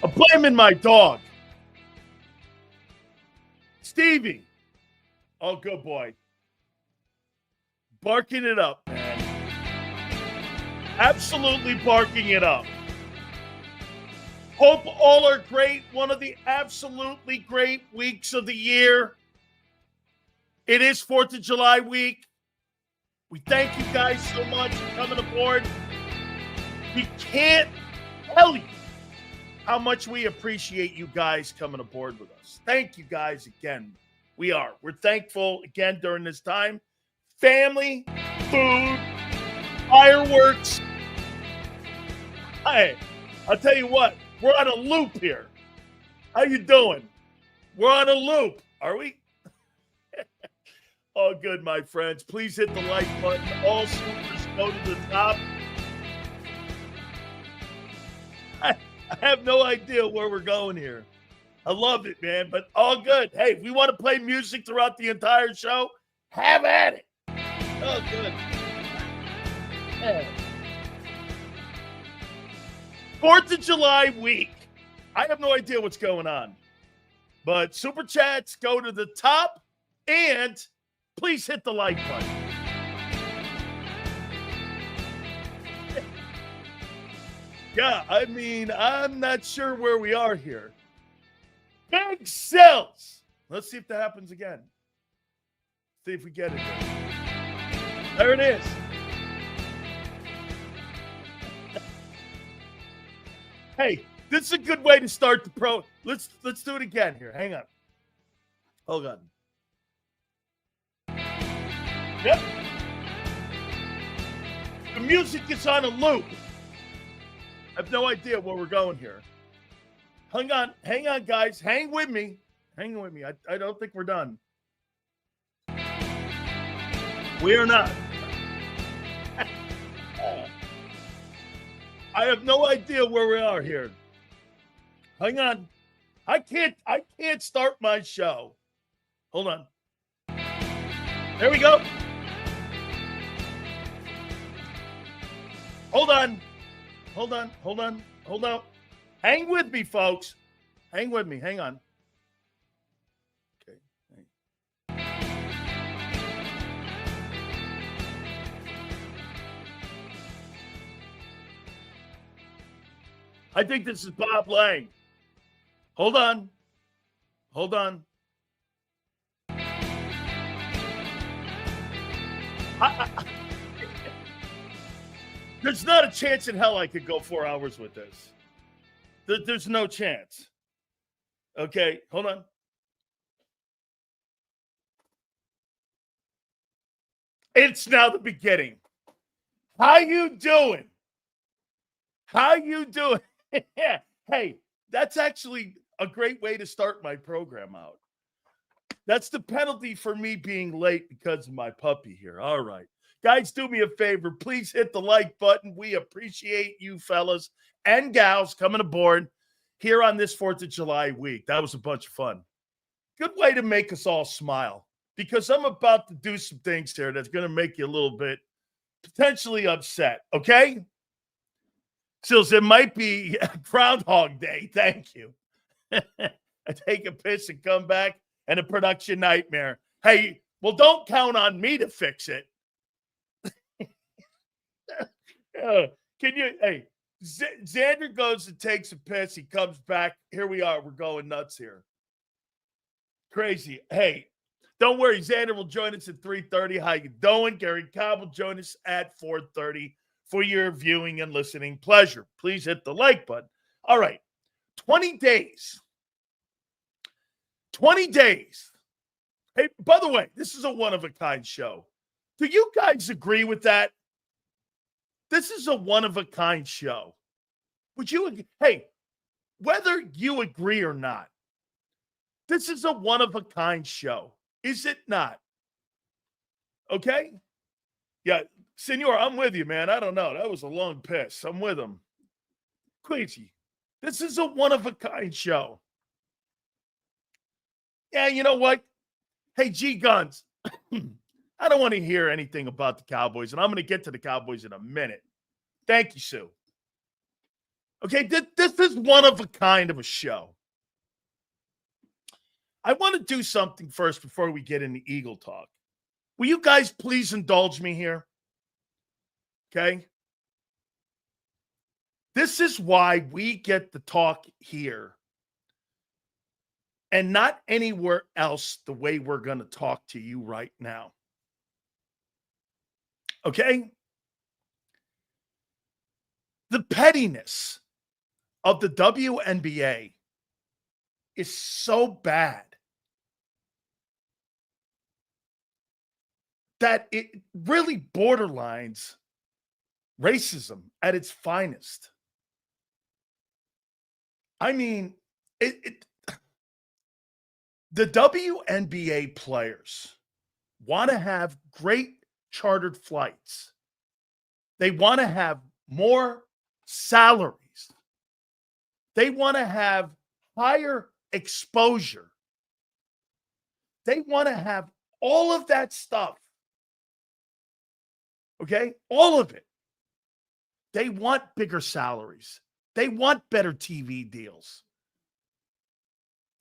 I'm blaming my dog. Stevie. Oh, good boy. Barking it up, man. Absolutely barking it up. Hope all are great. One of the absolutely great weeks of the year. It is 4th of July week. We thank you guys so much for coming aboard. We can't tell you how much we appreciate you guys coming aboard with us. Thank you guys again. We're thankful again during this time. Family, food, fireworks. Hey, I'll tell you what, we're on a loop here. How you doing? We're on a loop, are we? Oh, good, my friends. Please hit the like button. All supers go to the top. I have no idea where we're going here. I love it, man, but all good. Hey, if we want to play music throughout the entire show, have at it. Oh, good. Yeah. 4th of July week. I have no idea what's going on, but Super Chats go to the top, and please hit the like button. Yeah, I mean, I'm not sure where we are here. Big sells. Let's see if that happens again. See if we get it there. There it is. Hey, this is a good way to start the pro. Let's do it again here. Hang on. Hold on. Yep. The music is on a loop. I have no idea where we're going here. Hang on, guys. Hang with me. I don't think we're done. We are not. I have no idea where we are here. Hang on. I can't start my show. Hold on. There we go. Hold on. Hang with me, folks. Hang with me. Hang on. Okay. I think this is Bob Lang. Hold on. There's not a chance in hell I could go 4 hours with this. There's no chance. Okay, hold on. It's now the beginning. How you doing? Hey, that's actually a great way to start my program out. That's the penalty for me being late because of my puppy here. All right. Guys, do me a favor. Please hit the like button. We appreciate you fellas and gals coming aboard here on this 4th of July week. That was a bunch of fun. Good way to make us all smile, because I'm about to do some things here that's going to make you a little bit potentially upset, okay? Sills, it might be Groundhog Day. Thank you. I take a piss and come back, and a production nightmare. Hey, well, don't count on me to fix it. Can you? Hey, Xander goes and takes a piss. He comes back. Here we are. We're going nuts here. Crazy. Hey, don't worry. Xander will join us at 3:30. How you doing? Gary Cobb will join us at 4:30 for your viewing and listening pleasure. Please hit the like button. All right. 20 days. 20 days. Hey, by the way, this is a one-of-a-kind show. Do you guys agree with that? This is a one-of-a-kind show. Would you agree? Hey, whether you agree or not, this is a one-of-a-kind show. Is it not? Okay? Yeah, Senor, I'm with you, man. I don't know. That was a long piss. I'm with him. Queasy. This is a one-of-a-kind show. Yeah, you know what? Hey, G Guns. I don't want to hear anything about the Cowboys, and I'm going to get to the Cowboys in a minute. Thank you, Sue. Okay, this is one of a kind of a show. I want to do something first before we get into Eagle talk. Will you guys please indulge me here? Okay. This is why we get the talk here and not anywhere else the way we're going to talk to you right now. Okay? The pettiness of the WNBA is so bad that it really borderlines racism at its finest. I mean, the WNBA players want to have great chartered flights. They want to have more salaries. They want to have higher exposure. They want to have all of that stuff. Okay? All of it. They want bigger salaries. They want better TV deals.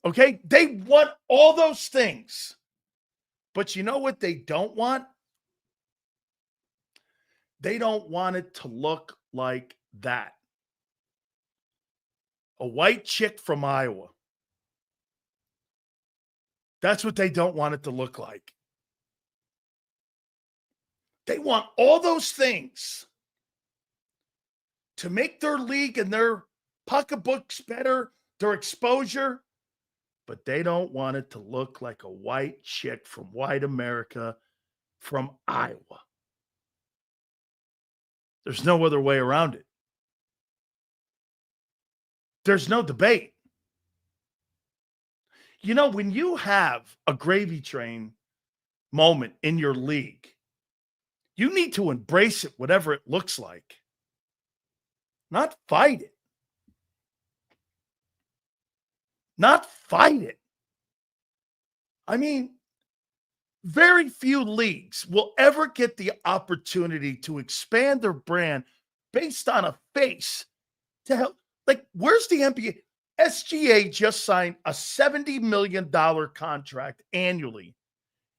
Okay? They want all those things. But you know what they don't want? They don't want it to look like that. A white chick from Iowa. That's what they don't want it to look like. They want all those things to make their league and their pocketbooks better, their exposure, but they don't want it to look like a white chick from white America from Iowa. There's no other way around it. There's no debate. You know, when you have a gravy train moment in your league, you need to embrace it, whatever it looks like, not fight it. Not fight it. I mean, very few leagues will ever get the opportunity to expand their brand based on a face to help. Like, where's the NBA? SGA just signed a $70 million contract annually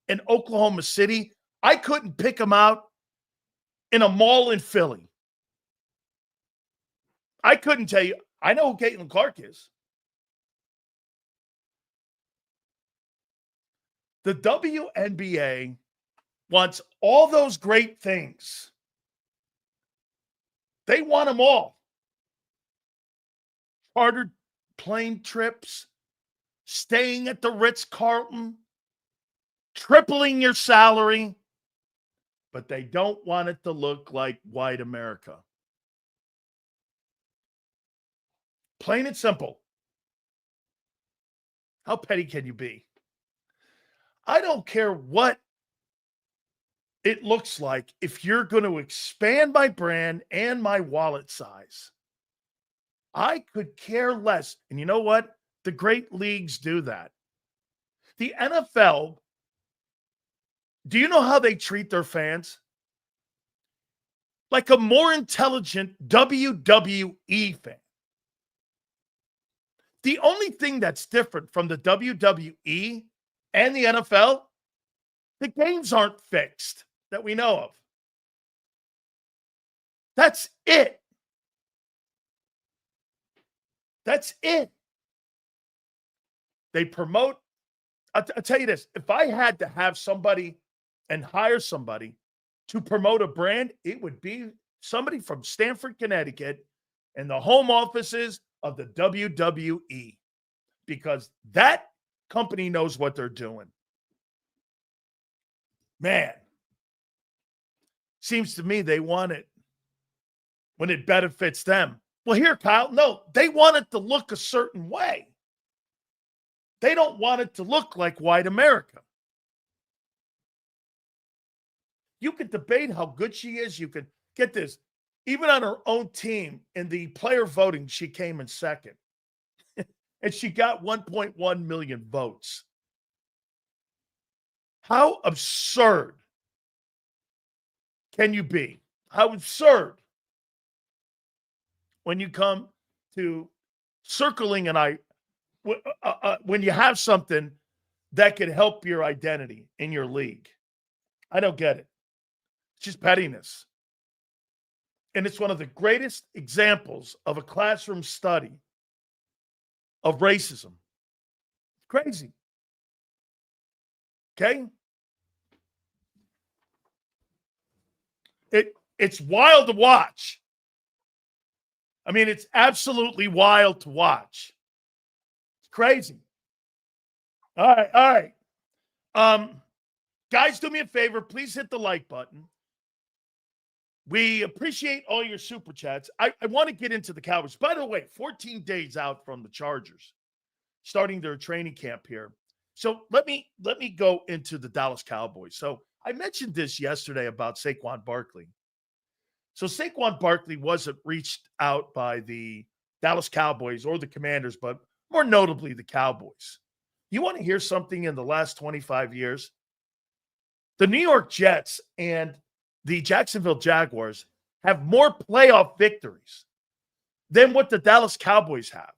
in Oklahoma City. I couldn't pick him out in a mall in Philly. I couldn't tell you. I know who Caitlin Clark is. The WNBA wants all those great things. They want them all. Chartered plane trips, staying at the Ritz-Carlton, tripling your salary, but they don't want it to look like white America. Plain and simple. How petty can you be? I don't care what it looks like if you're going to expand my brand and my wallet size. I could care less. And you know what? The great leagues do that. The NFL, do you know how they treat their fans? Like a more intelligent WWE fan. The only thing that's different from the WWE and the NFL, the games aren't fixed that we know of. That's it. That's it. They promote. I'll tell you this. If I had to have somebody and hire somebody to promote a brand, it would be somebody from Stamford, Connecticut, and the home offices of the WWE, because that company knows what they're doing. Man, seems to me they want it when it benefits them. Well, here, Kyle, no, they want it to look a certain way. They don't want it to look like white America. You could debate how good she is. You could get this. Even on her own team in the player voting, she came in second. And she got 1.1 million votes. How absurd can you be? How absurd when you come to circling when you have something that could help your identity in your league. I don't get it. It's just pettiness. And it's one of the greatest examples of a classroom study of racism. Crazy. Okay? It's wild to watch. I mean, it's absolutely wild to watch. It's crazy. All right. Guys, do me a favor. Please hit the like button. We appreciate all your super chats. I want to get into the Cowboys. By the way, 14 days out from the Chargers, starting their training camp here. So let me go into the Dallas Cowboys. So I mentioned this yesterday about Saquon Barkley. So Saquon Barkley wasn't reached out by the Dallas Cowboys or the Commanders, but more notably the Cowboys. You want to hear something in the last 25 years? The New York Jets and the Jacksonville Jaguars have more playoff victories than what the Dallas Cowboys have.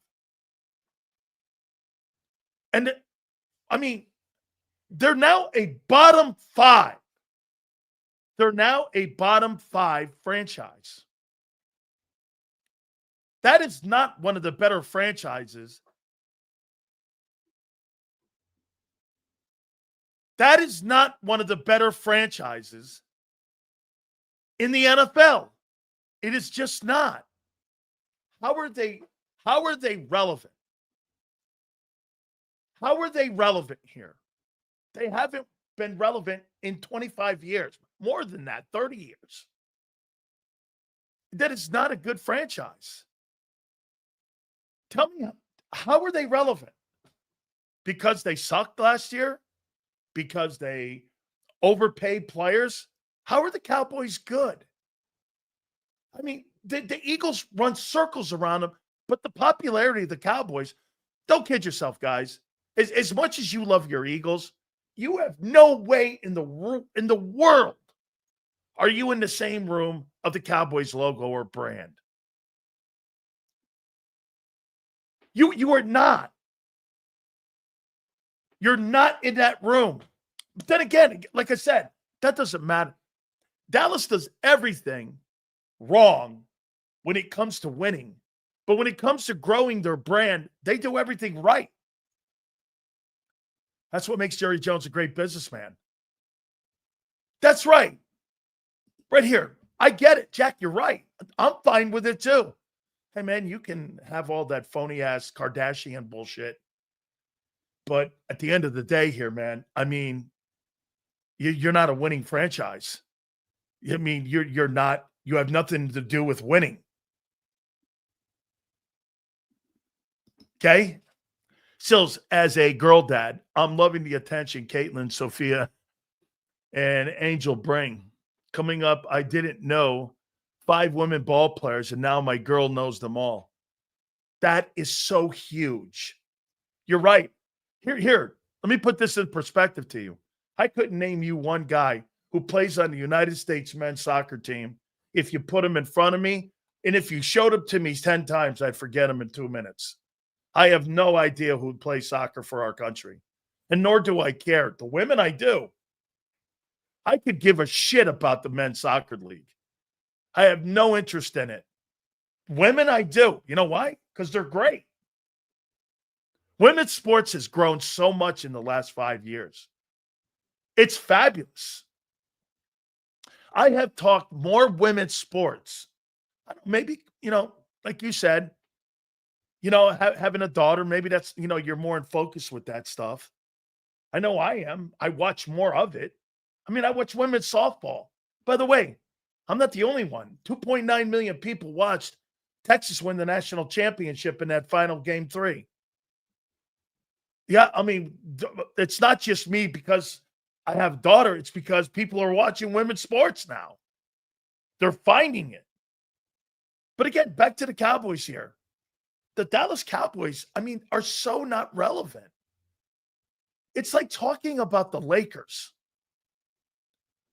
And, I mean, they're now a bottom five. They're now a bottom five franchise. That is not one of the better franchises. That is not one of the better franchises in the NFL. It is just not. How are they relevant? How are they relevant here? They haven't been relevant in 25 years. More than that, 30 years. That is not a good franchise. Tell me, how are they relevant? Because they sucked last year? Because they overpaid players? How are the Cowboys good? I mean, the Eagles run circles around them, but the popularity of the Cowboys, don't kid yourself, guys. As much as you love your Eagles, you have no way in the world are you in the same room of the Cowboys logo or brand. You are not. You're not in that room. But then again, like I said, that doesn't matter. Dallas does everything wrong when it comes to winning. But when it comes to growing their brand, they do everything right. That's what makes Jerry Jones a great businessman. That's right. Right here. I get it, Jack. You're right. I'm fine with it too. Hey, man, you can have all that phony-ass Kardashian bullshit. But at the end of the day here, man, I mean, you're not a winning franchise. I mean, you're not. You have nothing to do with winning. Okay? Sills, as a girl dad, I'm loving the attention Caitlin, Sophia, and Angel bring. Coming up, I didn't know 5 women ball players, and now my girl knows them all. That is so huge. You're right. Here, let me put this in perspective to you. I couldn't name you one guy who plays on the United States men's soccer team if you put him in front of me, and if you showed him to me 10 times, I'd forget him in 2 minutes. I have no idea who plays soccer for our country, and nor do I care. The women, I do. I could give a shit about the men's soccer league. I have no interest in it. Women, I do. You know why? Because they're great. Women's sports has grown so much in the last 5 years. It's fabulous. I have talked more women's sports. Maybe, like you said, having a daughter, maybe that's, you're more in focus with that stuff. I know I am. I watch more of it. I mean, I watch women's softball. By the way, I'm not the only one. 2.9 million people watched Texas win the national championship in that final game 3. Yeah, I mean, it's not just me because I have a daughter. It's because people are watching women's sports now. They're finding it. But again, back to the Cowboys here. The Dallas Cowboys, I mean, are so not relevant. It's like talking about the Lakers.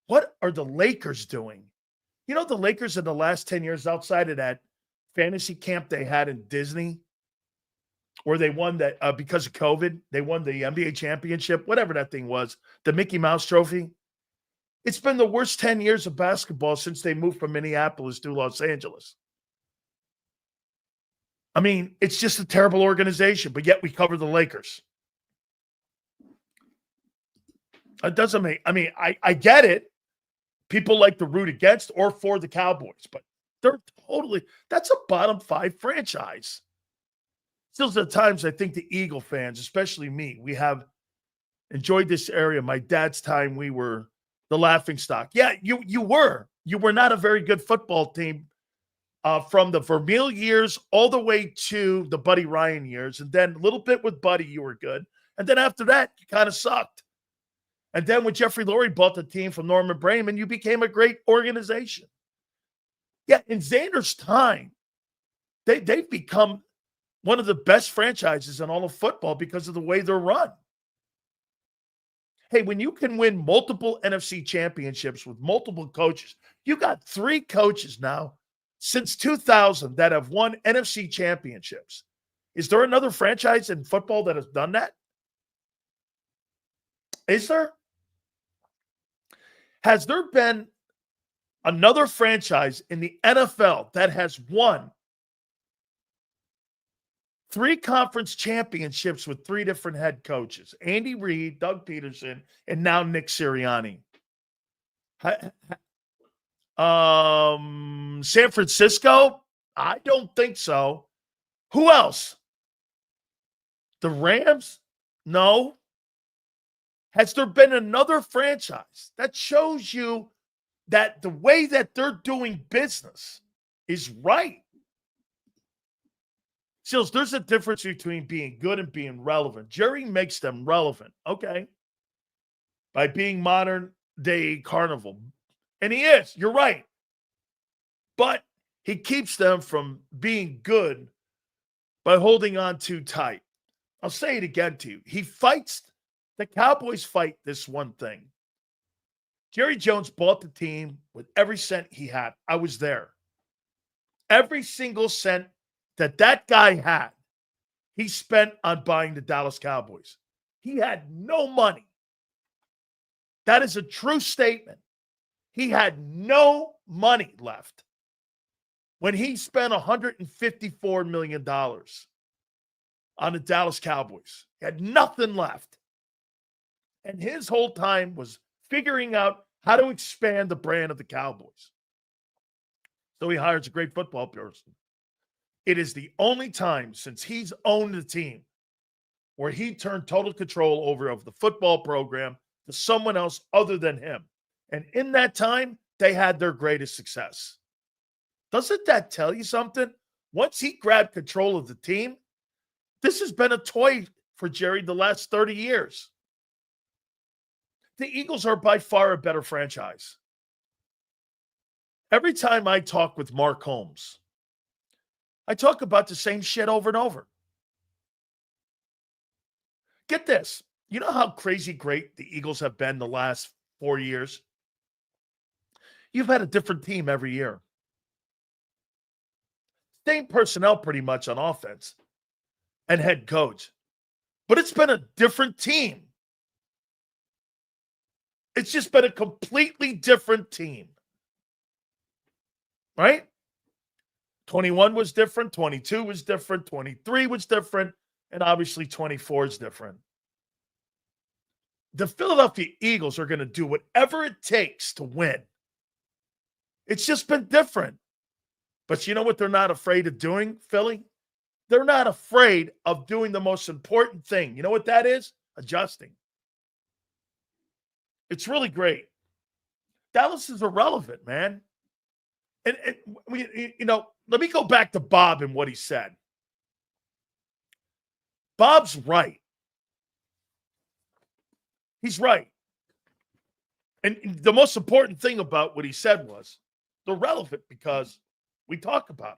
What are the Lakers doing? The Lakers in the last 10 years outside of that fantasy camp they had in Disney, where they won that because of COVID, they won the NBA championship, whatever that thing was, the Mickey Mouse Trophy. It's been the worst 10 years of basketball since they moved from Minneapolis to Los Angeles. I mean, it's just a terrible organization, but yet we cover the Lakers. It doesn't make, I mean, I get it. People like to root against or for the Cowboys, but they're totally, that's a bottom 5 franchise. Still, at times, I think the Eagle fans, especially me, we have enjoyed this area. My dad's time, we were the laughingstock. Yeah, you were. You were not a very good football team from the Vermeil years all the way to the Buddy Ryan years. And then a little bit with Buddy, you were good. And then after that, you kind of sucked. And then when Jeffrey Lurie bought the team from Norman Braman, you became a great organization. Yeah, in Xander's time, they've become one of the best franchises in all of football because of the way they're run. Hey, when you can win multiple NFC championships with multiple coaches, you got 3 coaches now since 2000 that have won NFC championships. Is there another franchise in football that has done that? Is there? Has there been another franchise in the NFL that has won 3 conference championships with 3 different head coaches? Andy Reid, Doug Peterson, and now Nick Sirianni. San Francisco? I don't think so. Who else? The Rams? No. Has there been another franchise? That shows you that the way that they're doing business is right. Sills, there's a difference between being good and being relevant. Jerry makes them relevant, okay, by being modern day Carnival. And he is, you're right. But he keeps them from being good by holding on too tight. I'll say it again to you. He fights, the Cowboys fight this one thing. Jerry Jones bought the team with every cent he had. I was there. Every single cent that guy had, he spent on buying the Dallas Cowboys. He had no money. That is a true statement. He had no money left when he spent $154 million on the Dallas Cowboys. He had nothing left. And his whole time was figuring out how to expand the brand of the Cowboys. So he hires a great football person. It is the only time since he's owned the team where he turned total control over of the football program to someone else other than him. And in that time, they had their greatest success. Doesn't that tell you something? Once he grabbed control of the team, this has been a toy for Jerry the last 30 years. The Eagles are by far a better franchise. Every time I talk with Mark Holmes, I talk about the same shit over and over. Get this. You know how crazy great the Eagles have been the last 4 years? You've had a different team every year. Same personnel pretty much on offense and head coach. But it's been a different team. It's just been a completely different team. Right? 21 was different, 22 was different, 23 was different, and obviously 24 is different. The Philadelphia Eagles are going to do whatever it takes to win. It's just been different. But you know what they're not afraid of doing, Philly? They're not afraid of doing the most important thing. You know what that is? Adjusting. It's really great. Dallas is irrelevant, man. And let me go back to Bob and what he said. Bob's right. He's right. And the most important thing about what he said was they're relevant because we talk about them.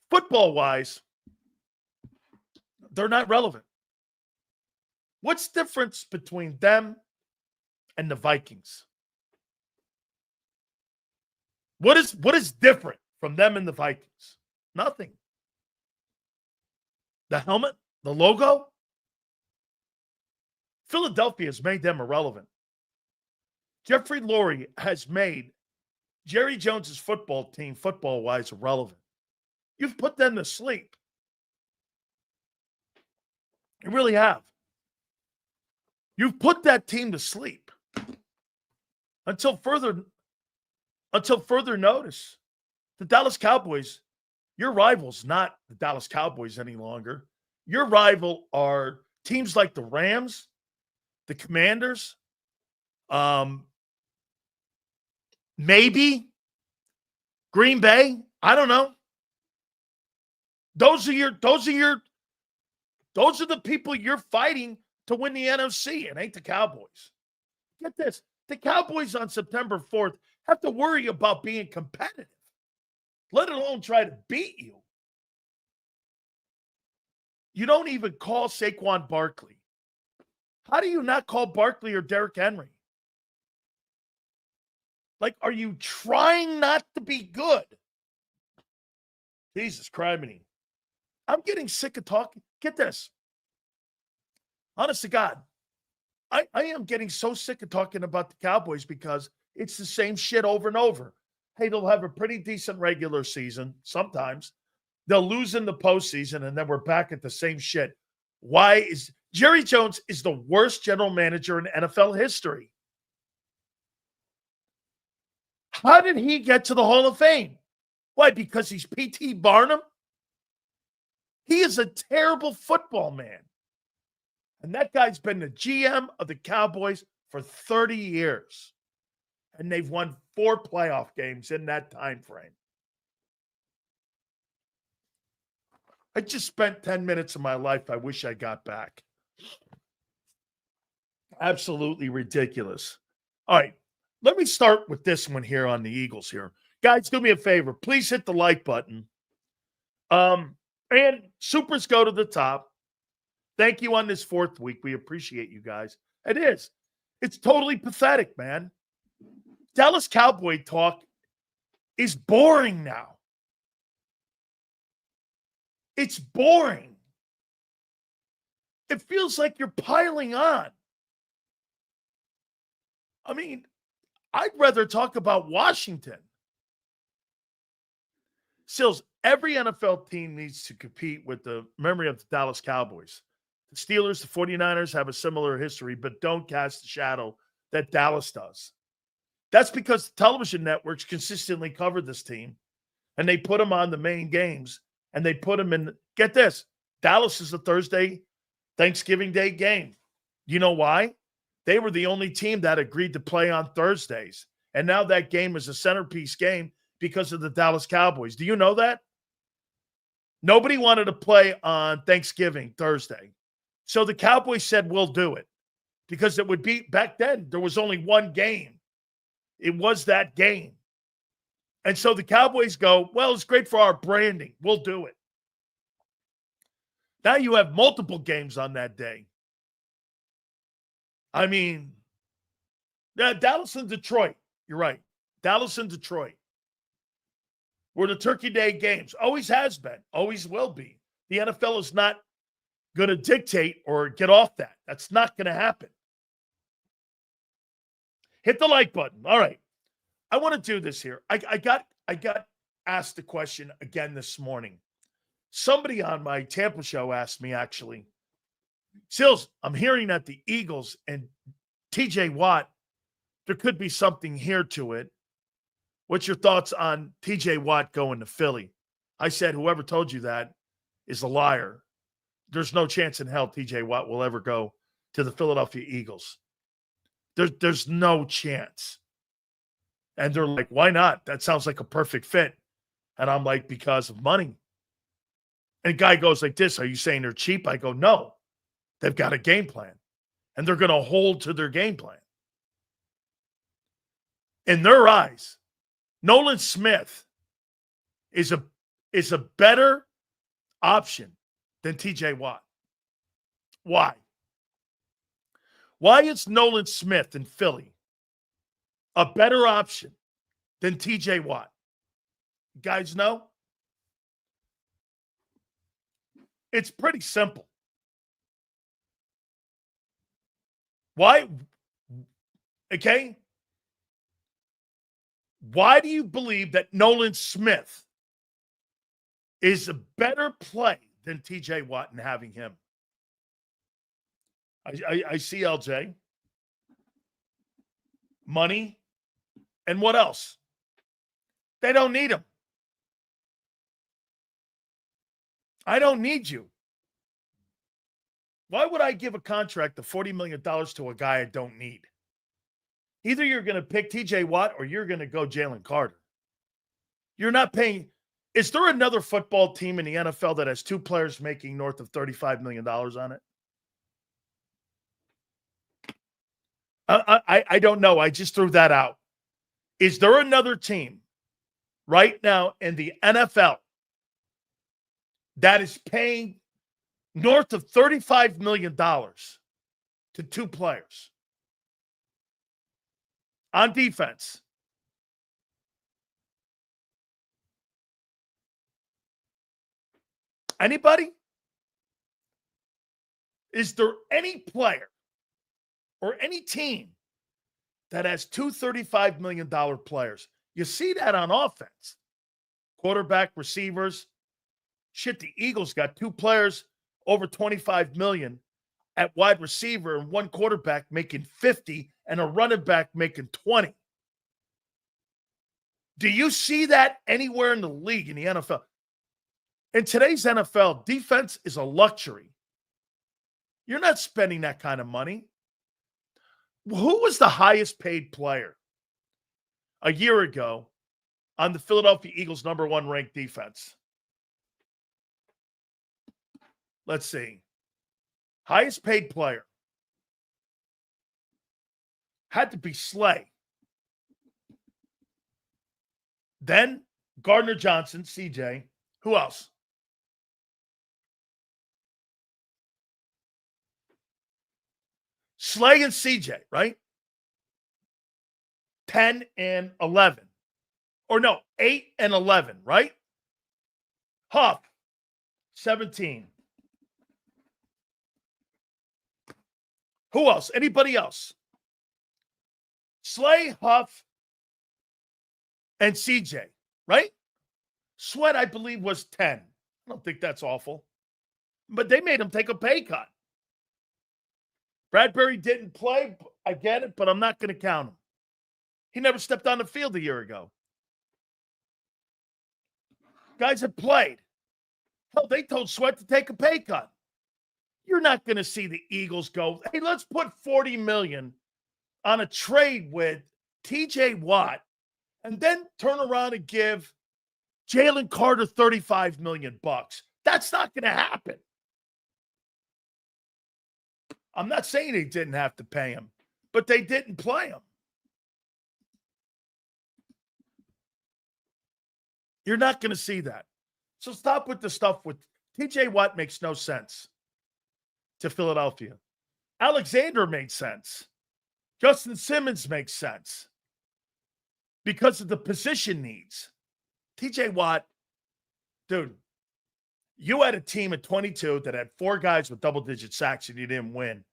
Football-wise, they're not relevant. What's the difference between them and the Vikings? What is different from them and the Vikings? Nothing. The helmet, the logo, Philadelphia has made them irrelevant. Jeffrey Lurie has made Jerry Jones's football team, football-wise, irrelevant. You've put them to sleep. You really have. You've put that team to sleep until further notice. The Dallas Cowboys, your rival's not the Dallas Cowboys any longer. Your rival are teams like the Rams, the Commanders, maybe Green Bay. I don't know. Those are the people you're fighting to win the NFC. It ain't the Cowboys. Get this. The Cowboys on September 4th have to worry about being competitive, let alone try to beat you. You don't even call Saquon Barkley. How do you not call Barkley or Derrick Henry? Like, are you trying not to be good? Jesus criminy. I'm getting sick of talking. Get this. Honest to God, I am getting so sick of talking about the Cowboys because it's the same shit over and over. Hey, they'll have a pretty decent regular season sometimes. They'll lose in the postseason, and then we're back at the same shit. Why is Jerry Jones is the worst general manager in NFL history? How did he get to the Hall of Fame? Why? Because he's P.T. Barnum? He is a terrible football man. And that guy's been the GM of the Cowboys for 30 years. And they've won 4 playoff games in that time frame. I just spent 10 minutes of my life I wish I got back. Absolutely ridiculous. All right, let me start with this one here on the Eagles here. Guys, do me a favor. Please hit the like button. And supers go to the top. Thank you on this 4th week. We appreciate you guys. It is. It's totally pathetic, man. Dallas Cowboy talk is boring now. It's boring. It feels like you're piling on. I mean, I'd rather talk about Washington. Sills, every NFL team needs to compete with the memory of the Dallas Cowboys. The Steelers, the 49ers have a similar history, but don't cast the shadow that Dallas does. That's because the television networks consistently cover this team, and they put them on the main games, and they put them in, get this, Dallas is a Thursday, Thanksgiving Day game. You know why? They were the only team that agreed to play on Thursdays, and now that game is a centerpiece game because of the Dallas Cowboys. Do you know that? Nobody wanted to play on Thanksgiving Thursday. So the Cowboys said, we'll do it. Because it would be, back then, there was only one game. It was that game. And so the Cowboys go, well, it's great for our branding. We'll do it. Now you have multiple games on that day. I mean, yeah, Dallas and Detroit. You're right. Dallas and Detroit were the Turkey Day games. Always has been. Always will be. The NFL is not going to dictate or get off that. That's not going to happen. Hit the like button. All right. I want to do this here. I got asked the question again this morning. Somebody on my Tampa show asked me, actually, Sills, I'm hearing that the Eagles and TJ Watt, there could be something here to it. What's your thoughts on TJ Watt going to Philly? I said, whoever told you that is a liar. There's no chance in hell TJ Watt will ever go to the Philadelphia Eagles. There's no chance. And they're like, why not? That sounds like a perfect fit. And I'm like, because of money. And a guy goes like this, are you saying they're cheap? I go, no. They've got a game plan. And they're going to hold to their game plan. In their eyes, Nolan Smith is a better option than TJ Watt. Why? Why is Nolan Smith in Philly a better option than TJ Watt? guys know? It's pretty simple. Why? Okay. Why do you believe that Nolan Smith is a better play than TJ Watt in having him? I see LJ. Money. And what else? They don't need him. I don't need you. Why would I give a contract of $40 million to a guy I don't need? Either you're going to pick TJ Watt or you're going to go Jalen Carter. You're not paying. Is there another football team in the NFL that has two players making north of $35 million on it? I don't know. I just threw that out. Is there another team right now in the NFL that is paying north of $35 million to two players on defense? Anybody? Is there any player or any team that has two $35 million players? You see that on offense. Quarterback, receivers. Shit, the Eagles got two players over $25 million at wide receiver and one quarterback making $50 and a running back making $20. Do you see that anywhere in the league, in the NFL? In today's NFL, defense is a luxury. You're not spending that kind of money. Who was the highest paid player a year ago on the Philadelphia Eagles' #1 ranked defense? Let's see. Highest paid player had to be Slay. Then Gardner Johnson, CJ. Who else? Slay and CJ, right? 10 and 11. Or no, 8 and 11, right? Huff, 17. Who else? Anybody else? Slay, Huff, and CJ, right? Sweat, I believe, was 10. I don't think that's awful. But they made him take a pay cut. Bradbury didn't play. I get it, but I'm not going to count him. He never stepped on the field a year ago. Guys have played. Hell, they told Sweat to take a pay cut. You're not going to see the Eagles go, hey, let's put $40 million on a trade with TJ Watt and then turn around and give Jalen Carter $35 million. That's not going to happen. I'm not saying they didn't have to pay him, but they didn't play him. You're not going to see that. So stop with the stuff with TJ Watt. Makes no sense to Philadelphia. Alexander made sense. Justin Simmons makes sense because of the position needs. TJ Watt, dude, you had a team at 22 that had 4 guys with double-digit sacks and you didn't win.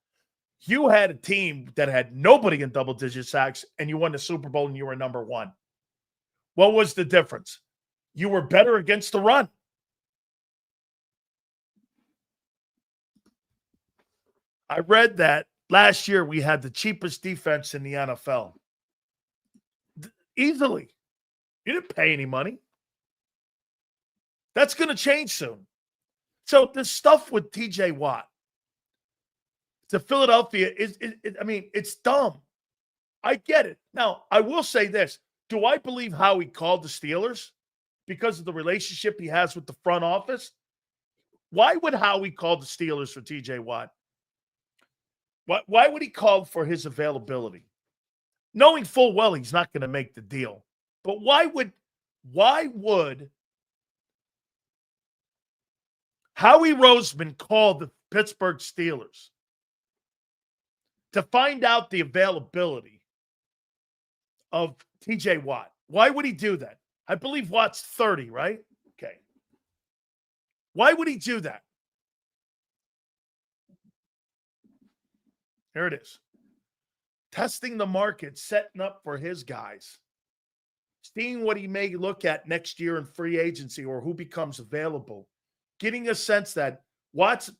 You had a team that had nobody in double-digit sacks and you won the Super Bowl and you were #1. What was the difference? You were better against the run. I read that last year we had the cheapest defense in the NFL. Easily. You didn't pay any money. That's going to change soon. So the stuff with TJ Watt to Philadelphia it's dumb. I get it. Now, I will say this. Do I believe Howie called the Steelers because of the relationship he has with the front office? Why would Howie call the Steelers for TJ Watt? Why would he call for his availability? Knowing full well he's not going to make the deal. But why would Howie Roseman call the Pittsburgh Steelers to find out the availability of TJ Watt? Why would he do that? I believe Watt's 30, right? Okay. Why would he do that? Here it is. Testing the market, setting up for his guys, seeing what he may look at next year in free agency or who becomes available, getting a sense that Watt's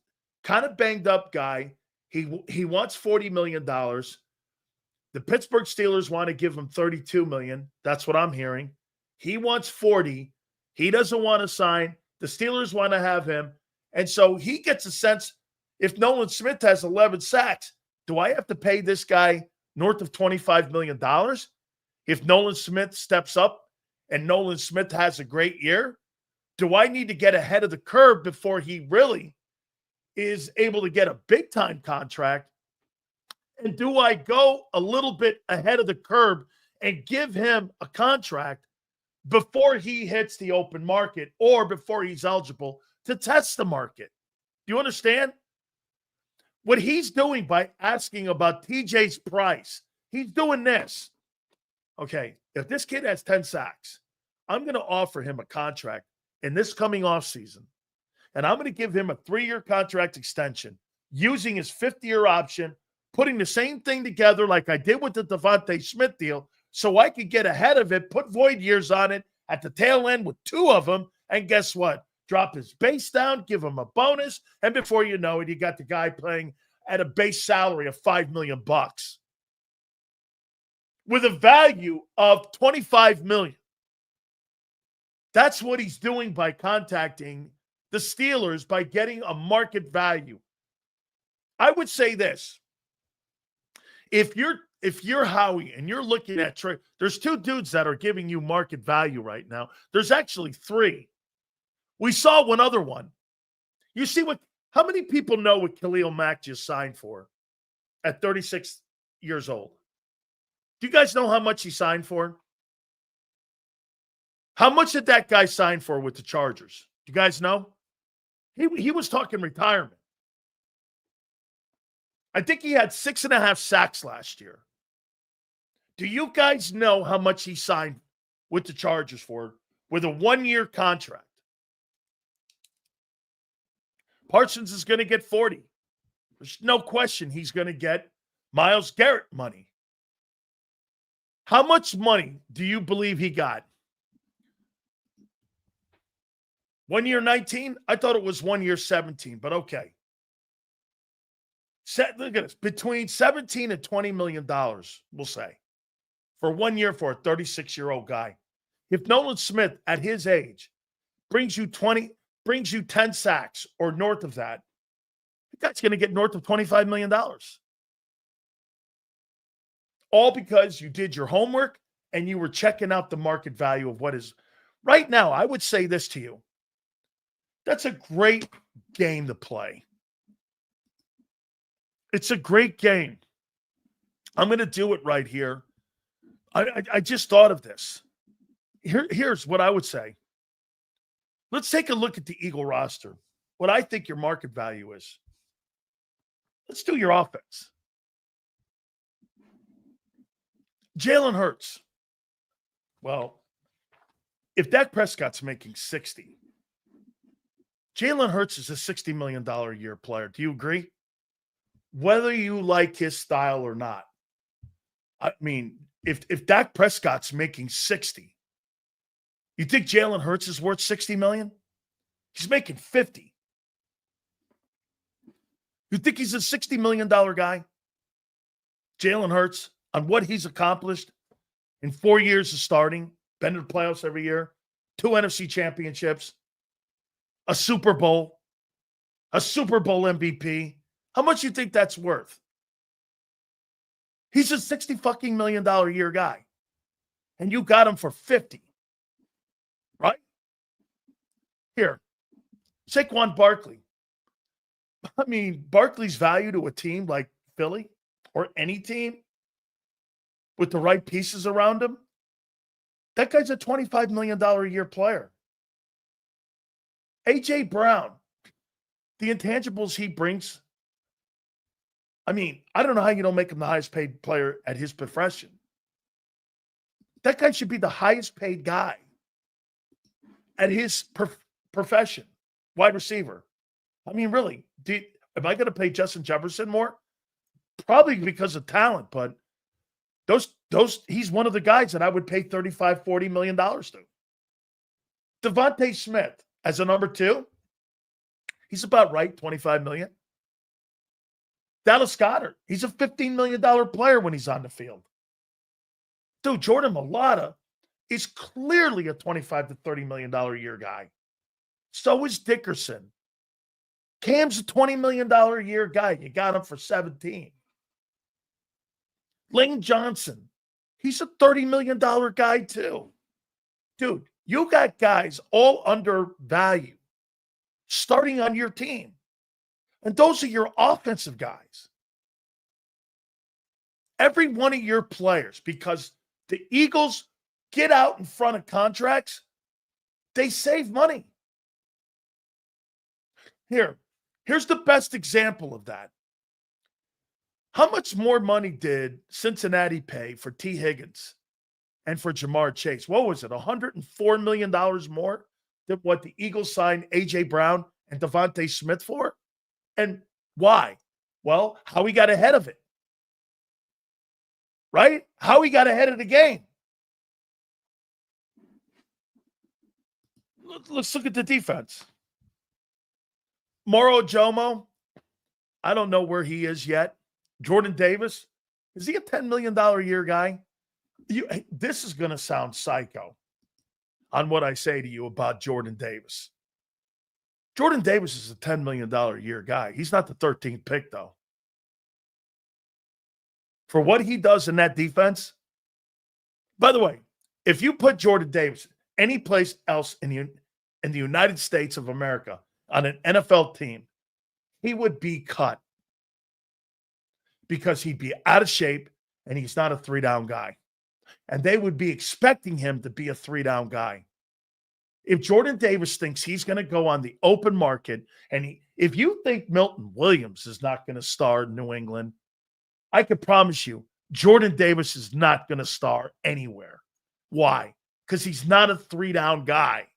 kind of banged up guy. He wants $40 million. The Pittsburgh Steelers want to give him $32 million. That's what I'm hearing. He wants 40. He doesn't want to sign. The Steelers want to have him. And so he gets a sense, if Nolan Smith has 11 sacks, do I have to pay this guy north of $25 million? If Nolan Smith steps up and Nolan Smith has a great year, do I need to get ahead of the curve before he really is able to get a big-time contract? And do I go a little bit ahead of the curve and give him a contract before he hits the open market or before he's eligible to test the market? Do you understand? What he's doing by asking about TJ's price, he's doing this. Okay, if this kid has 10 sacks, I'm going to offer him a contract in this coming offseason, and I'm going to give him a 3-year contract extension using his 5th-year option, putting the same thing together like I did with the Devontae Smith deal so I could get ahead of it, put void years on it at the tail end with 2 of them, and guess what? Drop his base down, give him a bonus, and before you know it, you got the guy playing at a base salary of $5 million with a value of $25 million. That's what he's doing by contacting the Steelers, by getting a market value. I would say this. If you're Howie and you're looking at trade, there's 2 dudes that are giving you market value right now. There's actually 3. We saw one other one. You see how many people know what Khalil Mack just signed for at 36 years old? Do you guys know how much he signed for? How much did that guy sign for with the Chargers? Do you guys know? He was talking retirement. I think he had 6.5 sacks last year. Do you guys know how much he signed with the Chargers for with a 1-year contract? Parsons is going to get 40. There's no question he's going to get Myles Garrett money. How much money do you believe he got? 1 year 19? I thought it was 1 year 17, but okay. Look at this. Between $17 and $20 million, we'll say, for 1 year for a 36-year-old guy. If Nolan Smith at his age brings you 10 sacks or north of that, the guy's going to get north of $25 million. All because you did your homework and you were checking out the market value of what is. Right now, I would say this to you. That's a great game to play. It's a great game. I'm going to do it right here. I just thought of this. Here's what I would say. Let's take a look at the Eagle roster. What I think your market value is. Let's do your offense. Jalen Hurts. Well, if Dak Prescott's making 60, Jalen Hurts is a $60 million a year player. Do you agree? Whether you like his style or not. I mean, if Dak Prescott's making 60, you think Jalen Hurts is worth $60 million? He's making 50. You think he's a $60 million guy? Jalen Hurts, on what he's accomplished in 4 years of starting, been to the playoffs every year, 2 NFC championships, a Super Bowl MVP. How much do you think that's worth? He's a $60 million a year guy. And you got him for 50. Right? Here. Saquon Barkley. I mean, Barkley's value to a team like Philly or any team with the right pieces around him, that guy's a $25 million a year player. A.J. Brown, the intangibles he brings, I mean, I don't know how you don't make him the highest paid player at his profession. That guy should be the highest paid guy at his profession, wide receiver. I mean, really, am I going to pay Justin Jefferson more? Probably because of talent, but he's one of the guys that I would pay $35-40 million to. Devontae Smith as a number 2, he's about right, $25 million. Dallas Goedert, he's a $15 million player when he's on the field. Dude, Jordan Mailata is clearly a $25 to $30 million a year guy. So is Dickerson. Cam's a $20 million a year guy. You got him for 17. Lane Johnson, he's a $30 million guy too. Dude, you got guys all undervalued starting on your team. And those are your offensive guys. Every one of your players, because the Eagles get out in front of contracts, they save money. Here's the best example of that. How much more money did Cincinnati pay for T. Higgins and for Jamar Chase? What was it, $104 million more than what the Eagles signed A.J. Brown and Devontae Smith for? And why? Well, how he got ahead of it. Right? How he got ahead of the game. Let's look at the defense. Moro Jomo, I don't know where he is yet. Jordan Davis, is he a $10 million a year guy? This is going to sound psycho on what I say to you about Jordan Davis. Jordan Davis is a $10 million a year guy. He's not the 13th pick, though. For what he does in that defense, by the way, if you put Jordan Davis any place else in the United States of America on an NFL team, he would be cut because he'd be out of shape and he's not a 3-down guy. And they would be expecting him to be a 3-down guy. If Jordan Davis thinks he's going to go on the open market, and if you think Milton Williams is not going to star in New England, I can promise you Jordan Davis is not going to star anywhere. Why? Because he's not a 3-down guy.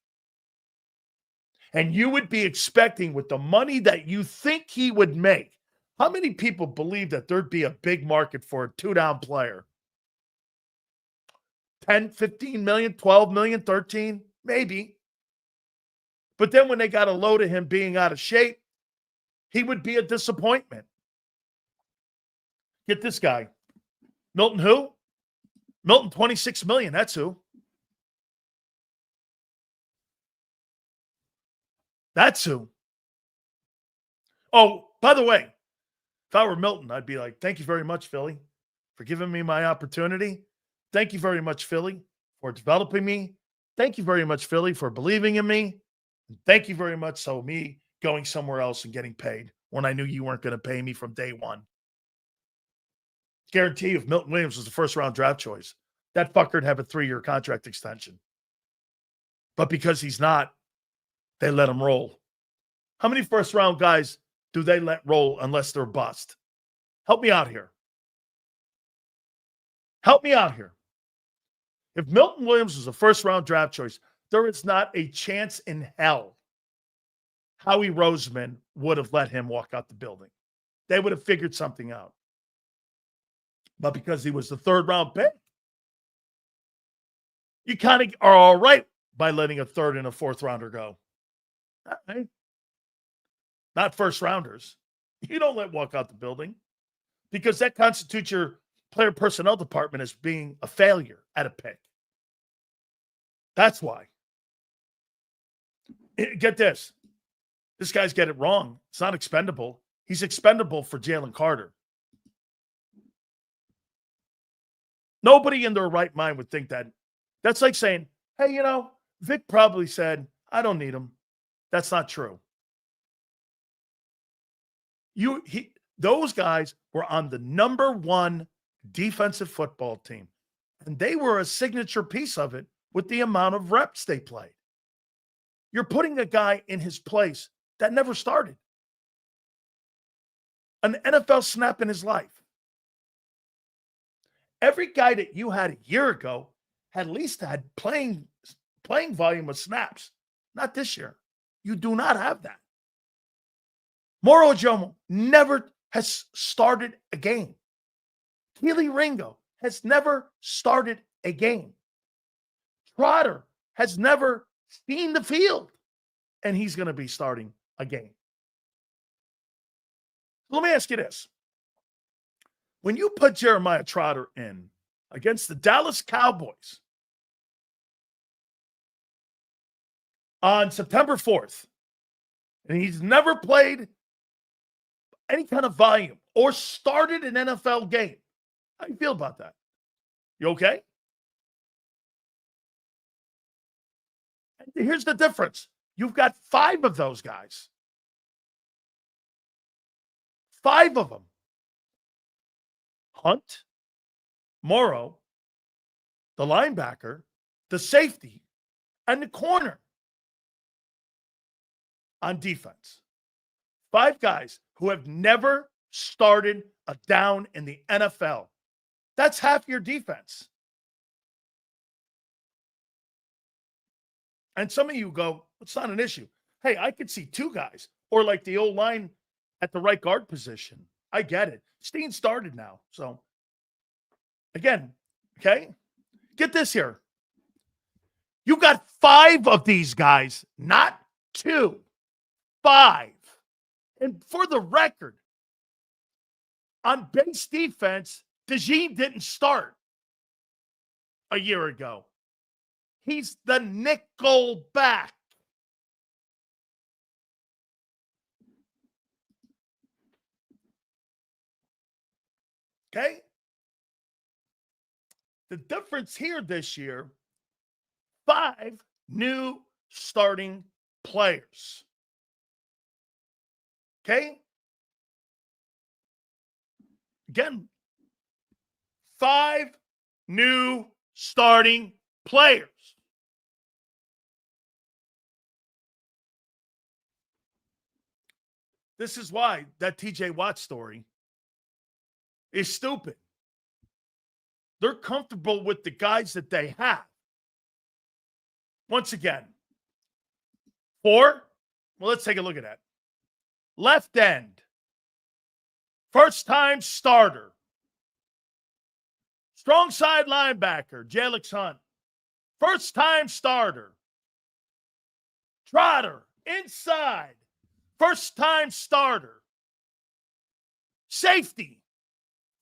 And you would be expecting, with the money that you think he would make, how many people believe that there'd be a big market for a 2-down player? 10, 15 million, 12 million, 13, maybe. But then when they got a load of him being out of shape, he would be a disappointment. Get this guy. Milton who? Milton, 26 million. That's who. That's who. Oh, by the way, if I were Milton, I'd be like, thank you very much, Philly, for giving me my opportunity. Thank you very much, Philly, for developing me. Thank you very much, Philly, for believing in me. And thank you very much for me going somewhere else and getting paid when I knew you weren't going to pay me from day one. Guarantee you, if Milton Williams was the first-round draft choice, that fucker would have a 3-year contract extension. But because he's not, they let him roll. How many first-round guys do they let roll unless they're bust? Help me out here. Help me out here. If Milton Williams was a first-round draft choice, there is not a chance in hell Howie Roseman would have let him walk out the building. They would have figured something out. But because he was the 3rd-round pick, you kind of are all right by letting a 3rd and a 4th-rounder go. Right? Not first-rounders. You don't let walk out the building because that constitutes your player personnel department as being a failure at a pick. That's why. Get this. This guy's get it wrong. It's not expendable. He's expendable for Jalen Carter. Nobody in their right mind would think that. That's like saying, hey, Vic probably said, I don't need him. That's not true. Those guys were on the number 1 defensive football team, and they were a signature piece of it with the amount of reps they played. You're putting a guy in his place that never started an NFL snap in his life. Every guy that you had a year ago at least had playing volume of snaps. Not this year. You do not have that. Moro Jomo never has started a game. Keely Ringo has never started a game. Trotter has never seen the field, and he's going to be starting a game. Let me ask you this. When you put Jeremiah Trotter in against the Dallas Cowboys on September 4th, and he's never played any kind of volume or started an NFL game, how do you feel about that? You okay? And here's the difference. You've got 5 of those guys. 5 of them. Hunt, Morrow, the linebacker, the safety, and the corner on defense. 5 guys who have never started a down in the NFL. That's half your defense. And some of you go, it's not an issue. Hey, I could see 2 guys, or like the old line at the right guard position. I get it. Steen started now. So, again, okay, get this here. You got 5 of these guys, not 2. 5. And for the record, on base defense, DeJean didn't start a year ago. He's the nickel back. Okay? The difference here this year, 5 new starting players. Okay? Again, 5 new starting players. This is why that TJ Watt story is stupid. They're comfortable with the guys that they have. Once again, 4. Well, let's take a look at that. Left end. First-time starter. Strong side linebacker, Jalix Hunt. First-time starter. Trotter, inside. First-time starter. Safety.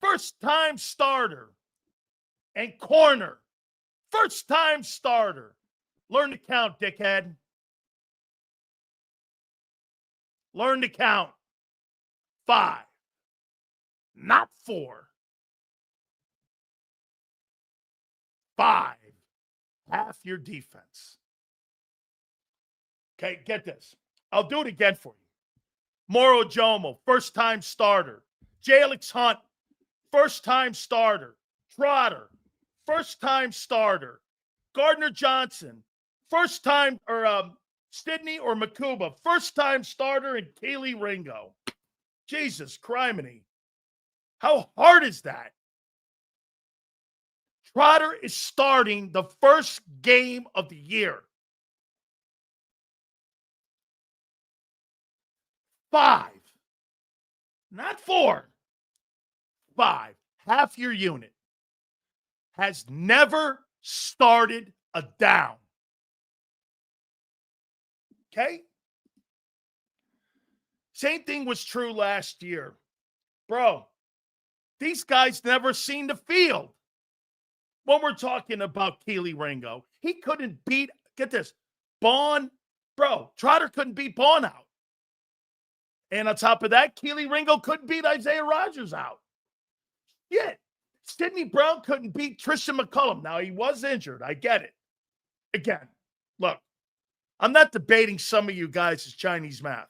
First-time starter. And corner. First-time starter. Learn to count, dickhead. Learn to count. 5. Not 4. 5. Half your defense. Okay, get this. I'll do it again for you. Moro Jomo, first-time starter. Jalix Hunt, first-time starter. Trotter, first-time starter. Gardner Johnson, first-time, or Stidney or Makuba, first-time starter, and Keely Ringo. Jesus criminy. How hard is that? Trotter is starting the first game of the year. 5. Not 4. 5. Half your unit has never started a down. Okay? Same thing was true last year. Bro, these guys never seen the field. When we're talking about Keely Ringo, he couldn't beat, get this, Bond. Bro, Trotter couldn't beat Bond out. And on top of that, Keely Ringo couldn't beat Isaiah Rodgers out. Yet, Sidney Brown couldn't beat Tristan McCullum. Now, he was injured. I get it. Again, look, I'm not debating some of you guys' Chinese math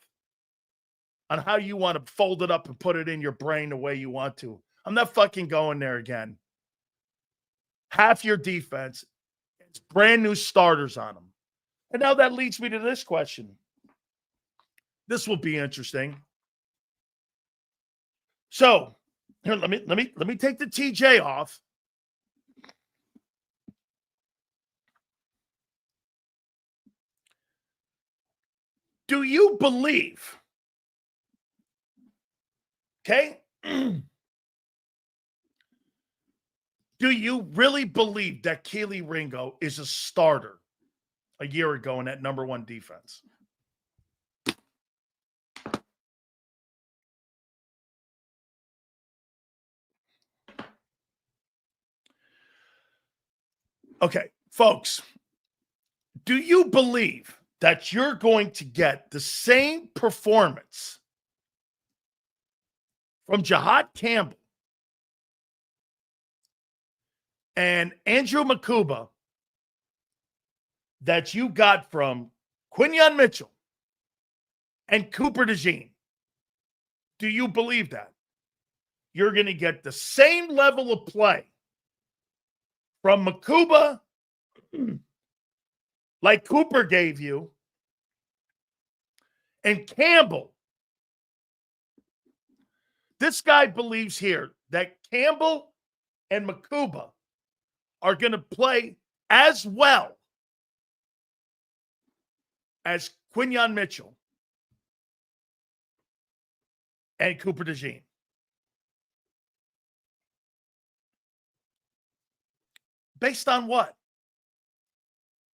on how you want to fold it up and put it in your brain the way you want to. I'm not fucking going there again. Half your defense, it's brand new starters on them. And now that leads me to this question. This will be interesting. So, here, let me take the TJ off. Do you believe, okay? Do you really believe that Keely Ringo is a starter a year ago in that number one defense? Okay, folks, do you believe that you're going to get the same performance from Jahad Campbell and Andrew Makuba that you got from Quinyon Mitchell and Cooper DeJean? Do you believe that? You're going to get the same level of play from Makuba like Cooper gave you and Campbell. This guy believes here that Campbell and Makuba are going to play as well as Quinyon Mitchell and Cooper DeJean. Based on what?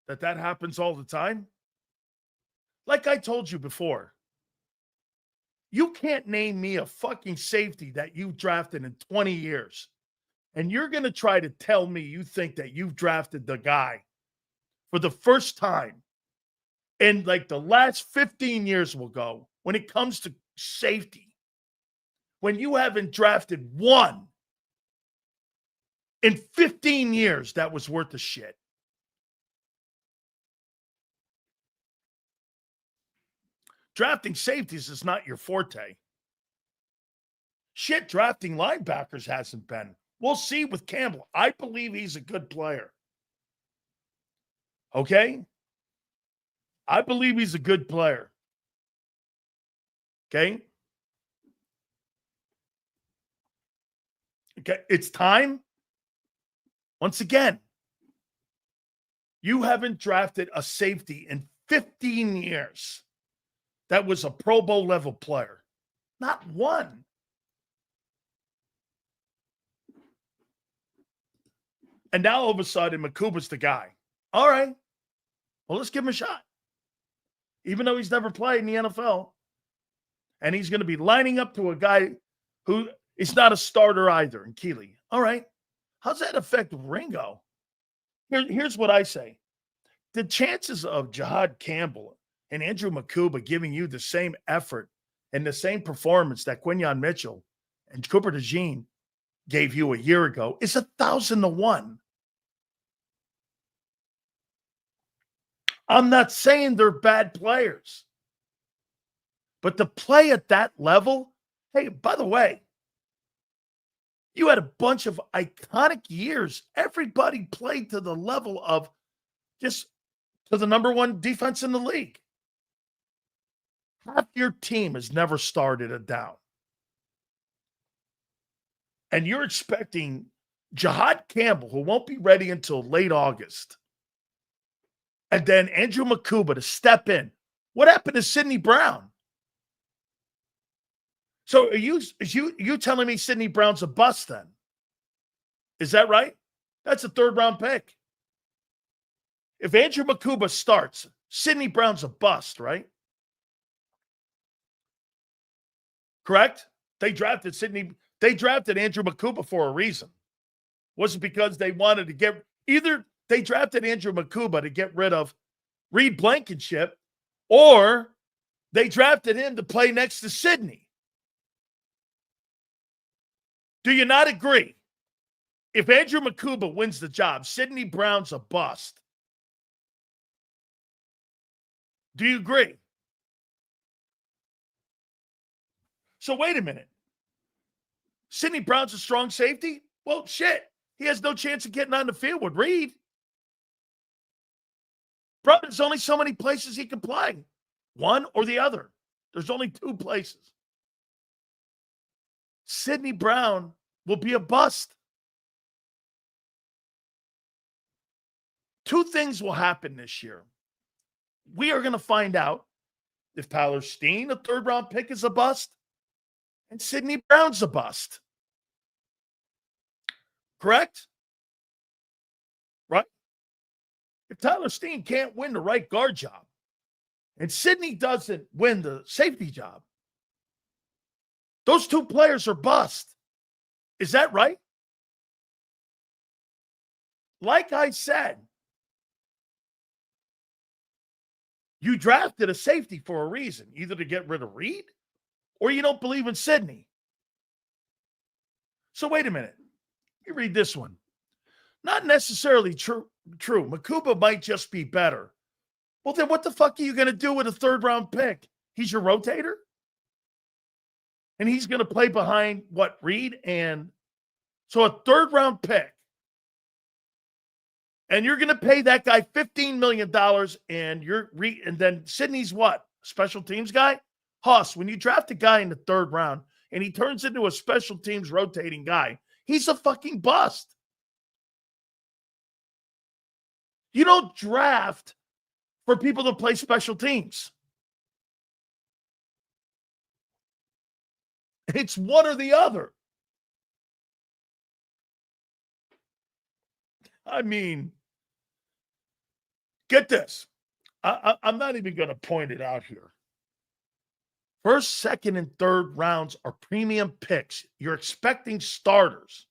That happens all the time? Like I told you before, you can't name me a fucking safety that you've drafted in 20 years. And you're going to try to tell me you think that you've drafted the guy for the first time in like the last 15 years will go when it comes to safety, when you haven't drafted one in 15 years that was worth a shit. Drafting safeties is not your forte. Shit, drafting linebackers hasn't been. We'll see with Campbell. I believe he's a good player. Okay? I believe he's a good player. Okay? Okay, it's time. Once again, you haven't drafted a safety in 15 years that was a Pro Bowl level player. Not one. And now all of a sudden, Makuba's the guy. All right. Well, let's give him a shot. Even though he's never played in the NFL. And he's going to be lining up to a guy who is not a starter either in Keely. All right. How's that affect Ringo? Here's what I say. The chances of Jahad Campbell and Andrew Makuba giving you the same effort and the same performance that Quinyon Mitchell and Cooper DeJean gave you a year ago is 1,000 to 1. I'm not saying they're bad players, but to play at that level, hey, by the way, you had a bunch of iconic years. Everybody played to the level of just to the number one defense in the league. Half your team has never started a down. And you're expecting Jahad Campbell, who won't be ready until late August, and then Andrew Makuba to step in. What happened to Sidney Brown? So are you telling me Sidney Brown's a bust then? Is that right? That's a third-round pick. If Andrew Makuba starts, Sidney Brown's a bust, right? Correct? They drafted Andrew Makuba for a reason. Wasn't because they wanted to get either they drafted Andrew Makuba to get rid of Reed Blankenship, or they drafted him to play next to Sidney. Do you not agree? If Andrew Makuba wins the job, Sidney Brown's a bust. Do you agree? So wait a minute. Sidney Brown's a strong safety? Well, shit. He has no chance of getting on the field with Reed. Bro, there's only so many places he can play. One or the other. There's only two places. Sidney Brown will be a bust. Two things will happen this year. We are going to find out if Tyler Steen, a third-round pick, is a bust, and Sidney Brown's a bust. Correct? Right? If Tyler Steen can't win the right guard job, and Sidney doesn't win the safety job, those two players are bust. Is that right? Like I said, you drafted a safety for a reason, either to get rid of Reed or you don't believe in Sidney. So wait a minute. You read this one. Not necessarily true. Makuba might just be better. Well, then what the fuck are you going to do with a third-round pick? He's your rotator? And he's going to play behind, what, Reed? And so a third-round pick. And you're going to pay that guy $15 million, and then Sidney's what? Special teams guy? Hoss, when you draft a guy in the third round and he turns into a special teams rotating guy, he's a fucking bust. You don't draft for people to play special teams. It's one or the other. I mean, get this. I'm not even going to point it out here. First, second, and third rounds are premium picks. You're expecting starters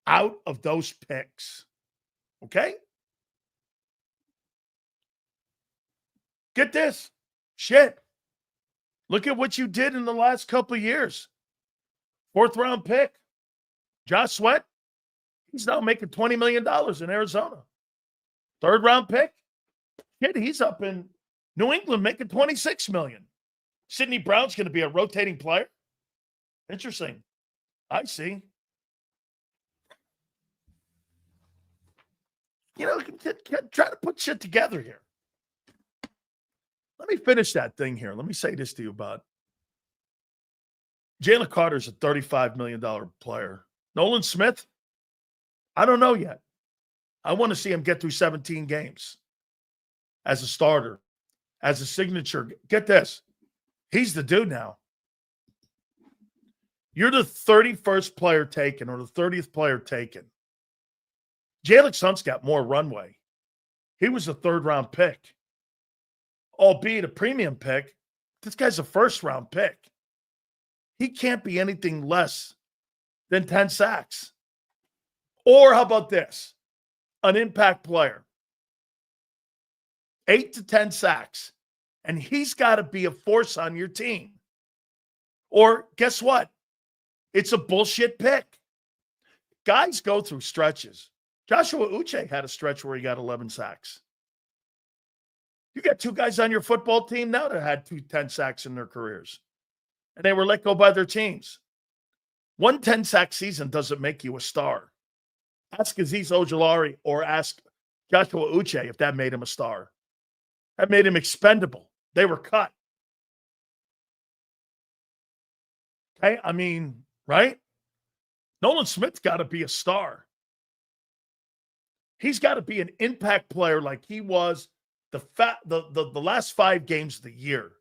out of those picks. Okay? Get this. Shit. Look at what you did in the last couple of years. Fourth round pick. Josh Sweat. He's now making $20 million in Arizona. Third round pick. Shit, he's up in New England making $26 million. Sidney Brown's going to be a rotating player. Interesting. I see. You know, try to put shit together here. Let me finish that thing here. Let me say this to you about Jalen Carter's a $35 million player. Nolan Smith, I don't know yet. I want to see him get through 17 games as a starter, as a signature. Get this. He's the dude now. You're the 31st player taken or the 30th player taken. Jalen Hunt's got more runway. He was a third-round pick. Albeit a premium pick, this guy's a first-round pick. He can't be anything less than 10 sacks. Or how about this? An impact player. 8 to 10 sacks. And he's got to be a force on your team. Or guess what? It's a bullshit pick. Guys go through stretches. Joshua Uche had a stretch where he got 11 sacks. You got two guys on your football team now that had 10 sacks in their careers. And they were let go by their teams. One 10-sack season doesn't make you a star. Ask Azeez Ojulari or ask Joshua Uche if that made him a star. That made him expendable. They were cut. Okay, I mean, right? Nolan Smith's got to be a star. He's got to be an impact player like he was the last 5 games of the year.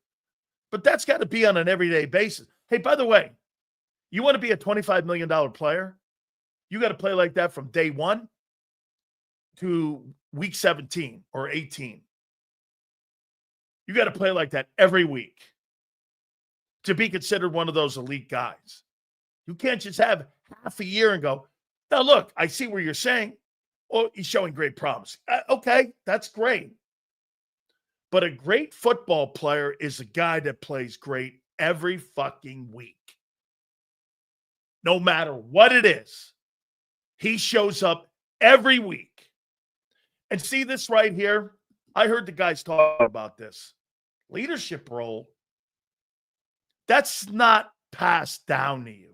But that's got to be on an everyday basis. Hey, by the way, you want to be a $25 million player? You got to play like that from day 1 to week 17 or 18. You got to play like that every week to be considered one of those elite guys. You can't just have half a year and go, now look, I see what you're saying. Oh, he's showing great promise. Okay, that's great. But a great football player is a guy that plays great every fucking week. No matter what it is, he shows up every week. And see this right here? I heard the guys talk about this. Leadership role, that's not passed down to you.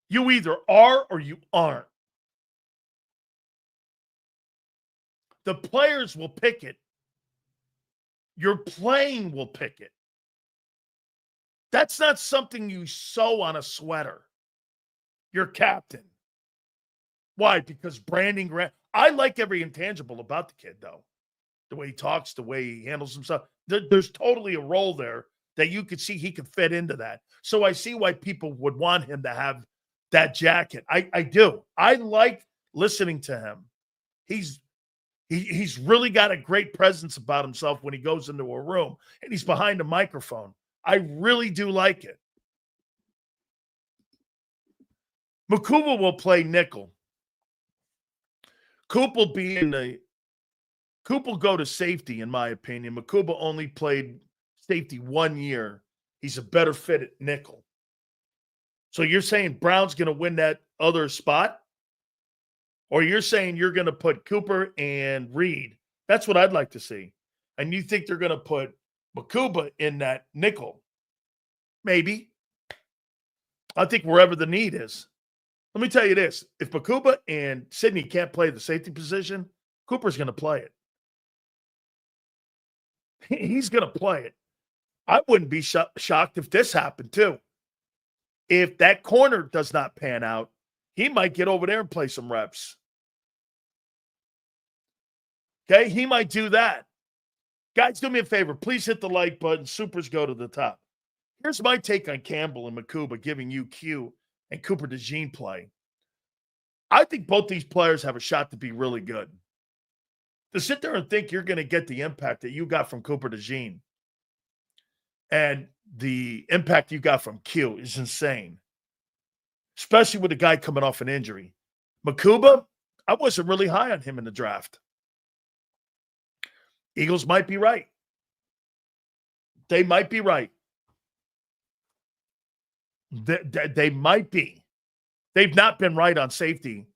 You either are or you aren't. The players will pick it. Your playing will pick it. That's not something you sew on a sweater. Your captain. Why? Because Brandon Graham. I like every intangible about the kid, though. the way he talks, the way he handles himself. There's totally a role there that you could see he could fit into that. So I see why people would want him to have that jacket. I do. I like listening to him. He's really got a great presence about himself when he goes into a room and he's behind a microphone. I really do like it. Makuba will play nickel. Coop will go to safety, in my opinion. Makuba only played safety 1 year. He's a better fit at nickel. So you're saying Brown's going to win that other spot? Or you're saying you're going to put Cooper and Reed? That's what I'd like to see. And you think they're going to put Makuba in that nickel? Maybe. I think wherever the need is. Let me tell you this. If Makuba and Sidney can't play the safety position, Cooper's going to play it. He's going to play it. I wouldn't be shocked if this happened too. If that corner does not pan out, he might get over there and play some reps. Okay, he might do that. Guys, do me a favor. Please hit the like button. Supers go to the top. Here's my take on Campbell and Makuba giving you Q and Cooper DeJean play. I think both these players have a shot to be really good. To sit there and think you're going to get the impact that you got from Cooper DeJean and the impact you got from Q is insane, especially with a guy coming off an injury. Makuba, I wasn't really high on him in the draft. Eagles might be right. They might be right. They might be. They've not been right on safety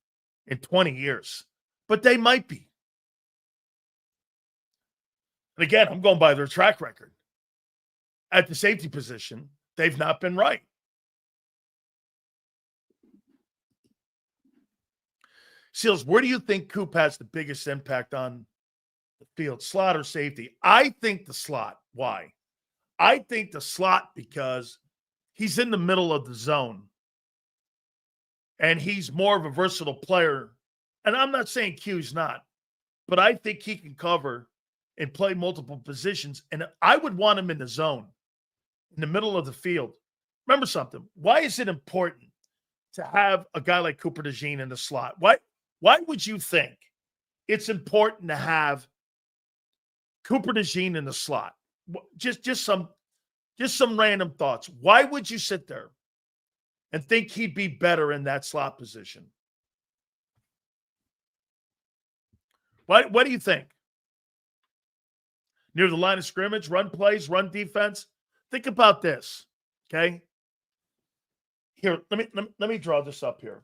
in 20 years, but they might be. And again, I'm going by their track record. At the safety position, they've not been right. Seals, where do you think Coop has the biggest impact on the field? Slot or safety? I think the slot. Why? I think the slot because he's in the middle of the zone. And he's more of a versatile player. And I'm not saying Q's not, but I think he can cover and play multiple positions. And I would want him in the zone, in the middle of the field. Remember something. Why is it important to have a guy like Cooper DeJean in the slot? Why would you think it's important to have Cooper DeJean in the slot? Just some random thoughts. Why would you sit there and think he'd be better in that slot position? What do you think? Near the line of scrimmage, run plays, run defense. Think about this, okay? Here, let me draw this up here.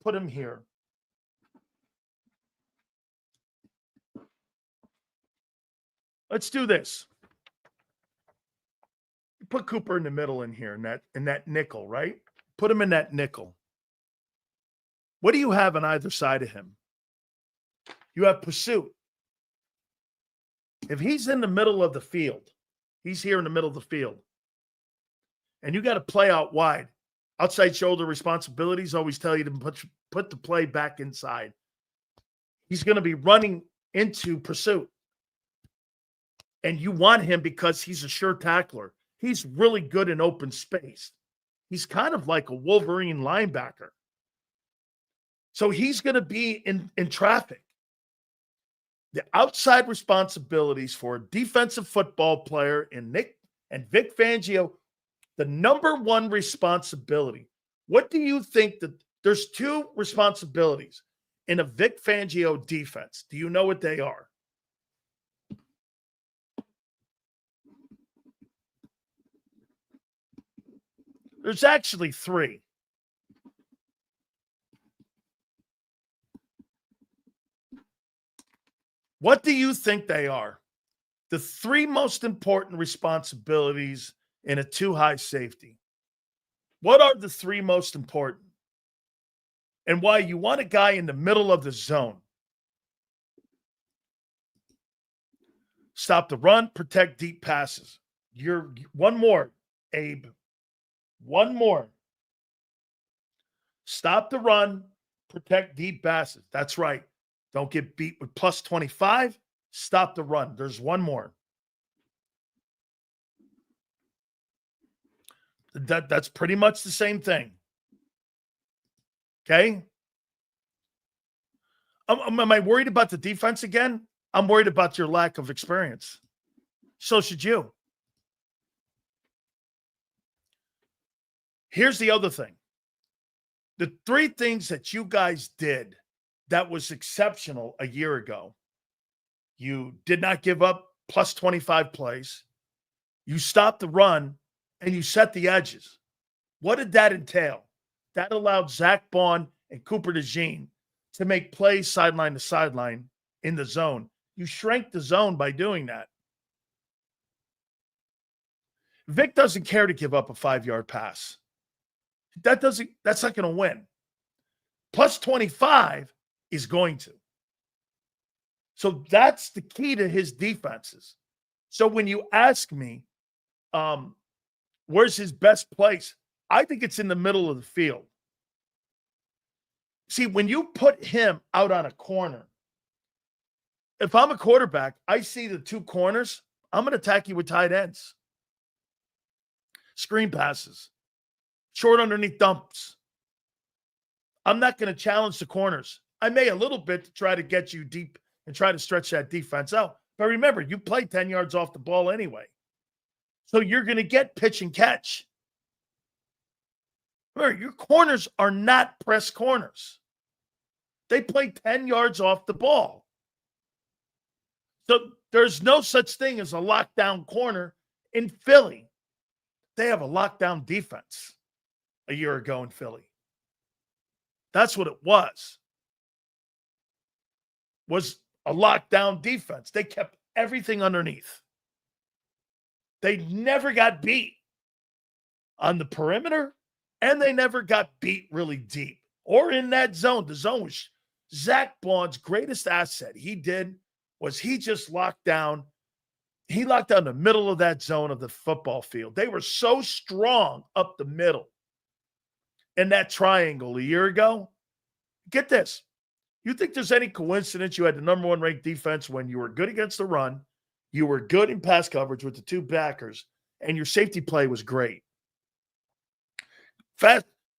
Put him here. Let's do this. Put Cooper in the middle in here, in that nickel, right? Put him in that nickel. What do you have on either side of him? You have pursuit. If he's in the middle of the field, he's here in the middle of the field, and you got to play out wide. Outside shoulder responsibilities always tell you to put the play back inside. He's going to be running into pursuit. And you want him because he's a sure tackler. He's really good in open space. He's kind of like a Wolverine linebacker. So he's going to be in traffic. The outside responsibilities for a defensive football player and Vic Fangio, the number one responsibility. What do you think that there's two responsibilities in a Vic Fangio defense? Do you know what they are? There's actually three. What do you think they are? The three most important responsibilities in a two-high safety. What are the three most important? And why you want a guy in the middle of the zone. Stop the run, protect deep passes. One more, Abe. One more. Stop the run, protect deep passes. That's right. Don't get beat with plus 25. stop the run. There's one more. That's pretty much the same thing. Okay? Am I worried about the defense again? I'm worried about your lack of experience. So should you. Here's the other thing. The three things that you guys did that was exceptional a year ago. You did not give up plus 25 plays. You stopped the run, and you set the edges. What did that entail? That allowed Zach Bond and Cooper DeJean to make plays sideline to sideline in the zone. You shrank the zone by doing that. Vic doesn't care to give up a 5-yard pass. That's not going to win. Plus 25 is going to. So that's the key to his defenses. So when you ask me, where's his best place? I think it's in the middle of the field. See, when you put him out on a corner, if I'm a quarterback, I see the two corners, I'm going to attack you with tight ends. Screen passes. Short underneath dumps. I'm not going to challenge the corners. I may a little bit to try to get you deep and try to stretch that defense out. But remember, you play 10 yards off the ball anyway. So you're going to get pitch and catch. Remember, your corners are not press corners. They play 10 yards off the ball. So there's no such thing as a lockdown corner in Philly. They have a lockdown defense a year ago in Philly. That's what it was a lockdown defense. They kept everything underneath. They never got beat on the perimeter, and they never got beat really deep or in that zone. The zone was Zach Bond's greatest asset. He just locked down. He locked down the middle of that zone of the football field. They were so strong up the middle in that triangle a year ago. Get this. You think there's any coincidence you had the number one ranked defense when you were good against the run, you were good in pass coverage with the two backers, and your safety play was great?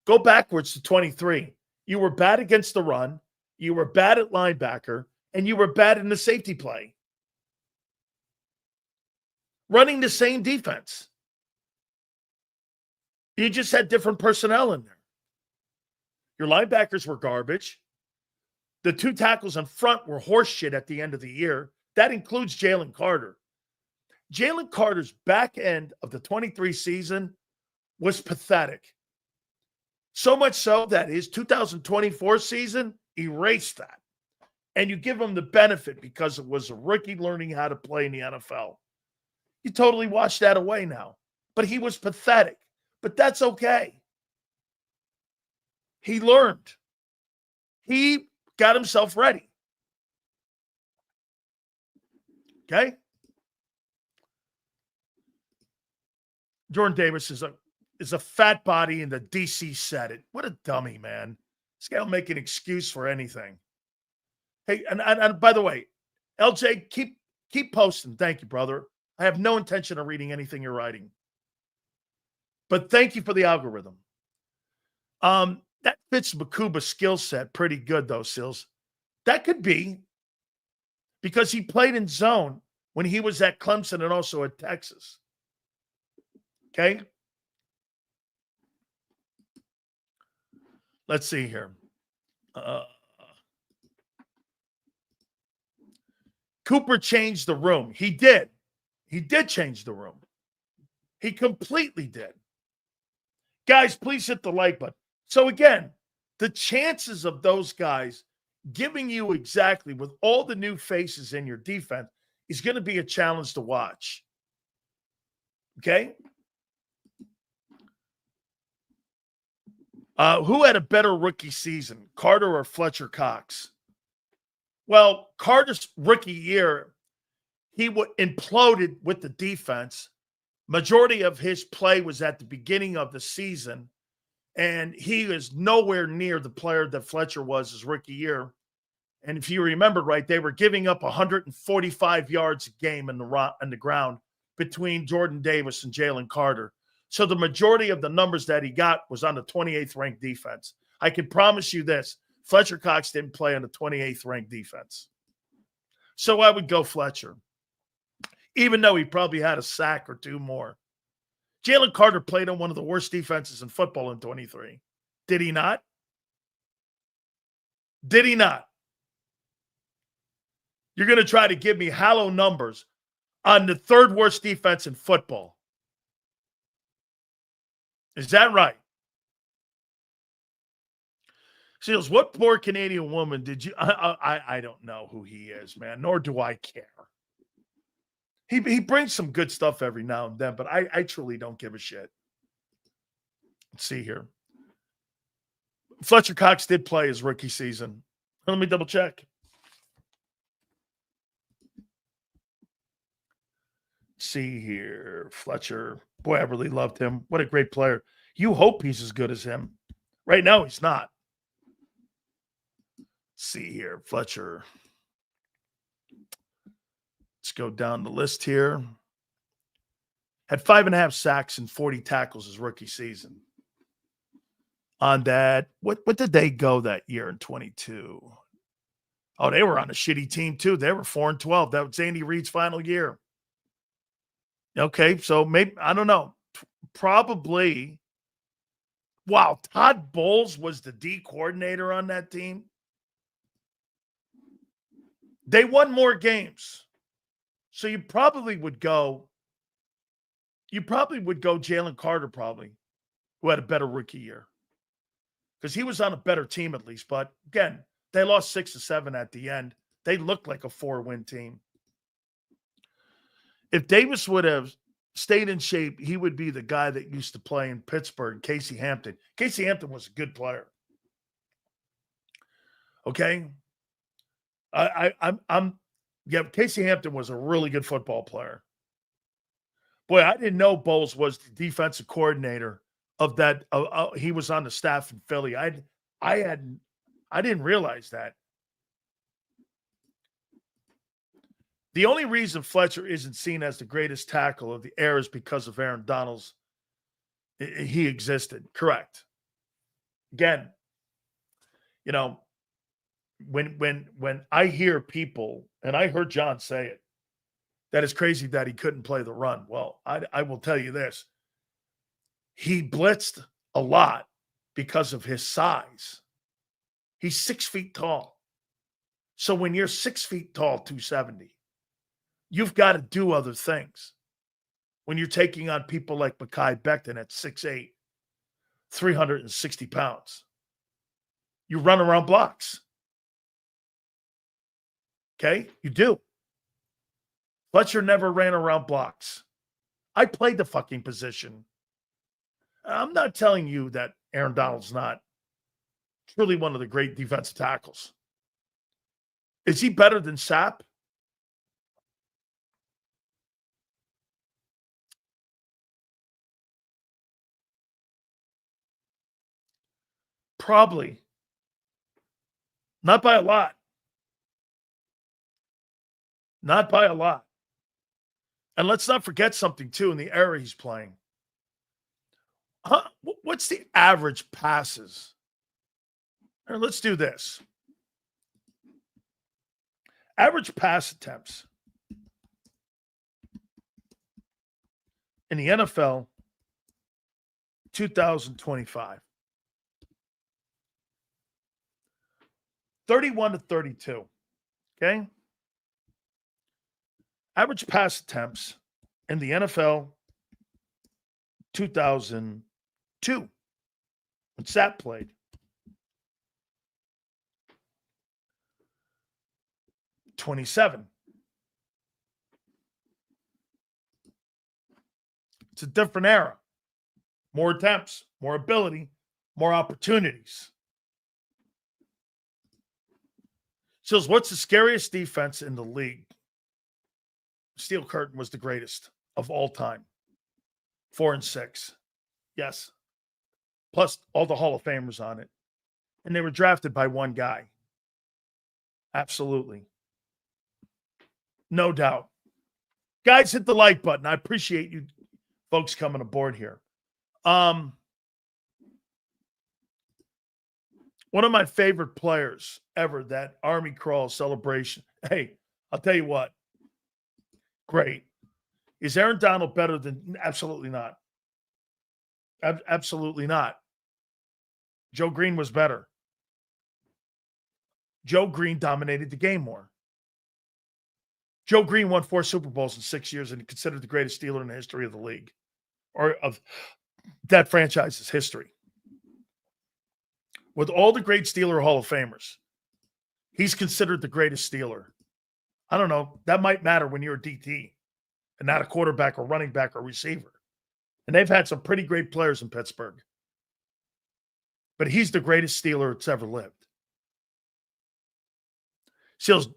Go backwards to 23. You were bad against the run, you were bad at linebacker, and you were bad in the safety play. Running the same defense. You just had different personnel in there. Your linebackers were garbage. The two tackles in front were horseshit at the end of the year. That includes Jalen Carter. Jalen Carter's back end of the 23 season was pathetic. So much so that his 2024 season erased that. And you give him the benefit because it was a rookie learning how to play in the NFL. You totally wash that away now. But he was pathetic. But that's okay. He learned. He got himself ready. Okay? Jordan Davis is a fat body, and the DC said it. What a dummy, man. This guy will make an excuse for anything. Hey, and by the way, LJ, keep posting. Thank you, brother. I have no intention of reading anything you're writing. But thank you for the algorithm. That fits Makuba's skill set pretty good, though, Sills. That could be because he played in zone when he was at Clemson and also at Texas. Okay? Let's see here. Cooper changed the room. He did. He did change the room. He completely did. Guys, please hit the like button. So again, the chances of those guys giving you exactly with all the new faces in your defense is going to be a challenge to watch. Okay? Who had a better rookie season, Carter or Fletcher Cox? Well, Carter's rookie year, he imploded with the defense. Majority of his play was at the beginning of the season, and he is nowhere near the player that Fletcher was his rookie year. And if you remember right, they were giving up 145 yards a game in the ground between Jordan Davis and Jalen Carter. So the majority of the numbers that he got was on the 28th ranked defense. I can promise you this, Fletcher Cox didn't play on the 28th ranked defense. So I would go Fletcher, even though he probably had a sack or two more. Jalen Carter played on one of the worst defenses in football in 23. Did he not? Did he not? You're going to try to give me hollow numbers on the third worst defense in football. Is that right? Seals, what poor Canadian woman did you... I don't know who he is, man, nor do I care. He brings some good stuff every now and then, but I truly don't give a shit. Let's see here. Fletcher Cox did play his rookie season. Let me double check. See here, Fletcher. Boy, I really loved him. What a great player. You hope he's as good as him. Right now, he's not. See here, Fletcher. Let's go down the list here. Had 5.5 sacks and 40 tackles his rookie season. On that, what did they go that year in 22? Oh, they were on a shitty team too. They were 4-12. That was Andy Reid's final year. Okay, so maybe, I don't know. Probably. Wow, Todd Bowles was the D coordinator on that team. They won more games. So you probably would go Jalen Carter probably, who had a better rookie year. Because he was on a better team at least. But again, they lost 6-7 at the end. They looked like a 4-win team. If Davis would have stayed in shape, he would be the guy that used to play in Pittsburgh, Casey Hampton. Casey Hampton was a good player. Okay? Casey Hampton was a really good football player. Boy, I didn't know Bowles was the defensive coordinator of that. He was on the staff in Philly. I didn't realize that. The only reason Fletcher isn't seen as the greatest tackle of the era is because of Aaron Donald's. He existed. Correct. Again, when I hear people, and I heard John say it, that it's crazy that he couldn't play the run. Well, I will tell you this. He blitzed a lot because of his size. He's 6 feet tall. So when you're 6 feet tall, 270, you've got to do other things. When you're taking on people like Mekhi Becton at 6'8", 360 pounds, you run around blocks. Okay? You do. Fletcher never ran around blocks. I played the fucking position. I'm not telling you that Aaron Donald's not truly one of the great defensive tackles. Is he better than Sapp? Probably. Not by a lot. Not by a lot. And let's not forget something, too, in the era he's playing. What's the average passes? All right, let's do this. Average pass attempts in the NFL 2025. 31-32. Okay? Average pass attempts in the NFL 2002 when Sapp played. 27. It's a different era. More attempts, more ability, more opportunities. So what's the scariest defense in the league? Steel Curtain was the greatest of all time. 4-6. Yes. Plus all the Hall of Famers on it. And they were drafted by one guy. Absolutely. No doubt. Guys, hit the like button. I appreciate you folks coming aboard here. One of my favorite players ever, that Army Crawl celebration. Hey, I'll tell you what. Great. Is Aaron Donald better than? Absolutely not. Absolutely not. Joe Green was better. Joe Green dominated the game more. Joe Green won 4 Super Bowls in 6 years and considered the greatest Steeler in the history of the league, or of that franchise's history. With all the great Steeler Hall of Famers, he's considered the greatest Steeler. I don't know. That might matter when you're a DT and not a quarterback or running back or receiver. And they've had some pretty great players in Pittsburgh. But he's the greatest Steeler that's ever lived. Seals,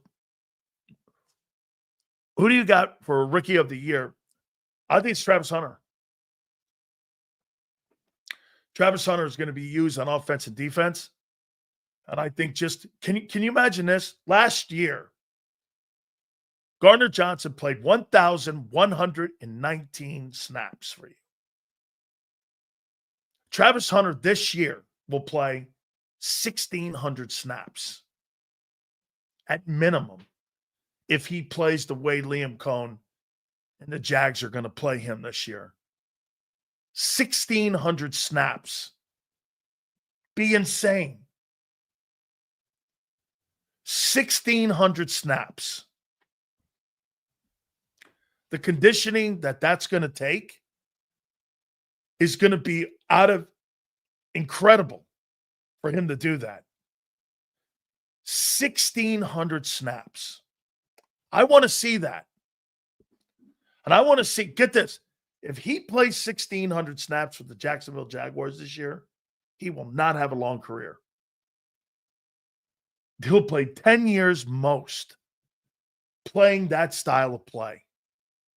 who do you got for a Rookie of the Year? I think it's Travis Hunter. Travis Hunter is going to be used on offense and defense. And I think can you imagine this? Last year, Gardner Johnson played 1,119 snaps for you. Travis Hunter this year will play 1,600 snaps at minimum if he plays the way Liam Cohn and the Jags are going to play him this year. 1,600 snaps. Be insane. 1,600 snaps. The conditioning that's going to take is going to be incredible for him to do that. 1,600 snaps. I want to see that. And I want to see, get this, if he plays 1,600 snaps for the Jacksonville Jaguars this year, he will not have a long career. He'll play 10 years most playing that style of play.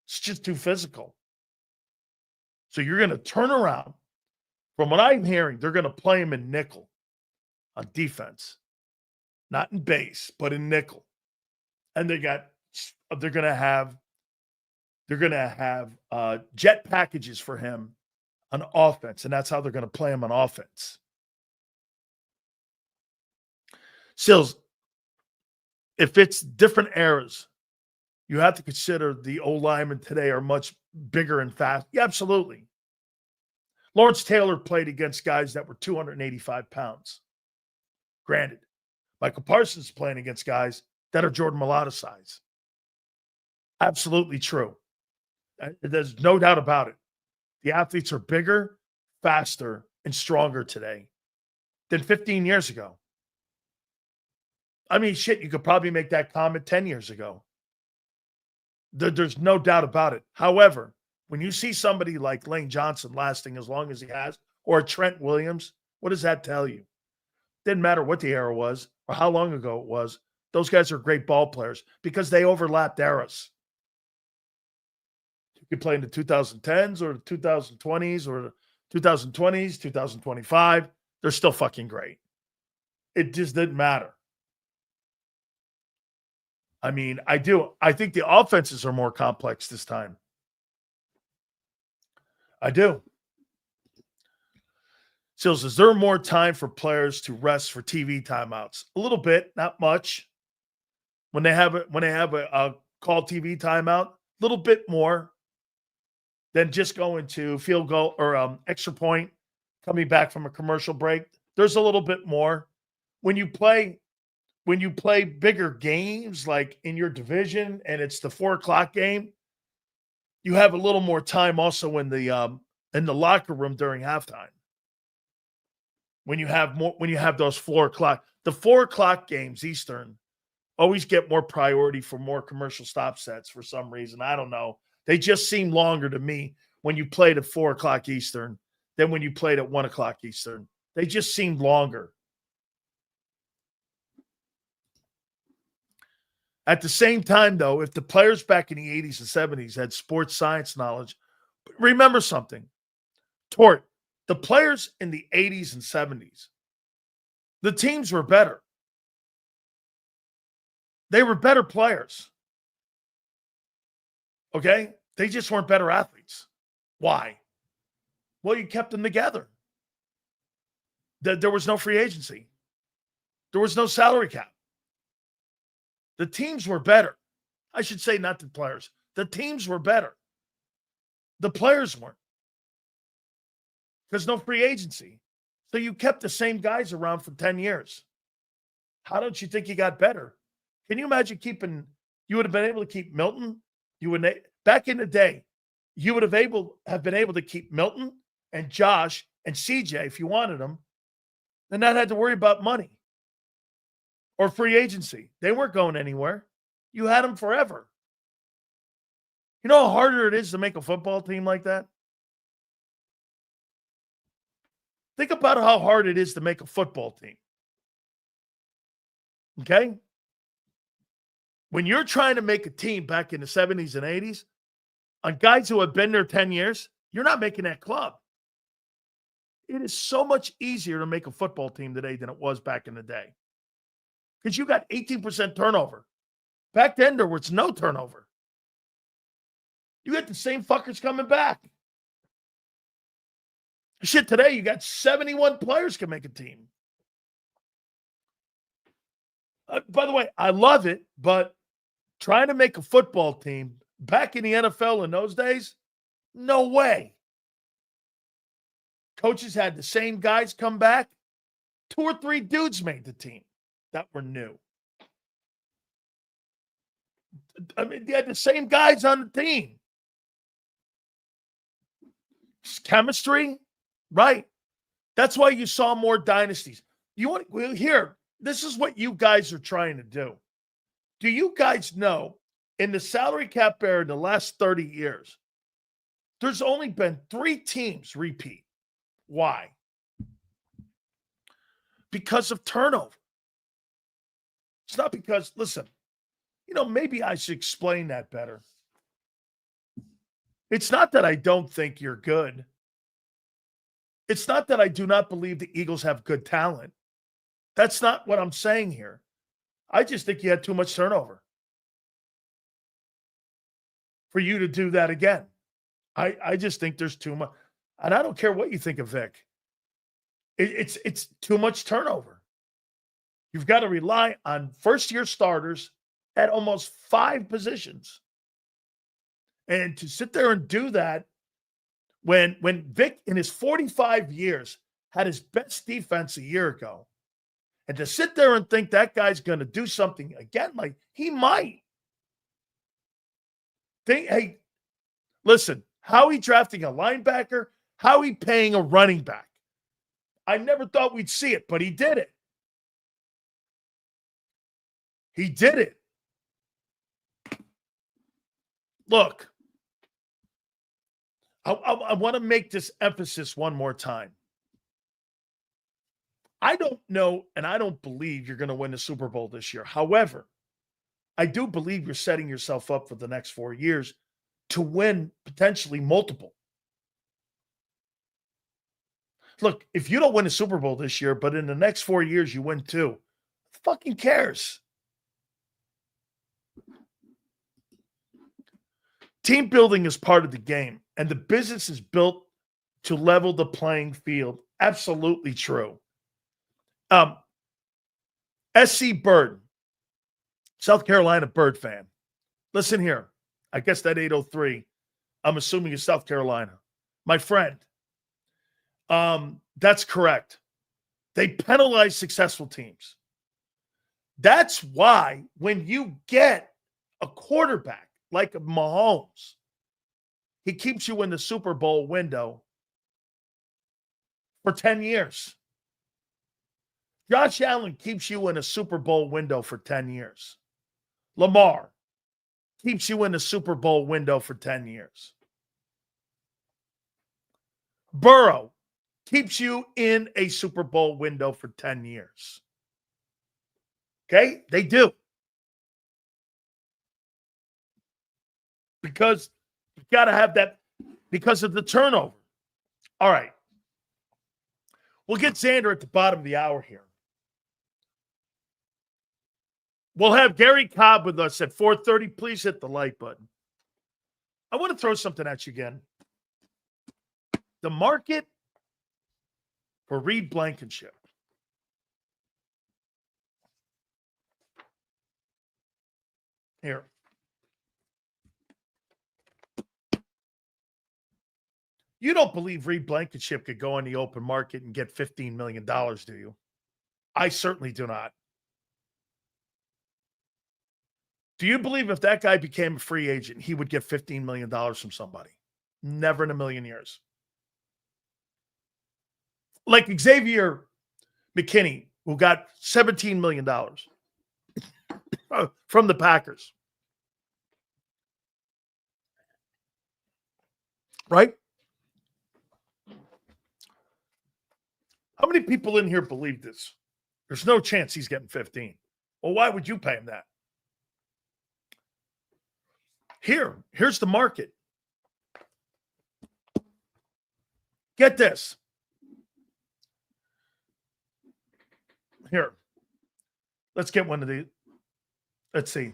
It's just too physical. So you're going to turn around. From what I'm hearing, they're going to play him in nickel on defense. Not in base, but in nickel. And they're going to have jet packages for him on offense, and that's how they're going to play him on offense. Sills, if it's different eras, you have to consider the O-linemen today are much bigger and fast. Yeah, absolutely. Lawrence Taylor played against guys that were 285 pounds. Granted, Michael Parsons is playing against guys that are Jordan Mailata size. Absolutely true. There's no doubt about it. The athletes are bigger, faster, and stronger today than 15 years ago. I mean, shit, you could probably make that comment 10 years ago. There's no doubt about it. However, when you see somebody like Lane Johnson lasting as long as he has, or Trent Williams, what does that tell you? Didn't matter what the era was or how long ago it was. Those guys are great ball players because they overlapped eras. You could play in the 2010s or the 2020s or the 2020s, 2025. They're still fucking great. It just didn't matter. I mean, I think the offenses are more complex this time. I do. Sills, is there more time for players to rest for TV timeouts? A little bit, not much. When they have a called TV timeout, a little bit more than just going to field goal or extra point, coming back from a commercial break. There's a little bit more. When you play bigger games like in your division and it's the 4:00 game, you have a little more time also in the locker room during halftime. When you have those 4:00, the 4:00 games Eastern always get more priority for more commercial stop sets for some reason. I don't know. They just seem longer to me when you played at 4:00 Eastern than when you played at 1:00 Eastern. They just seemed longer. At the same time, though, if the players back in the 80s and 70s had sports science knowledge, remember something. Tort, the players in the 80s and 70s, the teams were better. They were better players. Okay? They just weren't better athletes. Why? Well, you kept them together. There was no free agency. There was no salary cap. The teams were better. I should say not the players. The teams were better. The players weren't. There's no free agency. So you kept the same guys around for 10 years. How don't you think you got better? Can you imagine you would have been able to keep Milton? Back in the day, you would have been able to keep Milton and Josh and CJ if you wanted them, and not had to worry about money or free agency. They weren't going anywhere. You had them forever. You know how harder it is to make a football team like that? Think about how hard it is to make a football team. Okay? When you're trying to make a team back in the 70s and 80s, on guys who have been there 10 years, you're not making that club. It is so much easier to make a football team today than it was back in the day. Because you got 18% turnover. Back then, there was no turnover. You got the same fuckers coming back. Shit, today you got 71 players can make a team. By the way, I love it, but trying to make a football team back in the NFL in those days, no way. Coaches had the same guys come back. 2 or 3 dudes made the team that were new. I mean, they had the same guys on the team. Chemistry, right? That's why you saw more dynasties. Here, this is what you guys are trying to do. Do you guys know in the salary cap era in the last 30 years, there's only been 3 teams repeat? Why? Because of turnover. It's not because, listen, maybe I should explain that better. It's not that I don't think you're good. It's not that I do not believe the Eagles have good talent. That's not what I'm saying here. I just think you had too much turnover for you to do that again. I just think there's too much. And I don't care what you think of Vic. It's too much turnover. You've got to rely on first-year starters at almost 5 positions. And to sit there and do that when Vic, in his 45 years, had his best defense a year ago, and to sit there and think that guy's going to do something again, like he might. Hey, listen, how he drafting a linebacker, how he paying a running back. I never thought we'd see it, but he did it. He did it. Look, I want to make this emphasis one more time. I don't know, and I don't believe you're going to win the Super Bowl this year. However, I do believe you're setting yourself up for the next 4 years to win potentially multiple. Look, if you don't win a Super Bowl this year, but in the next 4 years you win 2, who fucking cares? Team building is part of the game, and the business is built to level the playing field. Absolutely true. SC Bird, South Carolina Bird fan. Listen here. I guess that 803, I'm assuming is South Carolina. My friend, that's correct. They penalize successful teams. That's why when you get a quarterback like Mahomes, he keeps you in the Super Bowl window for 10 years. Josh Allen keeps you in a Super Bowl window for 10 years. Lamar keeps you in the Super Bowl window for 10 years. Burrow keeps you in a Super Bowl window for 10 years. Okay? They do. Because you got to have that because of the turnover. All right. We'll get Xander at the bottom of the hour here. We'll have Gary Cobb with us at 4:30. Please hit the like button. I want to throw something at you again. The market for Reed Blankenship. Here. You don't believe Reed Blankenship could go on the open market and get $15 million, do you? I certainly do not. Do you believe if that guy became a free agent, he would get $15 million from somebody? Never in a million years. Like Xavier McKinney, who got $17 million from the Packers. Right? How many people in here believe this? There's no chance he's getting 15. Well, why would you pay him that? Here's the market. Get this. Here. Let's get one of these. Let's see.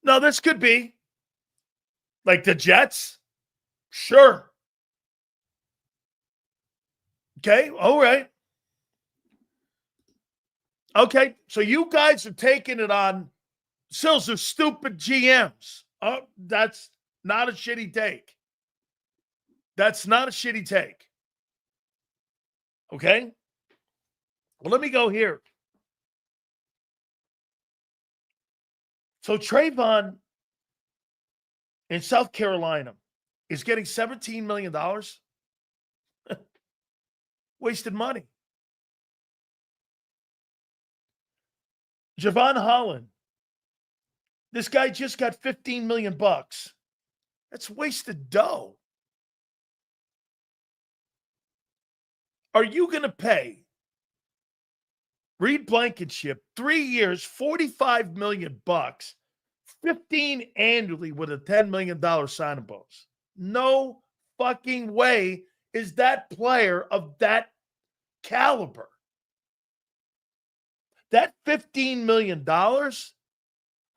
No, this could be like the Jets. Sure. Okay. All right. Okay. So you guys are taking it on Sills are stupid GMs. Oh, that's not a shitty take. That's not a shitty take. Okay? Well, let me go here. So Trayvon in South Carolina is getting $17 million. Wasted money. Javon Holland. This guy just got $15 million. That's wasted dough. Are you going to pay Reed Blankenship 3 years, $45 million, 15 annually with a $10 million signing bonus? No fucking way is that player of that caliber. That $15 million,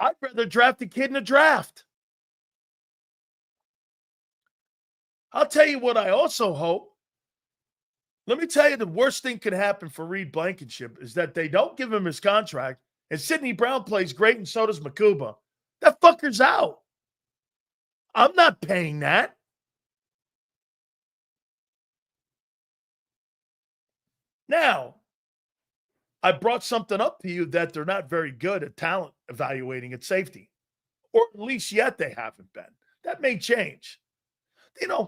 I'd rather draft a kid in a draft. I'll tell you what I also hope. Let me tell you the worst thing could happen for Reed Blankenship is that they don't give him his contract and Sidney Brown plays great and so does Makuba. That fucker's out. I'm not paying that. Now, I brought something up to you that they're not very good at talent evaluating at safety. Or at least yet they haven't been. That may change. I'm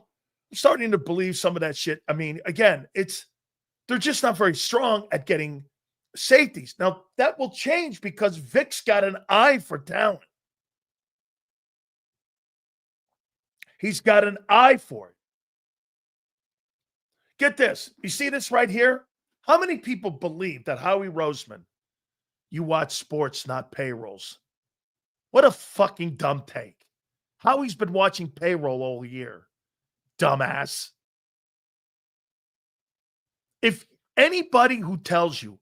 starting to believe some of that shit. I mean, again, they're just not very strong at getting safeties. Now, that will change because Vic's got an eye for talent. He's got an eye for it. Get this. You see this right here? How many people believe that Howie Roseman, you watch sports, not payrolls? What a fucking dumb take. Howie's been watching payroll all year. Dumbass. If anybody who tells you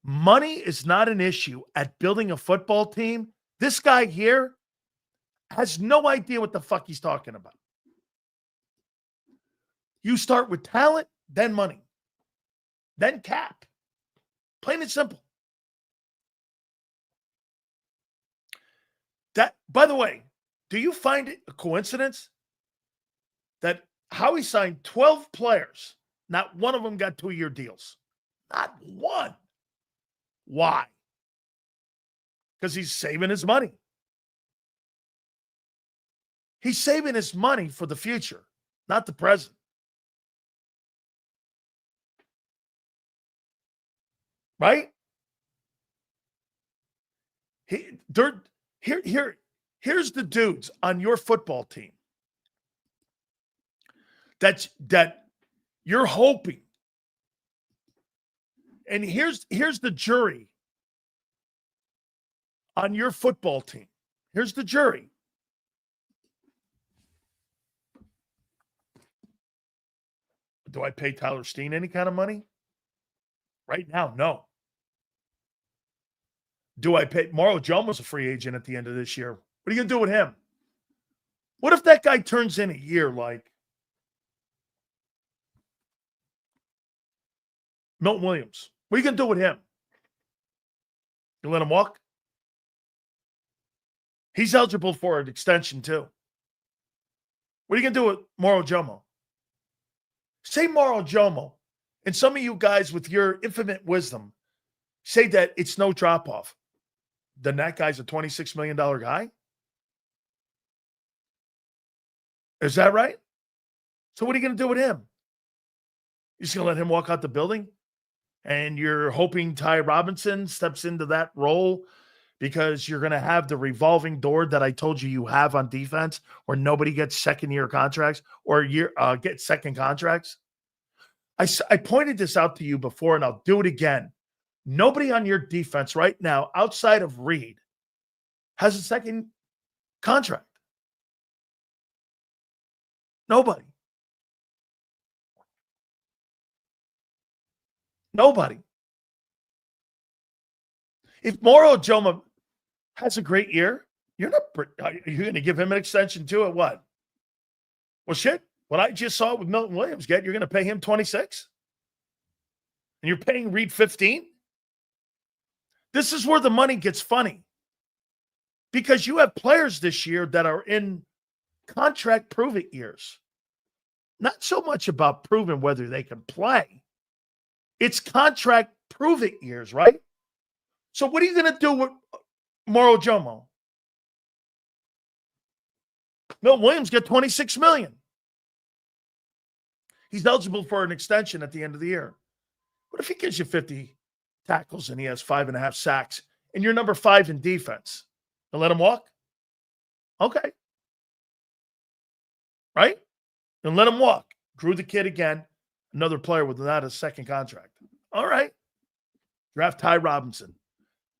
money is not an issue at building a football team, this guy here has no idea what the fuck he's talking about. You start with talent, then money. Then cap. Plain and simple. That, by the way, do you find it a coincidence that Howie signed 12 players, not one of them got 2-year deals? Not one. Why? Because he's saving his money. He's saving his money for the future, not the present. Right? Here's the dudes on your football team that you're hoping. And here's the jury on your football team. Here's the jury. Do I pay Tyler Steen any kind of money? Right now, no. Do I pay? Mauro Jomo's a free agent at the end of this year. What are you going to do with him? What if that guy turns in a year like Milton Williams? What are you going to do with him? You let him walk? He's eligible for an extension too. What are you going to do with Mauro Jomo? Say Mauro Jomo, and some of you guys with your infinite wisdom say that it's no drop-off. Then that guy's a $26 million guy? Is that right? So what are you going to do with him? You're just going to let him walk out the building? And you're hoping Ty Robinson steps into that role because you're going to have the revolving door that I told you have on defense where nobody gets second-year contracts or get second contracts? I pointed this out to you before, and I'll do it again. Nobody on your defense right now, outside of Reed, has a second contract. Nobody. Nobody. If Mauro Jomo has a great year, you're going to give him an extension too at what? Well, shit. What I just saw with Milton Williams you're going to pay him 26? And you're paying Reed 15? This is where the money gets funny. Because you have players this year that are in contract prove-it years. Not so much about proving whether they can play. It's contract prove-it years, right? So what are you going to do with Mauro Jomo? Milton Williams get $26 million. He's eligible for an extension at the end of the year. What if he gives you 50 tackles and he has 5.5 sacks and you're number 5 in defense? And let him walk? Okay. Right? And let him walk. Grew the kid again. Another player without a second contract. All right. Draft Ty Robinson.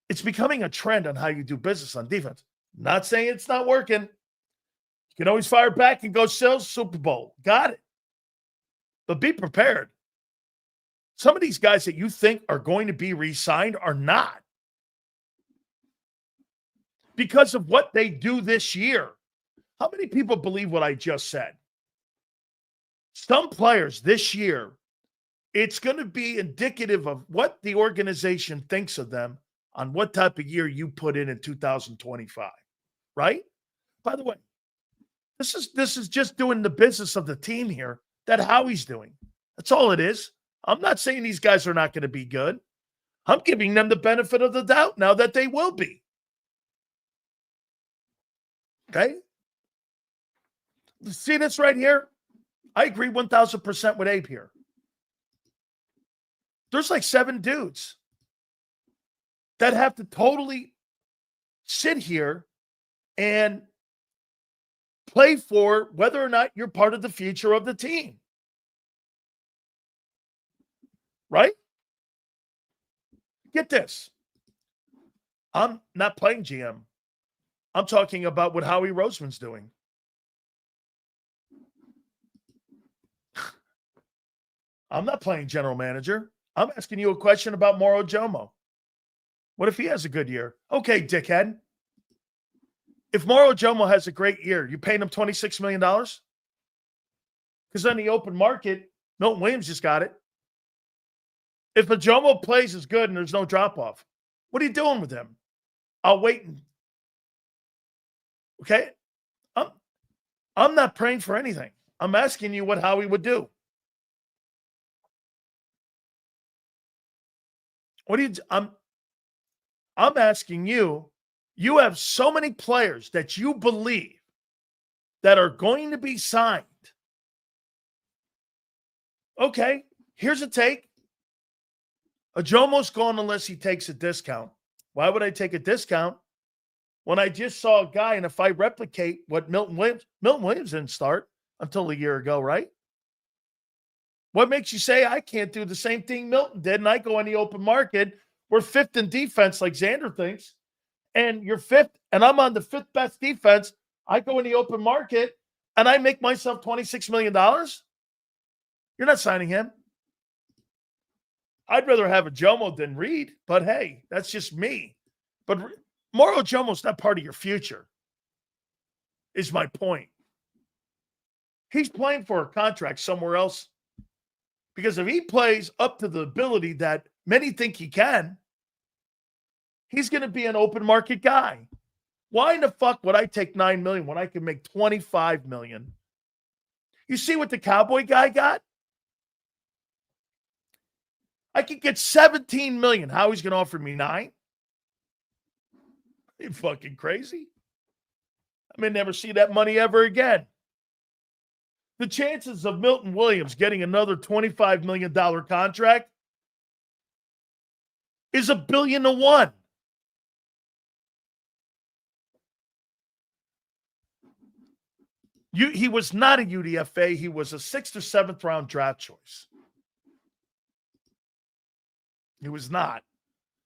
It's becoming a trend on how you do business on defense. Not saying it's not working. You can always fire back and go sell Super Bowl. Got it. But be prepared. Some of these guys that you think are going to be re-signed are not. Because of what they do this year. How many people believe what I just said? Some players this year, it's going to be indicative of what the organization thinks of them on what type of year you put in 2025, right? By the way, this is just doing the business of the team here that Howie's doing. That's all it is. I'm not saying these guys are not going to be good. I'm giving them the benefit of the doubt now that they will be. Okay? See this right here? I agree 1,000% with Abe here. There's like 7 dudes that have to totally sit here and play for whether or not you're part of the future of the team. Right? Get this. I'm not playing GM. I'm talking about what Howie Roseman's doing. I'm not playing general manager. I'm asking you a question about Mauro Jomo. What if he has a good year? Okay, dickhead. If Mauro Jomo has a great year, you paying him $26 million? Because on the open market, Milton Williams just got it. If a Jomo plays as good and there's no drop-off, what are you doing with him? I'll wait. Okay? I'm not praying for anything. I'm asking you what Howie would do. What do you? I'm asking you. You have so many players that you believe that are going to be signed. Okay, here's a take. A Jomo's gone unless he takes a discount. Why would I take a discount when I just saw a guy, and if I replicate what Milton Williams didn't start until a year ago, right? What makes you say I can't do the same thing Milton did and I go in the open market? We're 5th in defense like Xander thinks, and you're 5th, and I'm on the 5th best defense. I go in the open market, and I make myself $26 million? You're not signing him. I'd rather have a Jomo than Reed, but hey, that's just me. But Mario Jomo's not part of your future, is my point. He's playing for a contract somewhere else. Because if he plays up to the ability that many think he can, he's going to be an open market guy. Why in the fuck would I take $9 million when I can make $25 million? You see what the Cowboy guy got? I could get $17 million. Howie's going to offer me $9 million? You fucking crazy? I may never see that money ever again. The chances of Milton Williams getting another $25 million contract is 1,000,000,000 to 1. He was not a UDFA. He was a 6th or 7th round draft choice. He was not.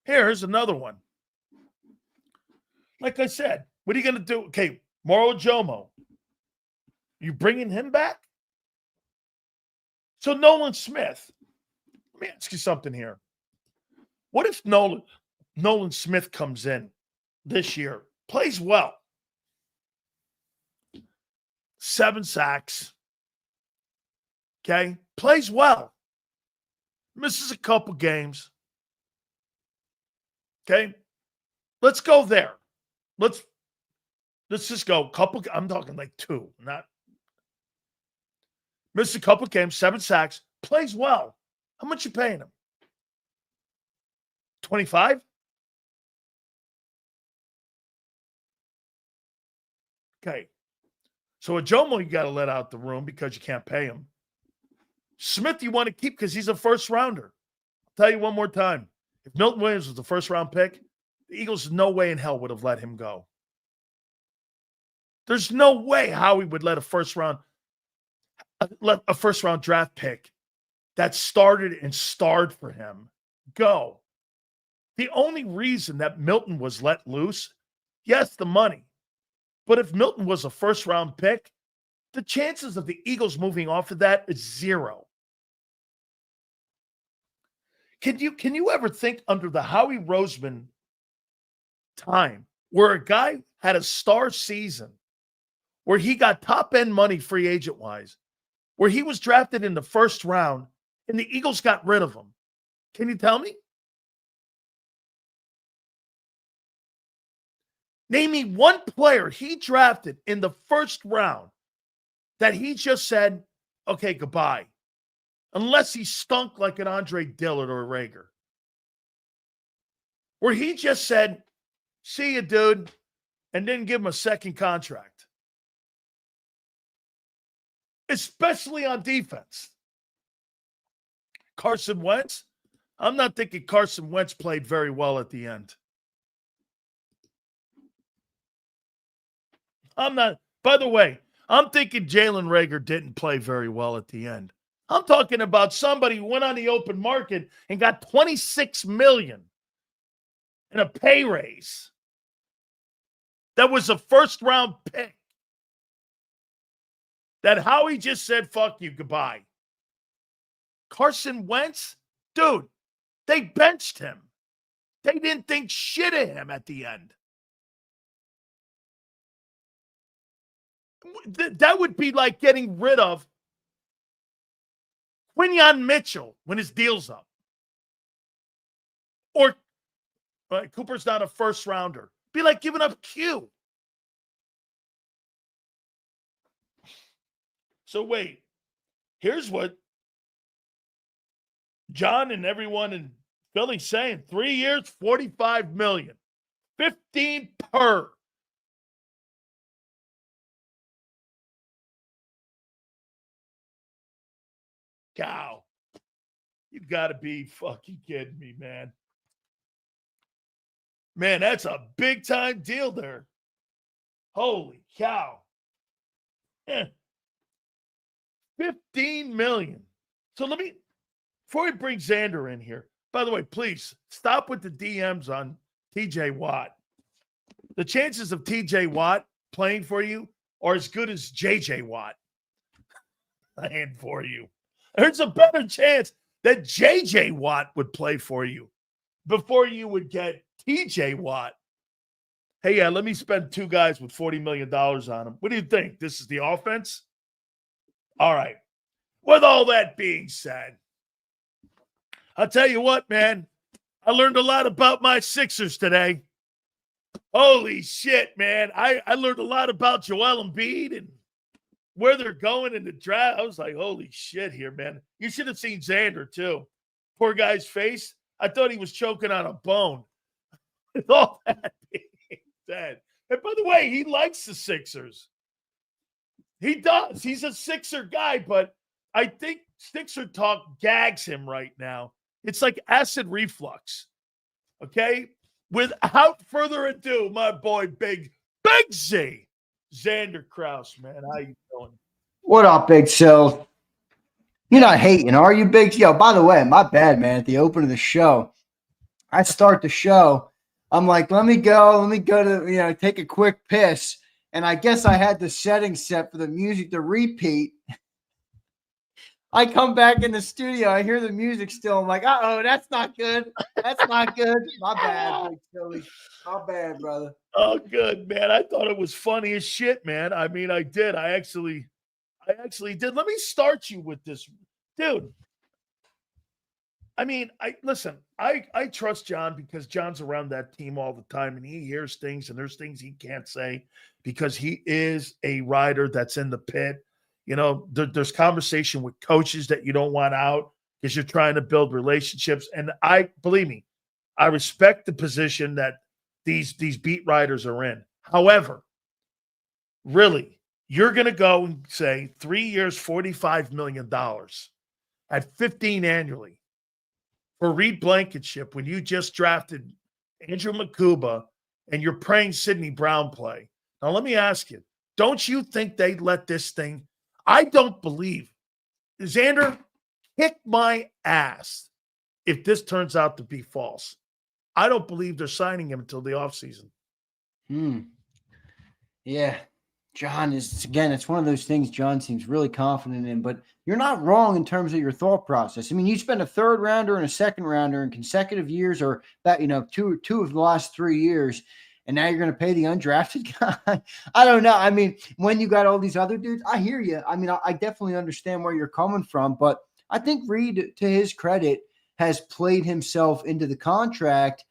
Here's another one. Like I said, what are you going to do? Okay, Mauro Jomo. You bringing him back? So Nolan Smith. Let me ask you something here. What if Nolan Smith comes in this year, plays well, 7 sacks, okay, plays well, misses a couple games, okay? Let's go there. Let's just go I'm talking like 2, not missed a couple games, 7 sacks, plays well. How much you paying him? 25? Okay. So a Jomo you got to let out the room because you can't pay him. Smith you want to keep because he's a first rounder. I'll tell you one more time. If Milton Williams was the first round pick, the Eagles no way in hell would have let him go. There's no way Howie would let a first round draft pick that started and starred for him go. The only reason that Milton was let loose, yes, the money. But if Milton was a first-round pick, the chances of the Eagles moving off of that is 0. Can you ever think under the Howie Roseman time where a guy had a star season, where he got top-end money free agent-wise, where he was drafted in the first round, and the Eagles got rid of him? Can you tell me? Name me one player he drafted in the first round that he just said, okay, goodbye. Unless he stunk like an Andre Dillard or a Rager. Where he just said, see you, dude, and didn't give him a second contract. Especially on defense. Carson Wentz? I'm not thinking Carson Wentz played very well at the end. By the way, I'm thinking Jalen Rager didn't play very well at the end. I'm talking about somebody who went on the open market and got $26 million in a pay raise. That was a first-round pick. That Howie just said, fuck you, goodbye. Carson Wentz? Dude, they benched him. They didn't think shit of him at the end. That would be like getting rid of Quinyon Mitchell when his deal's up. Or Cooper's not a first rounder. Be like giving up Q. So wait, here's what John and everyone in Philly saying. 3 years, $45 million. 15 per. Cow. You got to be fucking kidding me, man. Man, that's a big-time deal there. Holy cow. $15 million. So before we bring Xander in here, by the way, please stop with the DMs on TJ Watt. The chances of TJ Watt playing for you are as good as JJ Watt playing for you. There's a better chance that JJ Watt would play for you before you would get TJ Watt Hey, yeah, let me spend 2 guys with $40 million on them. What do you think? This is the offense? All right. With all that being said, I'll tell you what, man. I learned a lot about my Sixers today. Holy shit, man. I learned a lot about Joel Embiid and where they're going in the draft. I was like, holy shit here, man. You should have seen Xander, too. Poor guy's face. I thought he was choking on a bone. With all that being said. And by the way, he likes the Sixers. He does. He's a Sixer guy, but I think Sixer talk gags him right now. It's like acid reflux. Okay? Without further ado, my boy, Big Z, Xander Kraus, man. How you doing? What up, Big Sil? You're not hating, are you, Big? Yo, by the way, my bad, man. At the open of the show, I start the show. I'm like, let me go to, take a quick piss. And I guess I had the settings set for the music to repeat. I come back in the studio. I hear the music still. I'm like, uh-oh, that's not good. That's not good. My bad, Big Silly. My bad, brother. Oh, good, man. I thought it was funny as shit, man. I mean, I did. I actually did. Let me start you with this. Dude, I mean, I trust John because John's around that team all the time and he hears things and there's things he can't say because he is a rider that's in the pit. You know, there's conversation with coaches that you don't want out because you're trying to build relationships. And believe me, I respect the position that these beat writers are in. However, really, you're going to go and say 3 years, $45 million at 15 annually for Reed Blankenship when you just drafted Andrew Makuba and you're praying Sidney Brown play. Now, let me ask you, don't you think they'd let this thing? I don't believe. Xander, kick my ass if this turns out to be false. I don't believe they're signing him until the offseason. Yeah. John it's one of those things John seems really confident in, but you're not wrong in terms of your thought process. I mean, you spent a third rounder and a second rounder in consecutive years or that, two of the last 3 years. And now you're going to pay the undrafted guy. I don't know. I mean, when you got all these other dudes, I hear you. I mean, I definitely understand where you're coming from, but I think Reed, to his credit, has played himself into the contract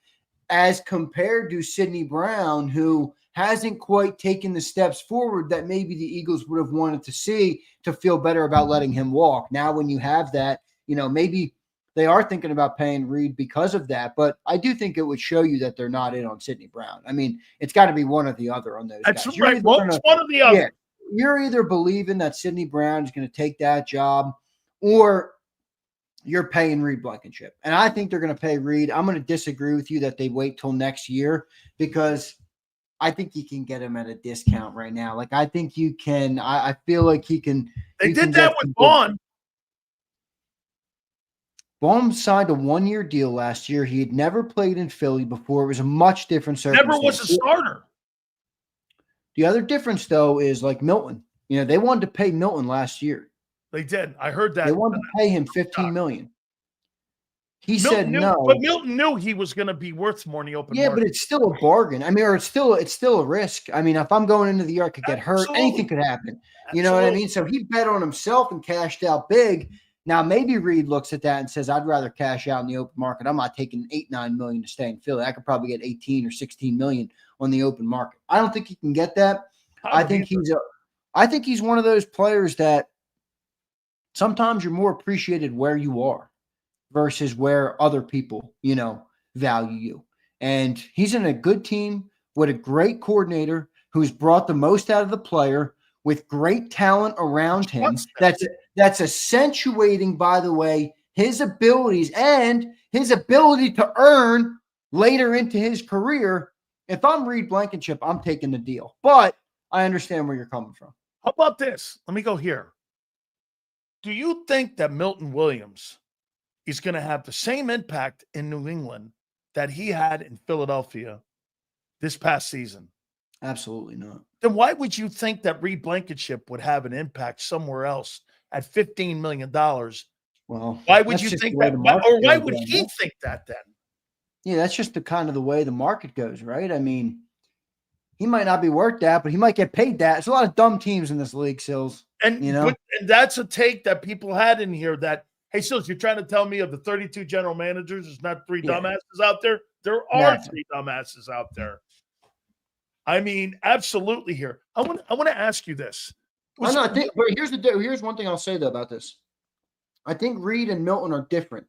as compared to Sidney Brown, who hasn't quite taken the steps forward that maybe the Eagles would have wanted to see to feel better about letting him walk. Now, when you have that, maybe they are thinking about paying Reed because of that, but I do think it would show you that they're not in on Sidney Brown. I mean, it's got to be one or the other on those That's guys. right. Well, it's one or the other. Yeah, you're either believing that Sidney Brown is going to take that job or you're paying Reed Blankenship. And I think they're going to pay Reed. I'm going to disagree with you that they wait till next year because I think you can get him at a discount right now. Like, I think you can. I feel like he can. They did that with Vaughn. Vaughn signed a 1-year deal last year. He had never played in Philly before. It was a much different circumstance. Never was a starter. The other difference, though, is like Milton. They wanted to pay Milton last year. They did. I heard that. They wanted to pay him $15 million. He said knew, no. But Milton knew he was going to be worth more in the open market. Yeah, but it's still a bargain. I mean, or it's still a risk. I mean, if I'm going into the year, I could get hurt. Anything could happen. You know what I mean? So he bet on himself and cashed out big. Now, maybe Reed looks at that and says, I'd rather cash out in the open market. I'm not taking $8-9 million to stay in Philly. I could probably get 18 or 16 million on the open market. I don't think he can get that. I think he's one of those players that sometimes you're more appreciated where you are versus where other people, value you. And he's in a good team with a great coordinator who's brought the most out of the player with great talent around him. That's accentuating, by the way, his abilities and his ability to earn later into his career. If I'm Reed Blankenship, I'm taking the deal. But I understand where you're coming from. How about this? Let me go here. Do you think that Milton Williams is going to have the same impact in New England that he had in Philadelphia this past season? Absolutely not. Then why would you think that Reed Blankenship would have an impact somewhere else at $15 million? Well, why would you think that? Or why would he think that then? Yeah, that's just the kind of the way the market goes, right? I mean, he might not be worth that, but he might get paid that. There's a lot of dumb teams in this league, Sills. And you know, and that's a take that people had in here that, hey, Sills, you're trying to tell me of the 32 general managers, there's not three dumbasses out there? There are three dumbasses out there. I mean, absolutely here. I want to ask you this. But here's one thing I'll say though about this. I think Reed and Milton are different.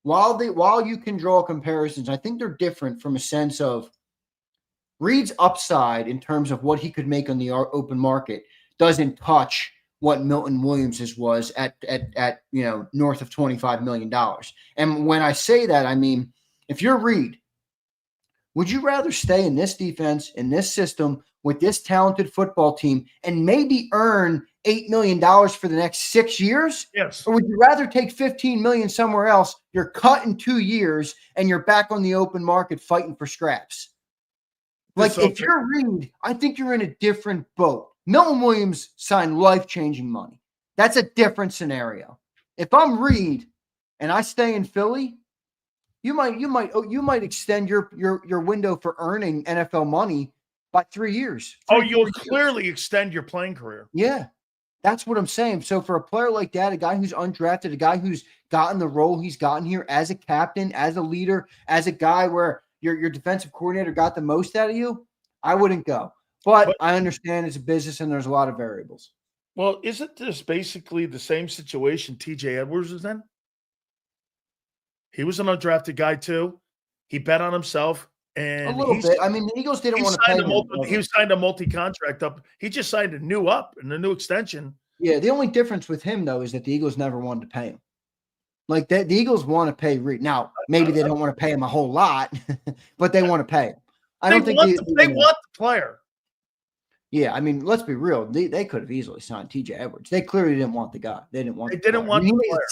While you can draw comparisons, I think they're different from a sense of Reed's upside in terms of what he could make on the open market doesn't touch what Milton Williams's was at north of $25 million. And when I say that, I mean, if you're Reed, would you rather stay in this defense, in this system, with this talented football team, and maybe earn $8 million for the next 6 years? Yes. Or would you rather take $15 million somewhere else, you're cut in 2 years, and you're back on the open market fighting for scraps? Like, if you're Reed, I think you're in a different boat. Milton Williams signed life-changing money. That's a different scenario. If I'm Reed and I stay in Philly, you might extend your window for earning NFL money by 3 years. You'll clearly extend your playing career. Yeah, that's what I'm saying. So for a player like that, a guy who's undrafted, a guy who's gotten the role he's gotten here as a captain, as a leader, as a guy where your defensive coordinator got the most out of you, I wouldn't go. But I understand it's a business and there's a lot of variables. Well, isn't this basically the same situation TJ Edwards was in? He was an undrafted guy too. He bet on himself. And a little bit. I mean, the Eagles didn't want to pay him. He signed a multi-contract up. He just signed a new extension. Yeah, the only difference with him, though, is that the Eagles never wanted to pay him. Like, the Eagles want to pay Reed. Now, maybe they don't want to pay him a whole lot, but they want to pay him. I don't think they want the player. Yeah, I mean, let's be real. They could have easily signed TJ Edwards. They clearly didn't want the guy. They didn't want.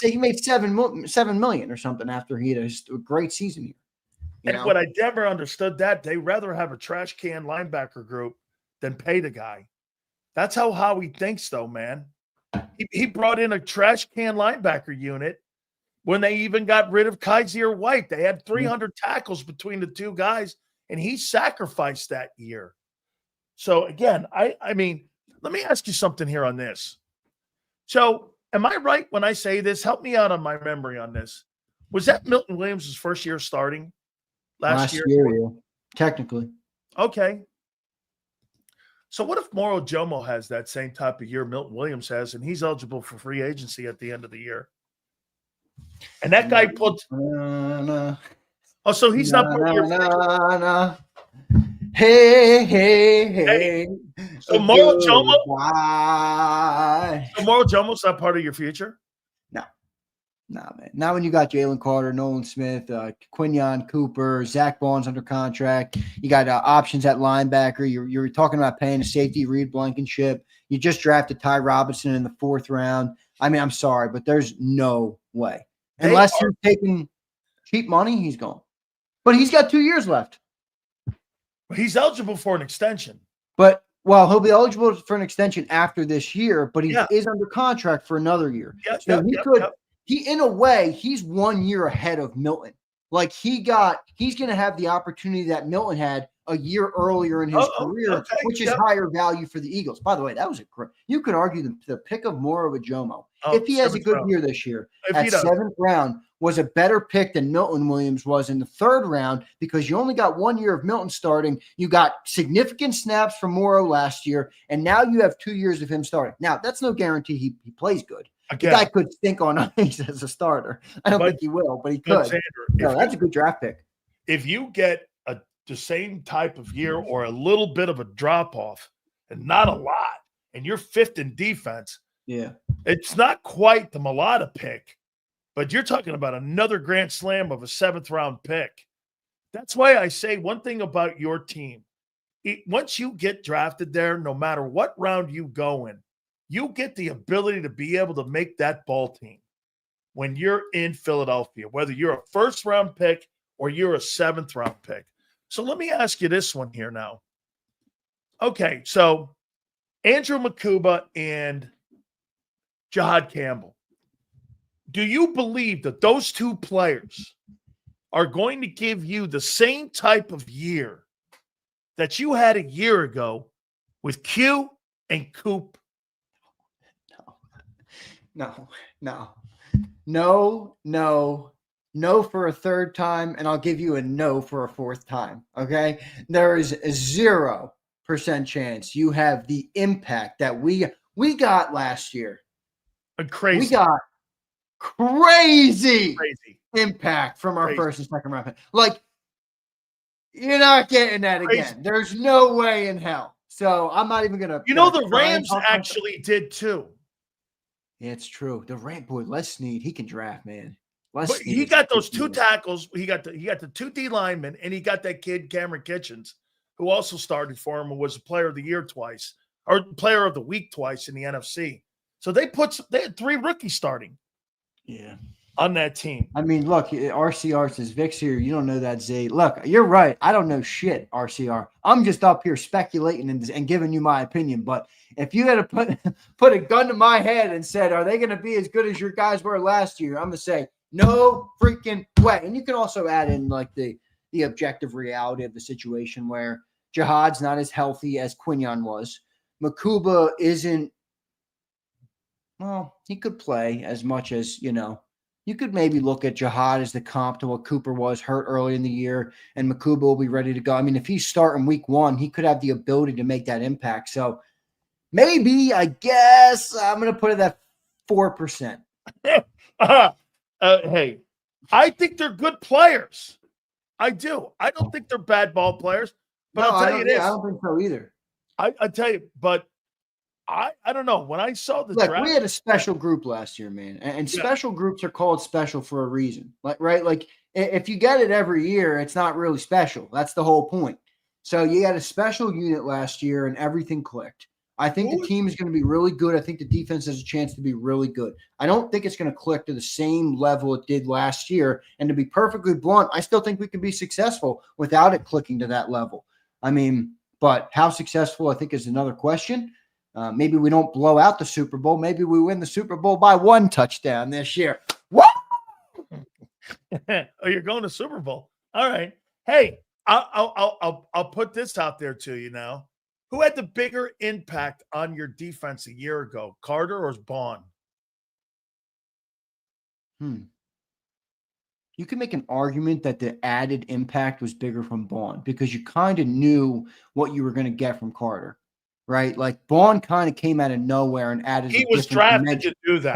He made $7 million or something after he had a great season here. What I never understood that they rather have a trash can linebacker group than pay the guy. That's how Howie thinks, though, man. He brought in a trash can linebacker unit when they even got rid of Kaiser White. They had 300 tackles between the two guys, and he sacrificed that year. So, again, I mean, let me ask you something here on this. So, am I right when I say this? Help me out on my memory on this. Was that Milton Williams' first year starting last year? Yeah. Technically. Okay. So, what if Moro Jomo has that same type of year Milton Williams has, and he's eligible for free agency at the end of the year? And that guy puts – so he's not part of your – Hey. So Moro Jomo's not part of your future? No, man. Not when you got Jalen Carter, Nolan Smith, Quinyon Cooper, Zach Bond's under contract. You got options at linebacker. You're talking about paying a safety, Reed Blankenship. You just drafted Ty Robinson in the 4th round. I mean, I'm sorry, but there's no way. Unless you're taking cheap money, he's gone. But he's got 2 years left. He's eligible for an extension. But, he'll be eligible for an extension after this year, but he is under contract for another year. In a way, he's 1 year ahead of Milton. Like, he's going to have the opportunity that Milton had a year earlier in his career, which is higher value for the Eagles. By the way, that was you could argue the pick of Moro Jomo, if he has a good year this year, at 7th round, was a better pick than Milton Williams was in the 3rd round because you only got 1 year of Milton starting. You got significant snaps from Moro last year, and now you have 2 years of him starting. Now, that's no guarantee he plays good. Again, the guy could stink on ice as a starter. I don't think he will, but he could. Sandra, that's a good draft pick. If you get the same type of year or a little bit of a drop-off and not a lot, and you're 5th in defense, it's not quite the Mulata pick, but you're talking about another grand slam of a 7th-round pick. That's why I say one thing about your team. Once you get drafted there, no matter what round you go in, you get the ability to be able to make that ball team when you're in Philadelphia, whether you're a 1st-round pick or you're a 7th-round pick. So let me ask you this one here now. Okay, so Andrew Makuba and Jahad Campbell. Do you believe that those two players are going to give you the same type of year that you had a year ago with Q and Coop? No for a third time, and I'll give you a no for a fourth time. Okay, there is a 0% chance you have the impact that we got last year. Crazy. We got crazy impact from our first and second round. Like, you're not getting that again. There's no way in hell. So I'm not even gonna. The Rams actually did too. Yeah, it's true. The boy, Les Snead, he can draft, man. But he got those 2 tackles. He got the 2 D linemen, and he got that kid Cameron Kitchens, who also started for him and was a player of the year twice, or player of the week twice in the NFC. So they had 3 rookies starting. Yeah. On that team. I mean, look, RCR says, Vic's here. You don't know that, Zay. Look, you're right. I don't know shit, RCR. I'm just up here speculating and giving you my opinion. But if you had to put a gun to my head and said, are they going to be as good as your guys were last year? I'm going to say, no freaking way. And you can also add in like the objective reality of the situation where Jihad's not as healthy as Quinyon was. Makuba isn't, well, he could play as much as, you could maybe look at Jihad as the comp to what Cooper was hurt early in the year, and Makuba will be ready to go. I mean, if he's starting week 1, he could have the ability to make that impact. So maybe, I guess, I'm going to put it at 4%. Hey, I think they're good players. I do. I don't think they're bad ball players, but I'll tell you this. I don't think so either. I tell you, but I don't know. When I saw the draft, we had a special group last year, man, and special groups are called special for a reason. Right? Like if you get it every year, it's not really special. That's the whole point. So you had a special unit last year, and everything clicked. I think the team is going to be really good. I think the defense has a chance to be really good. I don't think it's going to click to the same level it did last year. And to be perfectly blunt, I still think we can be successful without it clicking to that level. I mean, but how successful, I think, is another question. Maybe we don't blow out the Super Bowl. Maybe we win the Super Bowl by 1 touchdown this year. What? Oh, you're going to Super Bowl. All right. Hey, I'll put this out there to you now. Who had the bigger impact on your defense a year ago, Carter or Bond? You can make an argument that the added impact was bigger from Bond because you kind of knew what you were going to get from Carter, right? Like Bond kind of came out of nowhere and added. He was drafted to do that.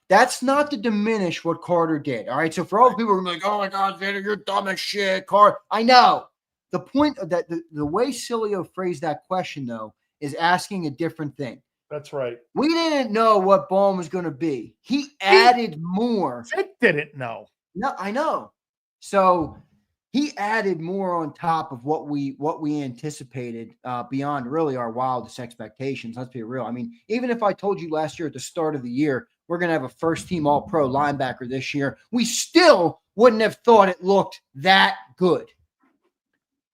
That's not to diminish what Carter did. All right. So for all the people who are like, oh my God, Vader, you're dumb as shit, Carter. I know. The point of that, the way Sileo phrased that question, though, is asking a different thing. That's right. We didn't know what Bond was going to be. He added more. Vic didn't know. No, I know. So he added more on top of what we anticipated beyond really our wildest expectations. Let's be real. I mean, even if I told you last year at the start of the year, we're going to have a first-team All-Pro linebacker this year, we still wouldn't have thought it looked that good.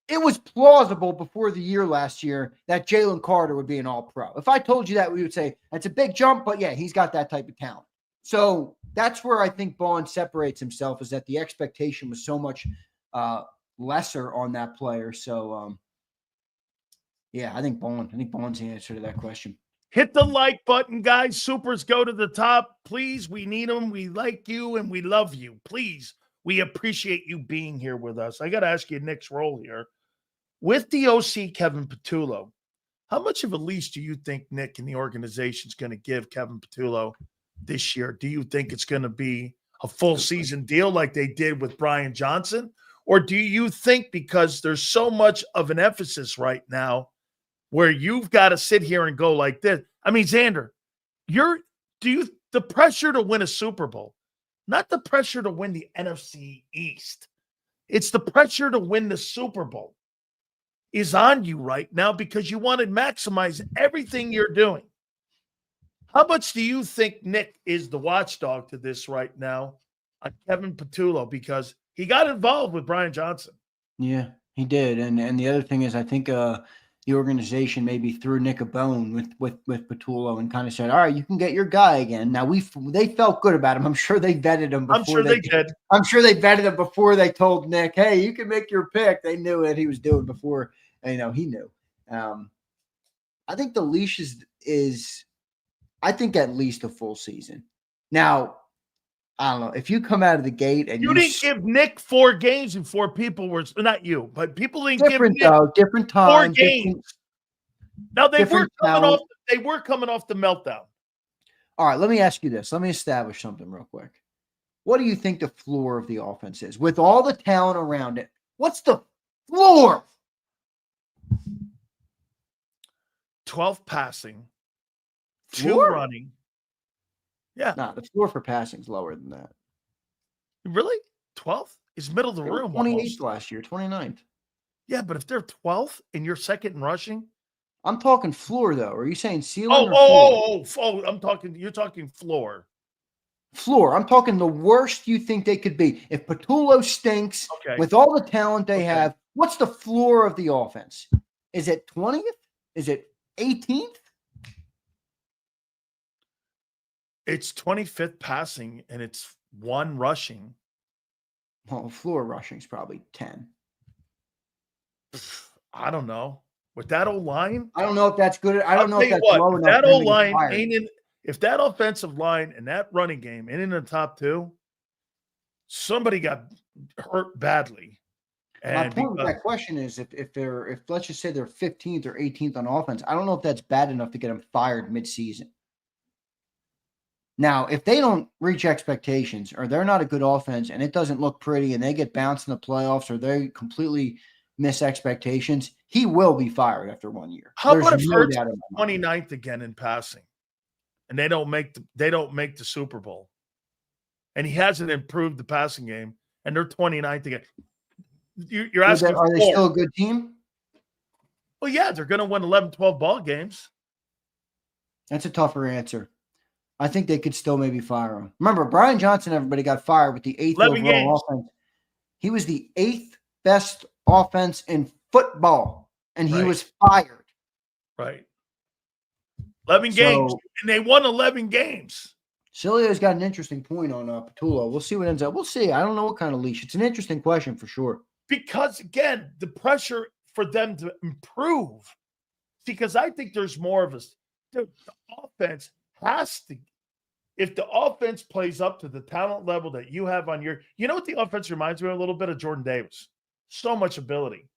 It was plausible before the year last year that Jalen Carter would be an All-Pro. If I told you that, we would say that's a big jump, but yeah, he's got that type of talent. So that's where I think Bond separates himself, is that the expectation was so much lesser on that player. So, yeah, I think Bond's the answer to that question. Hit the like button, guys. Supers go to the top. Please, we need them. We like you and we love you. Please, we appreciate you being here with us. I got to ask you Nick's role here. With the OC, Kevin Patullo, how much of a leash do you think Nick and the organization is going to give Kevin Patullo this year? Do you think it's going to be a full season deal like they did with Brian Johnson? Or do you think because there's so much of an emphasis right now where you've got to sit here and go like this? I mean, Xander, the pressure to win a Super Bowl, not the pressure to win the NFC East. It's the pressure to win the Super Bowl is on you right now because you want to maximize everything you're doing. How much do you think Nick is the watchdog to this right now on Kevin Patullo? Because he got involved with Brian Johnson. Yeah, he did. And the other thing is I think the organization maybe threw Nick a bone with Patullo and kind of said, all right, you can get your guy again. Now they felt good about him. I'm sure they vetted him before. I'm sure they did. I'm sure they vetted him before they told Nick, hey, you can make your pick. They knew what he was doing before He knew. I think the leash is I think at least a full season. Now, I don't know. If you come out of the gate and You didn't give Nick 4 games before people were not you, but people didn't give different Nick though, different 4 time, games. Now they were different coming talent. off. They were coming off the meltdown. All right, let me ask you this. Let me establish something real quick. What do you think the floor of the offense is? With all the talent around it, what's the floor? 12 passing, Floor? 2 running. Yeah. Nah, the floor for passing is lower than that. Really? 12th is middle of the room 28th almost. last year, 29th. Yeah, but if they're 12th and you're second in rushing. I'm talking floor, though. Are you saying ceiling or floor? You're talking floor. Floor. I'm talking the worst you think they could be. If Patullo stinks, with all the talent they have, what's the floor of the offense? Is it 20th? Is it 18th? It's 25th passing and it's 1 rushing. Well, floor rushing is probably 10. I don't know. With that old line, I don't know if that's good. I don't know if that's low enough. That old line ain't in. If that offensive line and that running game ain't in the top 2, somebody got hurt badly. And my point with that question is, if let's just say they're 15th or 18th on offense, I don't know if that's bad enough to get them fired mid-season. Now, if they don't reach expectations or they're not a good offense and it doesn't look pretty and they get bounced in the playoffs or they completely miss expectations, he will be fired after 1 year. How about if Hurts 29th again in passing and they don't make the Super Bowl and he hasn't improved the passing game and they're 29th again? You're asking, are they still a good team? Well, yeah, they're going to win 11, 12 ball games. That's a tougher answer. I think they could still maybe fire him. Remember, Brian Johnson, everybody got fired with the 8th overall offense. He was the 8th best offense in football, and he was fired. Right. 11 games, and they won 11 games. Sileo's got an interesting point on Patullo. We'll see what ends up. We'll see. I don't know what kind of leash. It's an interesting question for sure. Because, again, the pressure for them to improve, because I think there's more of the offense has to. If the offense plays up to the talent level that you have on your, you know what the offense reminds me of a little bit of? Jordan Davis. So much ability.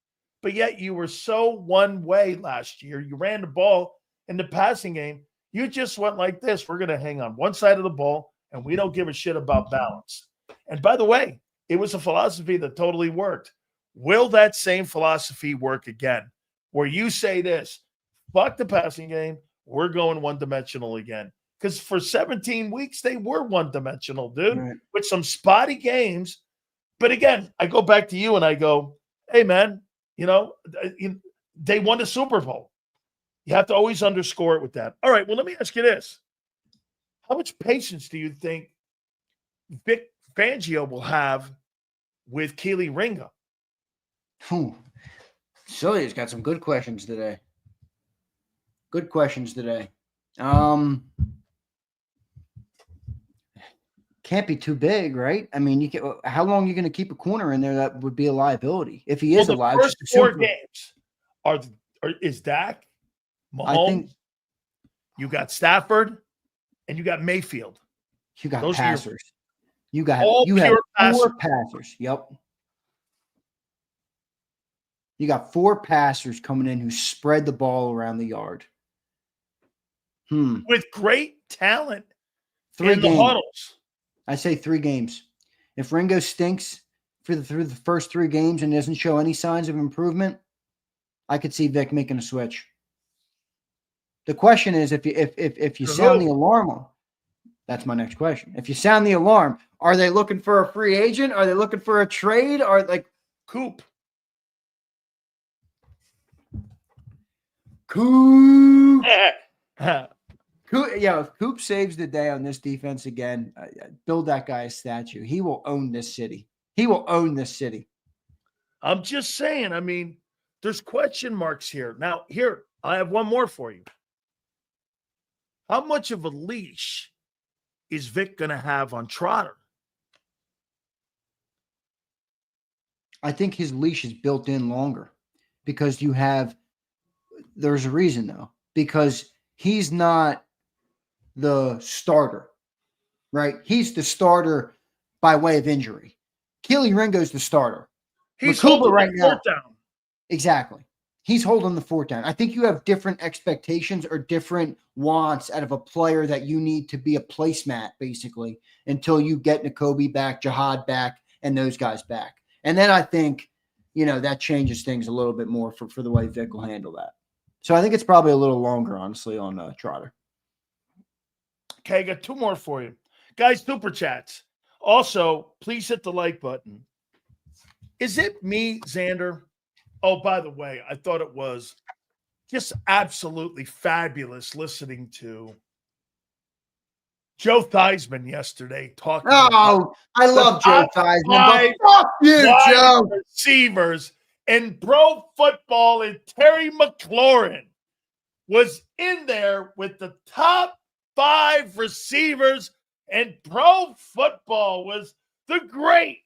But yet you were so one way last year. You ran the ball in the passing game. You just went like this. We're going to hang on one side of the ball, and we don't give a shit about balance. And by the way, it was a philosophy that totally worked. Will that same philosophy work again? Where you say this, fuck the passing game, we're going one-dimensional again. Because for 17 weeks, they were one-dimensional, dude, with some spotty games. But again, I go back to you and I go, hey, man, they won the Super Bowl. You have to always underscore it with that. All right, well, let me ask you this. How much patience do you think Vic Fangio will have with Keely Ringo? Silio's got some good questions today. Can't be too big, right? I mean, how long are you going to keep a corner in there that would be a liability? If he is alive, the first 4 games is Dak, Mahomes, you got Stafford, and you got Mayfield. You got those passers. You have 4 passers. Yep. You got 4 passers coming in who spread the ball around the yard. With great talent 3 in the huddles. I say 3 games. If Ringo stinks through the first 3 games and doesn't show any signs of improvement, I could see Vic making a switch. The question is, if you sound the alarm, that's my next question. If you sound the alarm, are they looking for a free agent? Are they looking for a trade? Or like Coop? If Coop saves the day on this defense again, build that guy a statue. He will own this city. I'm just saying. I mean, there's question marks here. Now, I have one more for you. How much of a leash is Vic going to have on Trotter? I think his leash is built in longer. because there's a reason though, because he's not the starter, right? He's the starter by way of injury. Keely Ringo's the starter. He's Makuba holding right the now. fort down. Exactly. He's holding the fort down. I think you have different expectations or different wants out of a player that you need to be a placemat, basically, until you get Nakobe back, Jihad back, and those guys back. And then I think, that changes things a little bit more for the way Vic will handle that. So I think it's probably a little longer, honestly, on Trotter. Okay, I got 2 more for you. Guys, super chats. Also, please hit the like button. Is it me, Xander? Oh, by the way, I thought it was just absolutely fabulous listening to Joe Theismann yesterday talking about I love Joe Theismann, but fuck you, Joe. Receivers in pro football, and Terry McLaurin was in there with the top 5 receivers in pro football. Was the great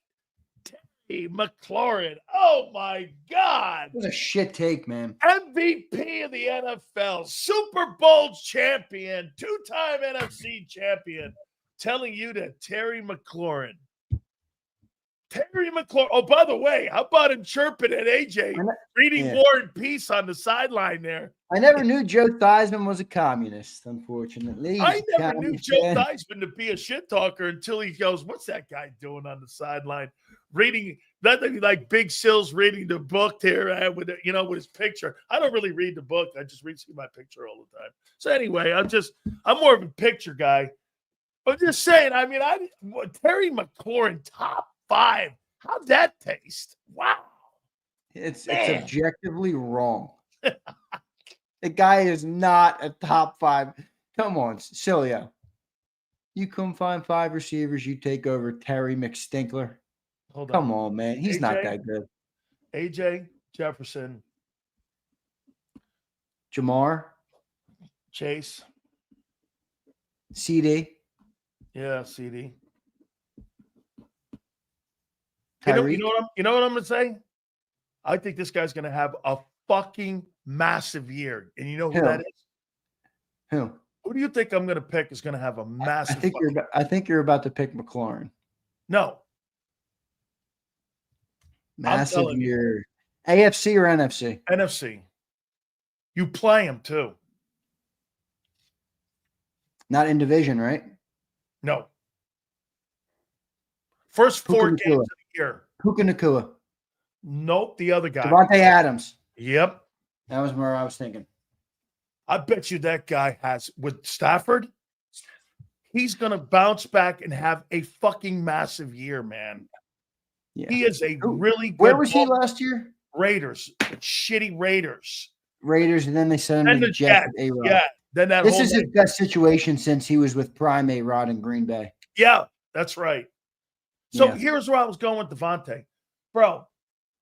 McLaurin. Oh my God. It was a shit take, man. MVP of the NFL, Super Bowl champion, 2-time NFC champion, telling you that Terry McLaurin. Oh, by the way, how about him chirping at AJ, reading War and Peace on the sideline there? I never knew Joe Theismann was a communist, unfortunately. I never knew Joe Theismann to be a shit talker until he goes, what's that guy doing on the sideline? Reading, nothing like Big Sills reading the book here with his picture. I don't really read the book. I just see my picture all the time. So anyway, I'm more of a picture guy. But just saying, Terry McLaurin, top 5. How'd that taste? Wow. It's objectively wrong. The guy is not a top 5. Come on, Sileo. You come find 5 receivers, you take over Terry McStinkler. Come on, man. He's not that good. AJ, Jefferson, Jamar, Chase, CD. Yeah, CD. You know what I'm going to say? I think this guy's going to have a fucking massive year. And you know who that is? Who? Who do you think I'm going to pick is going to have a massive I think you're about to pick McLaurin. No. Massive year. AFC or NFC? NFC. You play him too. Not in division, right? No. First 4 games of the year. Puka Nacua. Nope, the other guy. Devontae Adams. Yep. That was where I was thinking. I bet you that guy has, with Stafford, he's going to bounce back and have a fucking massive year, man. Yeah. He is a really good. Where was he last year? Raiders. Shitty Raiders. Raiders, and then they sent him to Jets. Yeah. Then this is his best situation since he was with Prime A-Rod in Green Bay. Yeah, that's right. So here's where I was going with Devontae. Bro,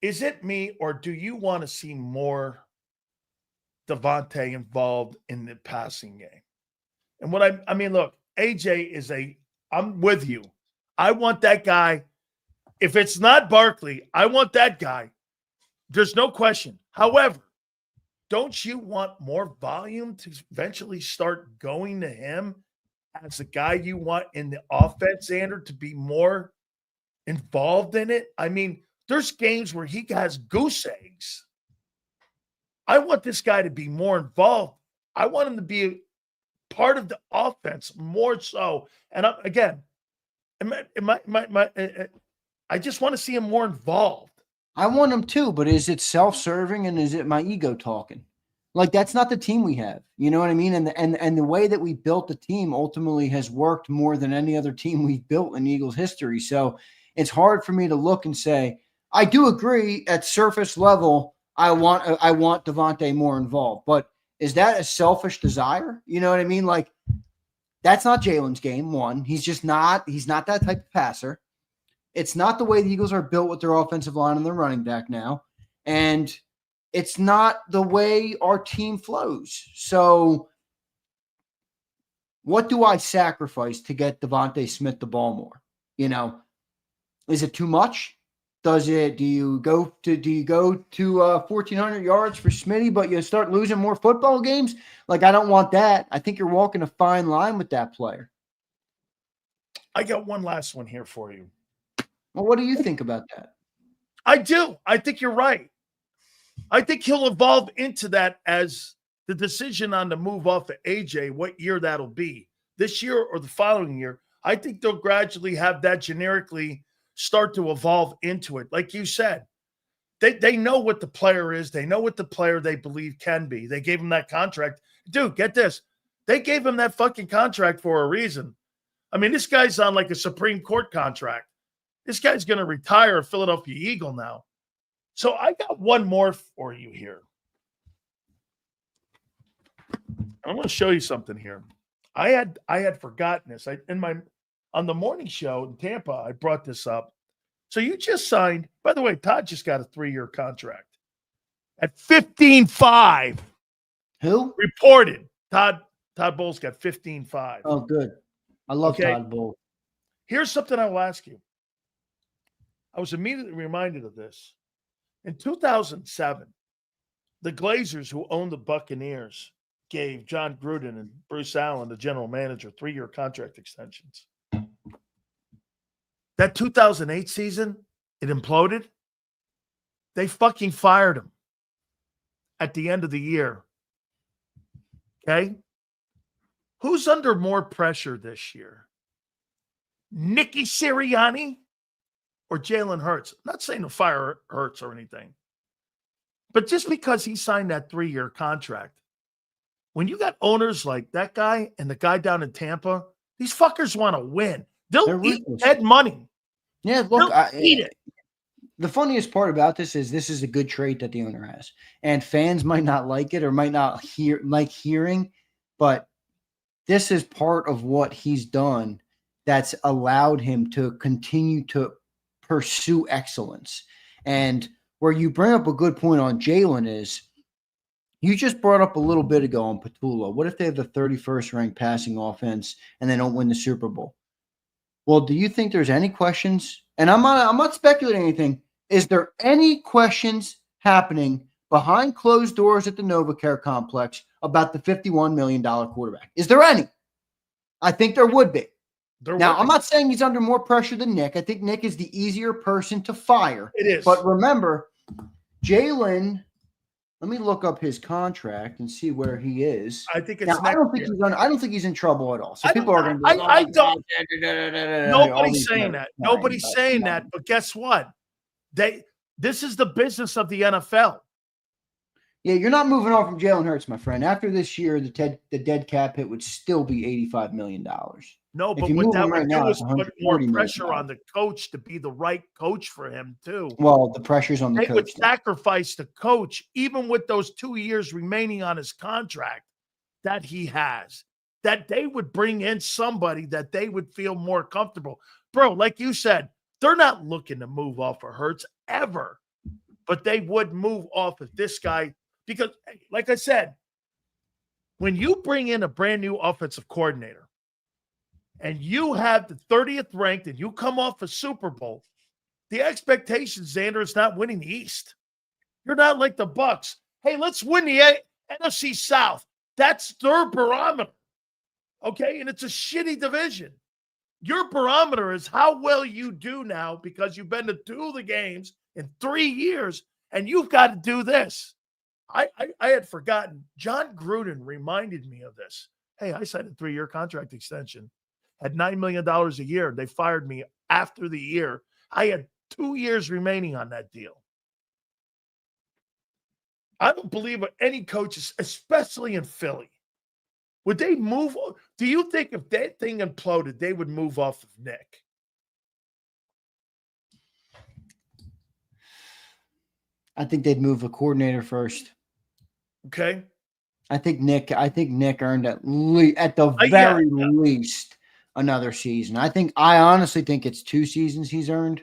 is it me or do you want to see more Devontae involved in the passing game? And what look, AJ is I'm with you. I want that guy. If it's not Barkley, I want that guy. There's no question. However, don't you want more volume to eventually start going to him as the guy you want in the offense, Xander, to be more involved in it? There's games where he has goose eggs. I want this guy to be more involved. I want him to be a part of the offense more so. And I just want to see him more involved. I want him too, but is it self-serving and is it my ego talking? Like, that's not the team we have. You know what I mean? And the way that we built the team ultimately has worked more than any other team we've built in Eagles history. So it's hard for me to look and say, I do agree at surface level, I want Devontae more involved. But is that a selfish desire? You know what I mean? Like, that's not Jalen's game, one. He's not that type of passer. It's not the way the Eagles are built with their offensive line and their running back now. And it's not the way our team flows. So what do I sacrifice to get Devontae Smith the ball more? Is it too much? Do you go to 1,400 yards for Smitty, but you start losing more football games? Like, I don't want that. I think you're walking a fine line with that player. I got one last one here for you. Well, what do you think about that? I do. I think you're right. I think he'll evolve into that as the decision on the move off of AJ, what year that'll be, this year or the following year. I think they'll gradually have that generically start to evolve into it. Like you said, they know what the player is. They know what the player they believe can be. They gave him that contract. Dude, get this. They gave him that fucking contract for a reason. I mean, this guy's on like a Supreme Court contract. This guy's going to retire a Philadelphia Eagle now. So I got one more for you here. I'm going to show you something here. I had forgotten this. On the morning show in Tampa, I brought this up. So you just signed, by the way, Todd just got a 3-year contract at 15.5. Who? Reported. Todd Bowles got 15.5. Oh, good. I love Todd Bowles. Here's something I will ask you. I was immediately reminded of this. In 2007, the Glazers, who owned the Buccaneers, gave John Gruden and Bruce Allen, the general manager, 3-year contract extensions. That 2008 season, it imploded. They fucking fired him at the end of the year. Okay? Who's under more pressure this year? Nicky Sirianni or Jalen Hurts? I'm not saying to fire Hurts or anything. But just because he signed that 3-year contract, when you got owners like that guy and the guy down in Tampa, these fuckers want to win. They'll eat dead money. Yeah, look, eat it. The funniest part about this is a good trait that the owner has. And fans might not like it or might not like hearing, but this is part of what he's done that's allowed him to continue to pursue excellence. And where you bring up a good point on Jalen is, you just brought up a little bit ago on Petula. What if they have the 31st ranked passing offense and they don't win the Super Bowl? Well, do you think there's any questions? And I'm not speculating anything. Is there any questions happening behind closed doors at the NovaCare complex about the $51 million quarterback? Is there any? I think there would be. I'm not saying he's under more pressure than Nick. I think Nick is the easier person to fire. It is. But remember, Jalen, let me look up his contract and see where he is. I think it's now, I don't think he's in trouble at all. So people are going to I don't. Nobody's saying that. Nobody's saying that. But guess what? This is the business of the NFL. Yeah, you're not moving on from Jalen Hurts, my friend. After this year, the dead cap hit would still be $85 million. No, but what that would do is put more pressure on the coach to be the right coach for him, too. Well, the pressure's on the coach. They would sacrifice the coach, even with those 2 years remaining on his contract that he has, that they would bring in somebody that they would feel more comfortable. Bro, like you said, they're not looking to move off of Hurts ever, but they would move off of this guy because, like I said, when you bring in a brand new offensive coordinator, and you have the 30th ranked and you come off a Super Bowl, the expectation, Xander, is not winning the East. You're not like the Bucks. Hey, let's win the NFC South. That's their barometer. Okay? And it's a shitty division. Your barometer is how well you do now because you've been to 2 of the games in 3 years, and you've got to do this. I had forgotten. John Gruden reminded me of this. Hey, I signed a 3-year contract extension. Had $9 million a year. They fired me after the year. I had 2 years remaining on that deal. I don't believe any coaches, especially in Philly, would they move? Do you think if that thing imploded, they would move off of Nick? I think they'd move a coordinator first. Okay. I think Nick earned at the very least another season. I honestly think it's 2 seasons he's earned.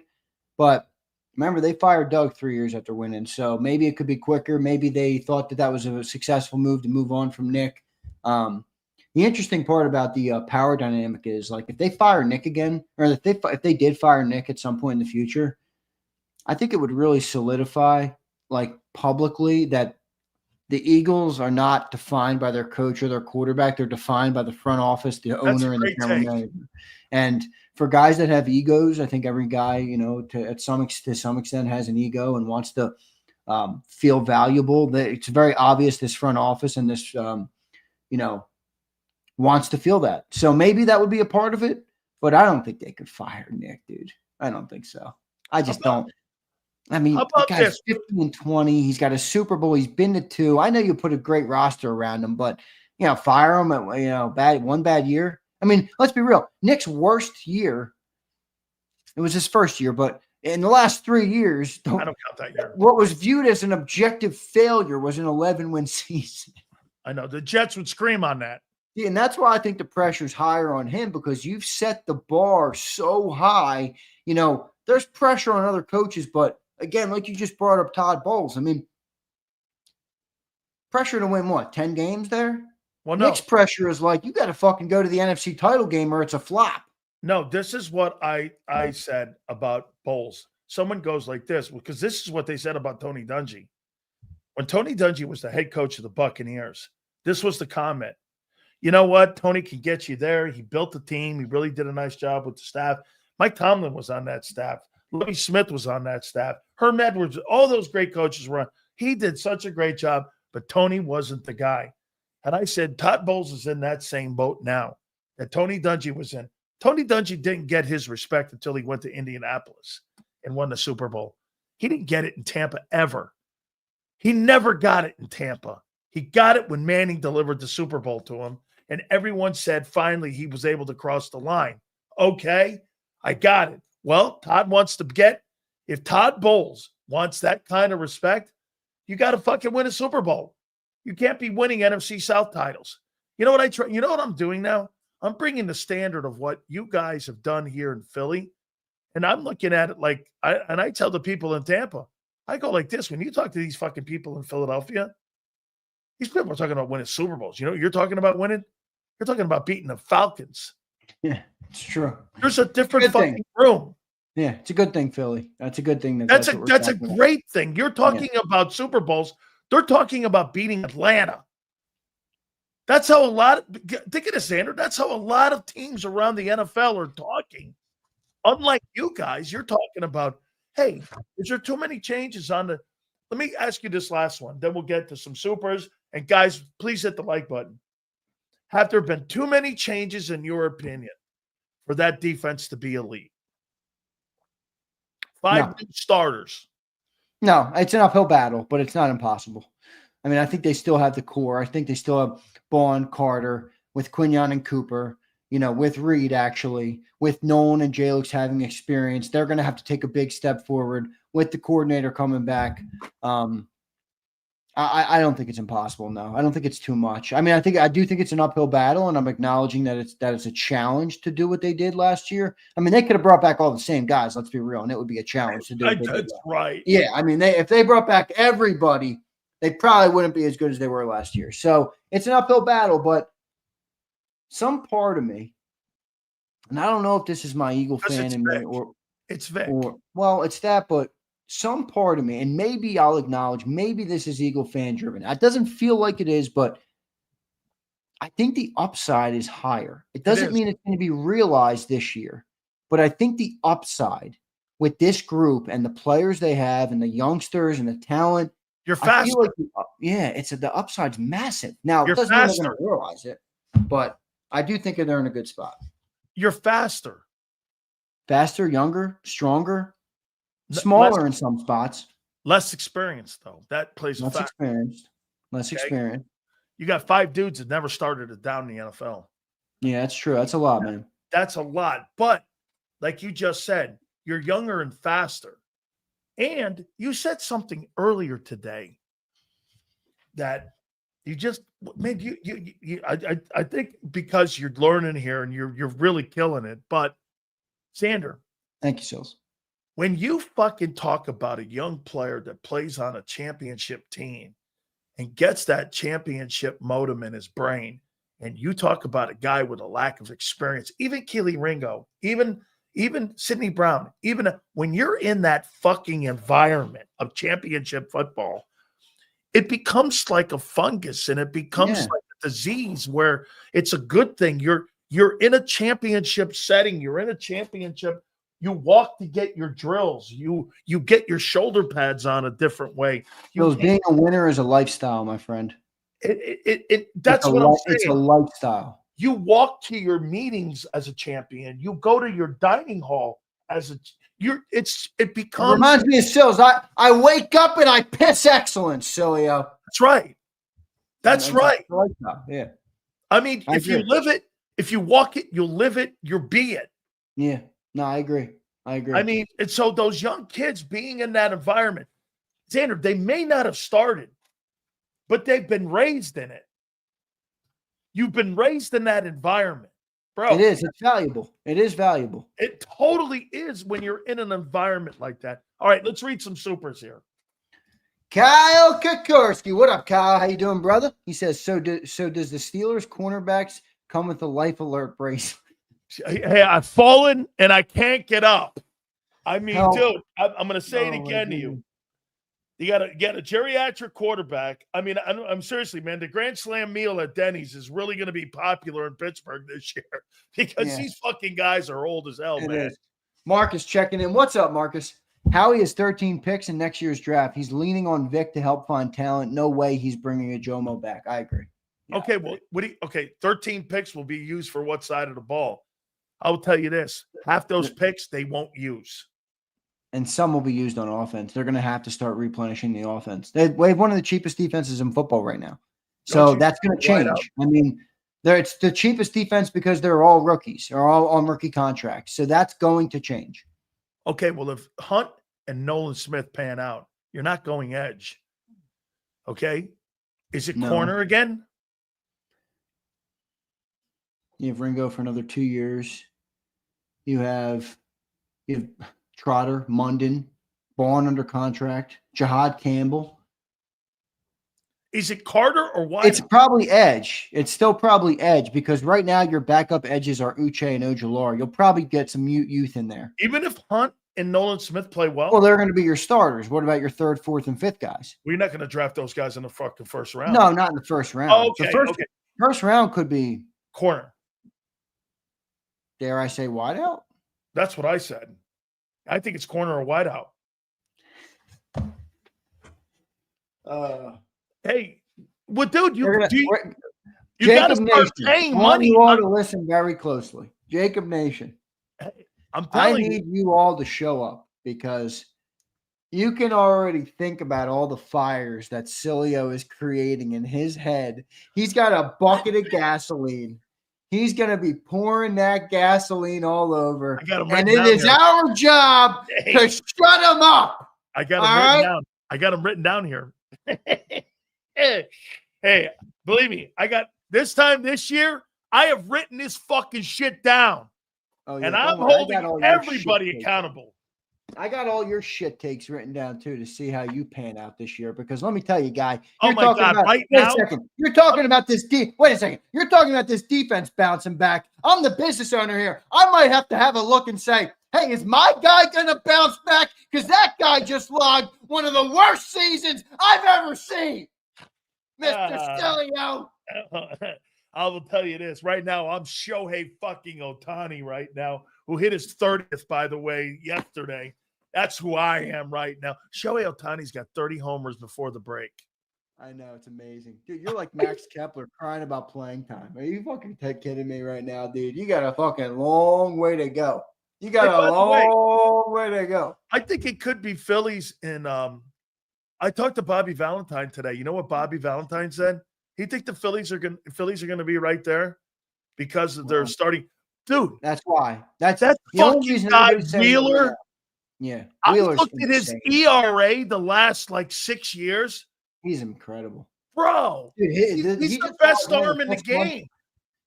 But remember, they fired Doug 3 years after winning, so maybe it could be quicker. Maybe they thought that was a successful move to move on from Nick. The interesting part about the power dynamic is, like, if they fire Nick again, or if they did fire Nick at some point in the future, I think it would really solidify, like, publicly, that the Eagles are not defined by their coach or their quarterback. They're defined by the front office, the That's a owner, and the great general take. manager. And for guys that have egos, I think every guy, to some extent has an ego and wants to feel valuable. It's very obvious this front office and this, wants to feel that. So maybe that would be a part of it, but I don't think they could fire Nick, dude. I don't think so. I just don't. I How mean, the about guy's this? 50-20. He's got a Super Bowl. He's been to 2. I know you put a great roster around him, but fire him at one bad year. I mean, let's be real. Nick's worst year, it was his first year, but in the last 3 years, I don't count that year. what was viewed as an objective failure was an 11-win season. I know the Jets would scream on that. Yeah, and that's why I think the pressure's higher on him, because you've set the bar so high. There's pressure on other coaches, but again, like you just brought up Todd Bowles. I mean, pressure to win what, 10 games there? Well, no. Nick's pressure is like, you got to fucking go to the NFC title game or it's a flop. No, this is what I said about Bowles. Someone goes like this, because this is what they said about Tony Dungy. When Tony Dungy was the head coach of the Buccaneers, this was the comment. You know what? Tony can get you there. He built the team. He really did a nice job with the staff. Mike Tomlin was on that staff. Lovie Smith was on that staff. Herm Edwards, all those great coaches were on. He did such a great job, but Tony wasn't the guy. And I said, Todd Bowles is in that same boat now that Tony Dungy was in. Tony Dungy didn't get his respect until he went to Indianapolis and won the Super Bowl. He didn't get it in Tampa ever. He never got it in Tampa. He got it when Manning delivered the Super Bowl to him, and everyone said finally he was able to cross the line. Okay, I got it. Well, Todd wants to get, if Todd Bowles wants that kind of respect, you got to fucking win a Super Bowl. You can't be winning NFC South titles. You know what you know what I'm doing now? I'm bringing the standard of what you guys have done here in Philly, and I'm looking at it like, I tell the people in Tampa, I go like this. When you talk to these fucking people in Philadelphia, these people are talking about winning Super Bowls. You know what you're talking about winning? You're talking about beating the Falcons. Yeah, it's true. There's a different fucking room. Yeah, it's a good thing, Philly. That's a good thing. That's a great thing. You're talking about Super Bowls. They're talking about beating Atlanta. That's how think of this, Andrew. That's how a lot of teams around the NFL are talking. Unlike you guys, you're talking about, hey, is there too many changes on the – let me ask you this last one. Then we'll get to some supers. And guys, please hit the like button. Have there been too many changes, in your opinion, for that defense to be elite? 5 new starters. No, it's an uphill battle, but it's not impossible. I mean, I think they still have the core. I think they still have Bond, Carter, with Quinyon and Cooper, with Reed, actually, with Nolan and Jalix having experience. They're going to have to take a big step forward with the coordinator coming back. I don't think it's impossible. No, I don't think it's too much. I mean, I do think it's an uphill battle, and I'm acknowledging that it's a challenge to do what they did last year. I mean, they could have brought back all the same guys. Let's be real, and it would be a challenge to do. That's right. Yeah, I mean, if they brought back everybody, they probably wouldn't be as good as they were last year. So it's an uphill battle, but some part of me, and I don't know if this is my Eagle fan in me or it's Vic. Well, it's that, but some part of me, and maybe I'll acknowledge, maybe this is Eagle fan driven. It doesn't feel like it is, but I think the upside is higher. It doesn't mean it's going to be realized this year, but I think the upside with this group and the players they have and the youngsters and the talent, you're faster. I feel like, the upside's massive. Now, it doesn't mean they're going to realize it, but I do think they're in a good spot. You're faster. Faster, younger, stronger. Smaller in some spots. Less experienced, though. That plays Less experienced. Less experienced. You got 5 dudes that never started it down in the NFL. Yeah, that's true. That's a lot, man. That's a lot. But like you just said, you're younger and faster. And you said something earlier today that you just made I think because you're learning here and you're really killing it. But Xander. Thank you, Sills. When you fucking talk about a young player that plays on a championship team and gets that championship modem in his brain, and you talk about a guy with a lack of experience, even Keely Ringo, even even Sidney Brown, even when you're in that fucking environment of championship football, it becomes like a fungus and it becomes like a disease where it's a good thing. You're in a championship setting. You're in a championship. You walk to get your drills. You get your shoulder pads on a different way. Being a winner is a lifestyle, my friend. That's what I'm saying. It's a lifestyle. You walk to your meetings as a champion. You go to your dining hall as it becomes. It reminds me of Sills. I wake up and I piss excellence, Sileo. That's right. That's right. Yeah. I mean, if you live it, if you walk it, you'll live it, you'll be it. Yeah. No, I agree. I mean, and so those young kids being in that environment, Xander, they may not have started, but they've been raised in it. You've been raised in that environment, bro. It is. It's valuable. It is valuable. It totally is when you're in an environment like that. All right, let's read some supers here. Kyle Kokorski. What up, Kyle? How you doing, brother? He says, so does the Steelers cornerbacks come with a life alert bracelet? Hey, I've fallen and I can't get up. I mean, dude, I'm going to say it again to you. You got to get a geriatric quarterback. I mean, I'm seriously, man, the Grand Slam meal at Denny's is really going to be popular in Pittsburgh this year because these fucking guys are old as hell, man. Marcus checking in. What's up, Marcus? Howie has 13 picks in next year's draft. He's leaning on Vic to help find talent. No way he's bringing a Jomo back. I agree. Yeah, okay, well, 13 picks will be used for what side of the ball? I will tell you this. Half those picks they won't use. And some will be used on offense. They're going to have to start replenishing the offense. They have one of the cheapest defenses in football right now. So that's going to change. I mean, it's the cheapest defense because they're all rookies or all on rookie contracts. So that's going to change. Okay, well, if Hunt and Nolan Smith pan out, you're not going edge. Okay? Is it corner again? You have Ringo for another 2 years. You have Trotter, Munden, Vaughn under contract, Jahad Campbell. Is it Carter or what? It's probably edge. It's still probably edge because right now your backup edges are Uche and Ojulari. You'll probably get some youth in there. Even if Hunt and Nolan Smith play well? Well, they're going to be your starters. What about your third, fourth, and fifth guys? We're not going to draft those guys in the fucking first round. No, not in the first round. Oh, okay, the first round could be corner. Dare I say wideout? That's what I said. I think it's corner or wideout. Hey, well, dude, you got to start paying money. You all to listen very closely. JAKIB Nation. Hey, I need you all to show up because you can already think about all the fires that Sileo is creating in his head. He's got a bucket of gasoline. He's going to be pouring that gasoline all over. And it is our job to shut him up. I got him written down. I got him written down here. Hey, believe me, this year, I have written this fucking shit down. Oh, yeah. And I'm holding everybody accountable. I got all your shit takes written down too to see how you pan out this year. Because let me tell you, guy, you're talking about this. Wait a second. You're talking about this defense bouncing back. I'm the business owner here. I might have to have a look and say, hey, is my guy gonna bounce back? Because that guy just logged one of the worst seasons I've ever seen, Mr. Sileo. I will tell you this right now. I'm Shohei fucking Ohtani right now, who hit his 30th, by the way, yesterday. That's who I am right now. Shohei Ohtani's got 30 homers before the break. I know. It's amazing. Dude, you're like Max Kepler crying about playing time. Are you fucking kidding me right now, dude? You got a fucking long way to go. You got a long way to go. I think it could be Phillies. And I talked to Bobby Valentine today. You know what Bobby Valentine said? He think the Phillies are going to be right there because of their starting. Dude, that's why. That's fucking guy, Wheeler. Yeah. I looked at his ERA the last 6 years. He's incredible. Bro, dude, he's the best arm in the game.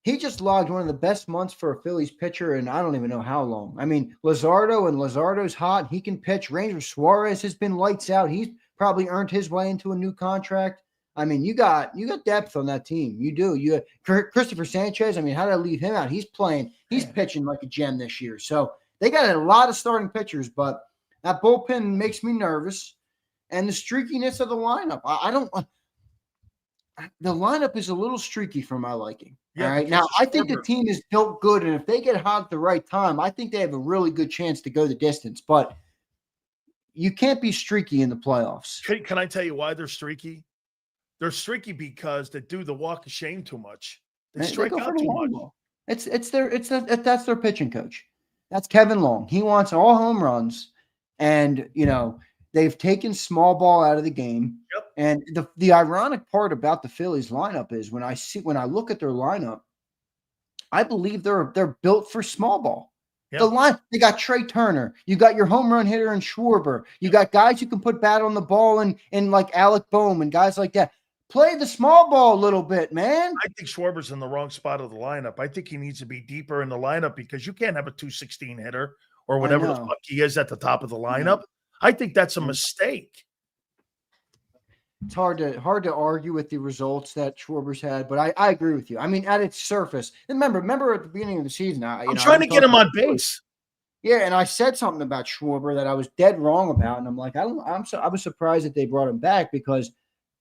He just logged one of the best months for a Phillies pitcher in I don't even know how long. I mean, Luzardo's hot. He can pitch. Ranger Suarez has been lights out. He's probably earned his way into a new contract. I mean, you got depth on that team. You do. You Christopher Sanchez. I mean, how did I leave him out? He's pitching like a gem this year. So They got a lot of starting pitchers, but that bullpen makes me nervous. And the streakiness of the lineup. I don't – the lineup is a little streaky for my liking. Yeah, all right. because Now, of I think the Schwarber. team is built good, and if they get hot at the right time, I think they have a really good chance to go the distance. But you can't be streaky in the playoffs. Can I tell you why they're streaky? They're streaky because they do the walk of shame too much. They strike go for out the too long much. ball. That's their pitching coach. That's Kevin Long. He wants all home runs, and they've taken small ball out of the game. Yep. And the ironic part about the Phillies lineup is when I look at their lineup, I believe they're built for small ball. Yep. The line, they got Trey Turner. You got your home run hitter in Schwarber. You got guys who can put bat on the ball and like Alec Boehm and guys like that. Play the small ball a little bit, man. I think Schwarber's in the wrong spot of the lineup. I think he needs to be deeper in the lineup because you can't have a 216 hitter or whatever the fuck he is at the top of the lineup. I think that's a mistake. It's hard to argue with the results that Schwarber's had, but I agree with you. I mean, at its surface, remember at the beginning of the season, I'm trying to get him on base. Yeah, and I said something about Schwarber that I was dead wrong about, and I'm like, I was surprised that they brought him back because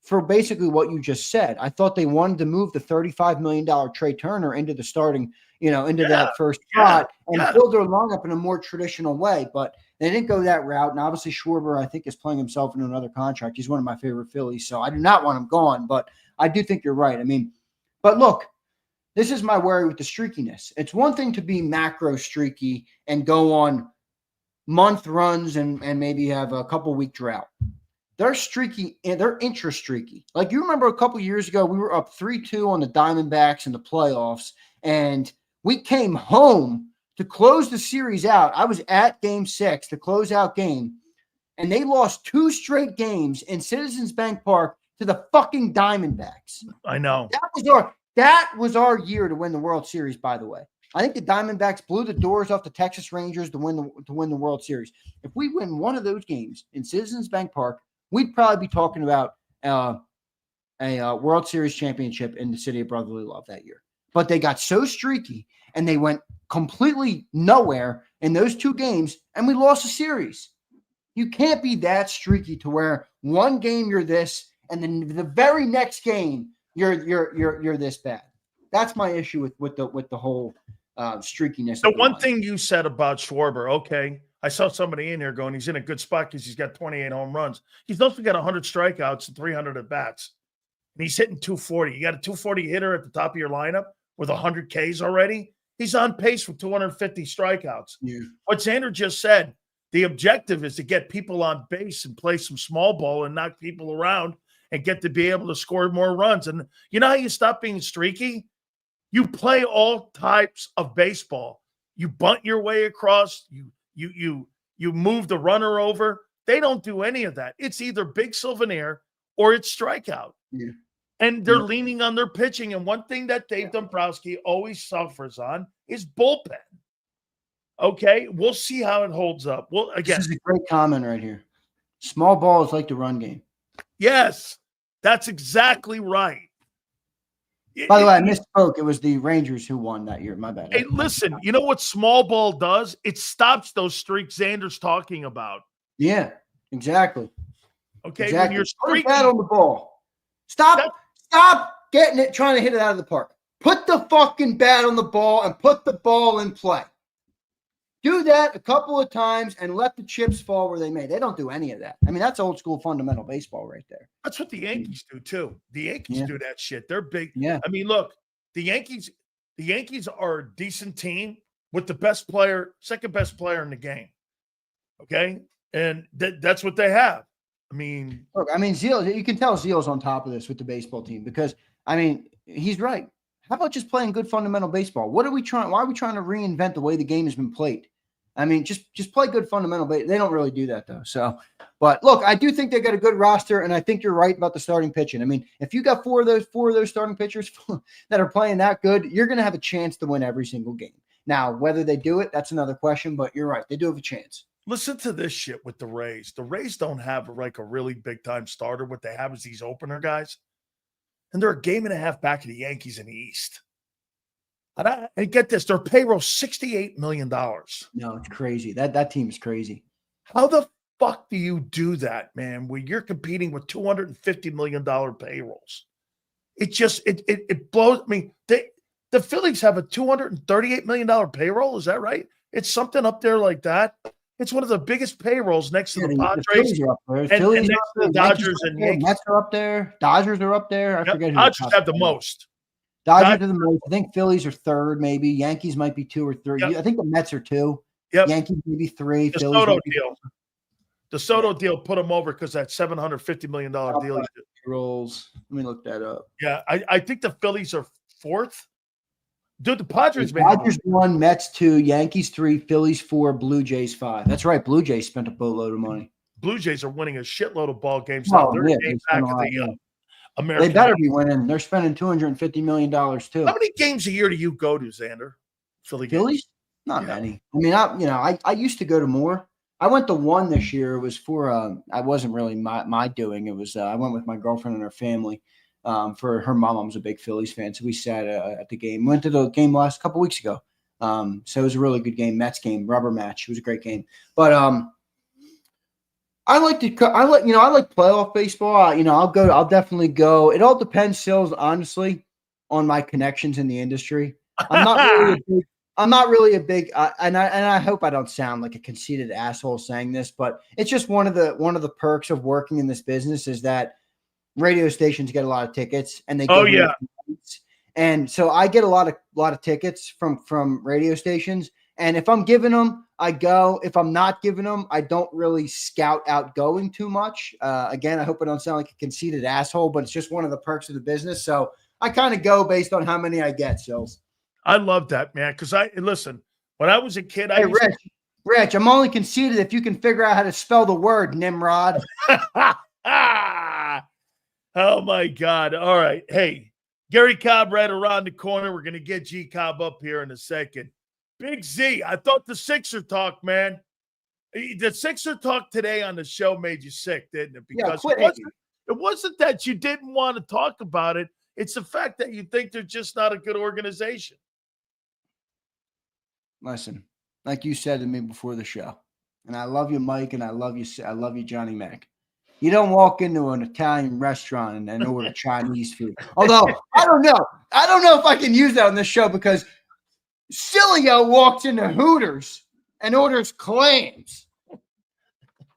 for basically what you just said, I thought they wanted to move the $35 million Trey Turner into the starting, into that first spot and build their lineup in a more traditional way, but they didn't go that route. And obviously Schwarber, I think, is playing himself into another contract. He's one of my favorite Phillies, so I do not want him gone, but I do think you're right. I mean, but look, this is my worry with the streakiness. It's one thing to be macro streaky and go on month runs and maybe have a couple week drought. They're streaky and they're intra-streaky. Like you remember a couple years ago, we were up 3-2 on the Diamondbacks in the playoffs, and we came home to close the series out. I was at Game 6, the closeout game, and they lost 2 straight games in Citizens Bank Park to the fucking Diamondbacks. I know. That was our year to win the World Series, by the way. I think the Diamondbacks blew the doors off the Texas Rangers to win the World Series. If we win one of those games in Citizens Bank Park, we'd probably be talking about a World Series championship in the city of brotherly love that year. But they got so streaky, and they went completely nowhere in those 2 games, and we lost a series. You can't be that streaky to where one game you're this, and then the very next game you're this bad. That's my issue with the whole streakiness. The one thing you said about Schwarber, okay, I saw somebody in here going, he's in a good spot because he's got 28 home runs. He's also got 100 strikeouts and 300 at bats, and he's hitting 240. You got a 240 hitter at the top of your lineup with 100 Ks already. He's on pace for 250 strikeouts. Yeah. What Xander just said, the objective is to get people on base and play some small ball and knock people around and get to be able to score more runs. And you know how you stop being streaky? You play all types of baseball. You bunt your way across. You move the runner over. They don't do any of that. It's either big souvenir or it's strikeout. Yeah. And they're leaning on their pitching. And one thing that Dave Dombrowski always suffers on is bullpen. Okay, we'll see how it holds up. Well, again, this is a great comment right here. Small ball is like the run game. Yes, that's exactly right. By the way, I misspoke. It was the Rangers who won that year. My bad. Hey, listen, you know what small ball does? It stops those streaks Xander's talking about. Yeah, exactly. Okay, exactly. When you're streaking, put a bat on the ball. Stop getting it, trying to hit it out of the park. Put the fucking bat on the ball and put the ball in play. Do that a couple of times and let the chips fall where they may. They don't do any of that. I mean, that's old school fundamental baseball right there. That's what the Yankees do too. The Yankees do that shit. They're big. Yeah. I mean, look, the Yankees are a decent team with the best player, second best player in the game. Okay. And that's what they have. I mean, look, Zeal, you can tell Zeal's on top of this with the baseball team because, he's right. How about just playing good fundamental baseball? Why are we trying to reinvent the way the game has been played? Just play good fundamental baseball. They don't really do that though. So, but look, I do think they got a good roster, and I think you're right about the starting pitching. If you got four of those starting pitchers that are playing that good, you're going to have a chance to win every single game. Now, whether they do it, that's another question, but you're right. They do have a chance. Listen to this shit with the Rays. The Rays don't have like a really big time starter. What they have is these opener guys. And they're a game and a half back of the Yankees in the East. And get this, their payroll $68 million. No, it's crazy. That team is crazy. How the fuck do you do that, man, when you're competing with $250 million payrolls? It just it blows. I mean, the Phillies have a $238 million payroll. Is that right? It's something up there like that. It's one of the biggest payrolls next to the Padres. The Phillies are up there. And Phillies next to the Dodgers and Yankees. Mets are up there. Dodgers are up there. I forget who Dodgers have the most. Dodgers are the most. I think Phillies are third, maybe. Yankees might be 2 or 3. Yep. I think the Mets are 2. Yep. Yankees maybe 3. The Phillies Soto deal. The Soto deal put them over because that $750 million deal. Rolls. Let me look that up. Yeah, I think the Phillies are 4th. Dude, the Padres. Dodgers 1, Mets 2, Yankees 3, Phillies 4, Blue Jays 5. That's right. Blue Jays spent a boatload of money. Blue Jays are winning a shitload of ball games now. They're game back of the American. They better be winning. They're spending $250 million too. How many games a year do you go to, Xander? Phillies? Not many. I mean, I used to go to more. I went to one this year. It was for I wasn't really my doing. It was I went with my girlfriend and her family. For her mom was a big Phillies fan, so we sat at the game. Went to the game last couple weeks ago. So it was a really good game. Mets game, rubber match. It was a great game. But I like playoff baseball. I'll definitely go. It all depends, Sills, honestly, on my connections in the industry. I'm not really a big and I hope I don't sound like a conceited asshole saying this, but it's just one of the perks of working in this business is that radio stations get a lot of tickets and they and so I get a lot of tickets from radio stations, and if I'm giving them, I go. If I'm not giving them, I don't really scout out going too much. Again, I hope I don't sound like a conceited asshole, but it's just one of the perks of the business. So I kind of go based on how many I get, Sills. I love that, man, because listen, when I was a kid, Rich, I'm only conceited if you can figure out how to spell the word Nimrod. Oh, my God. All right. Hey, Gary Cobb right around the corner. We're going to get G Cobb up here in a second. Big Z, I thought the Sixer talk, man. The Sixer talk today on the show made you sick, didn't it? Because it wasn't that you didn't want to talk about it. It's the fact that you think they're just not a good organization. Listen, like you said to me before the show, and I love you, Mike, and I love you, Johnny Mac. You don't walk into an Italian restaurant and order Chinese food. Although I don't know if I can use that on this show because Sileo walks into Hooters and orders clams.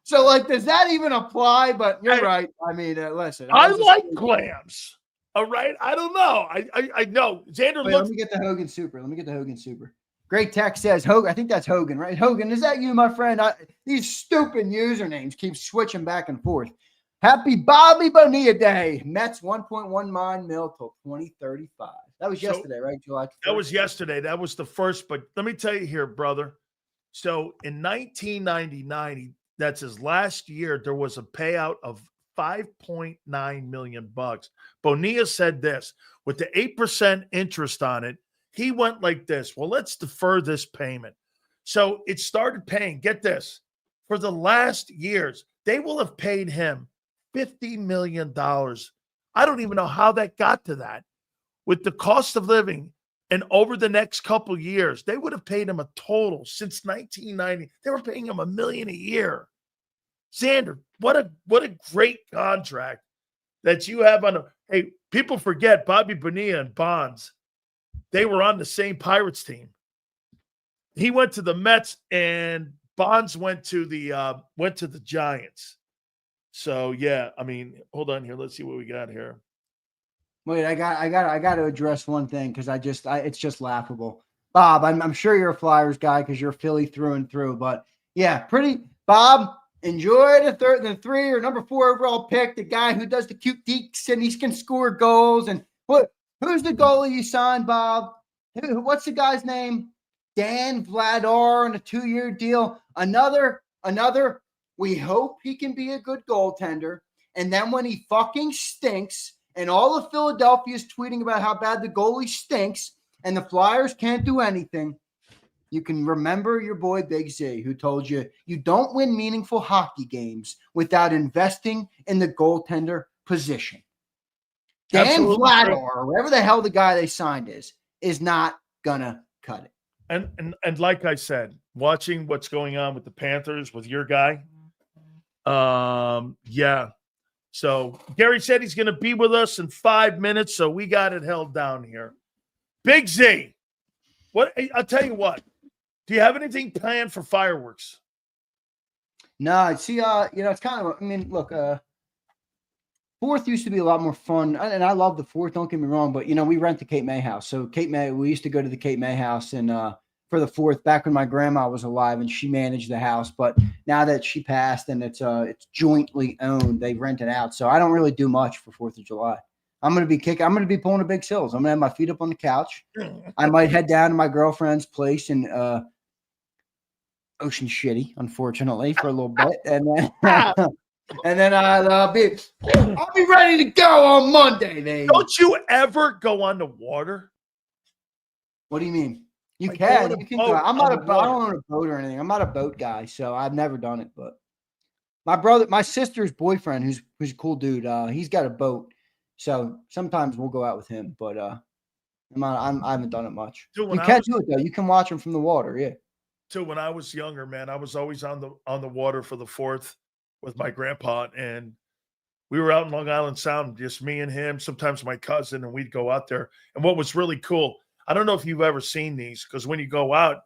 So, like, does that even apply? But you're right. I mean, listen. I like clams. All right. I don't know. I know. Xander, let me get the Hogan Super. Great text says Hogan. I think that's Hogan, right? Hogan, is that you, my friend? These stupid usernames keep switching back and forth. Happy Bobby Bonilla Day. Mets 1.19 mil till 2035. That was yesterday, right? July 1st. That was yesterday. That was the first. But let me tell you here, brother. So in 1999, that's his last year, there was a payout of $5.9 million. Bonilla said this, with the 8% interest on it, he went like this. Well, let's defer this payment. So it started paying. Get this. For the last years, they will have paid him $50 million. I don't even know how that got to that. With the cost of living and over the next couple of years, they would have paid him a total since 1990. They were paying him $1 million a year. Xander, what a great contract that you have on. Hey, people forget Bobby Bonilla and Bonds. They were on the same Pirates team. He went to the Mets, and Bonds went to the Giants. So yeah, I mean, hold on here. Let's see what we got here. Wait, I got to address one thing because it's just laughable. Bob, I'm sure you're a Flyers guy because you're Philly through and through. But yeah, Bob. Enjoy the 3 or number 4 overall pick, the guy who does the cute deeks and he can score goals. And who's the goalie you signed, Bob? What's the guy's name? Dan Vladar on a 2-year deal. Another. We hope he can be a good goaltender. And then when he fucking stinks, and all of Philadelphia is tweeting about how bad the goalie stinks, and the Flyers can't do anything, you can remember your boy Big Z, who told you don't win meaningful hockey games without investing in the goaltender position. Dan Vladar, or whatever the hell the guy they signed is not gonna cut it. And like I said, watching what's going on with the Panthers with your guy, yeah. So Gary said he's going to be with us in 5 minutes, so we got it held down here. Big Z, I'll tell you what. Do you have anything planned for fireworks? No, see, it's kind of. I mean, look, 4th used to be a lot more fun, and I love the 4th. Don't get me wrong, but we rent the Cape May house. So Cape May, we used to go to the Cape May house, and for the 4th, back when my grandma was alive and she managed the house. But now that she passed and it's jointly owned, they rent it out. So I don't really do much for 4th of July. I'm gonna be pulling a big sills. I'm gonna have my feet up on the couch. I might head down to my girlfriend's place in Ocean Shitty, unfortunately, for a little bit, and then and then I'll be ready to go on Monday, baby. Don't you ever go on the water? What do you mean? You Like can boat go. I don't own a boat or anything. I'm not a boat guy, so I've never done it. But my sister's boyfriend, who's a cool dude, he's got a boat, so sometimes we'll go out with him. But I haven't done it much. Dude, you can do it though. You can watch him from the water. Yeah. So when I was younger, man, I was always on the water for the 4th with my grandpa, and we were out in Long Island Sound, just me and him, sometimes my cousin, and we'd go out there. And what was really cool, I don't know if you've ever seen these, because when you go out,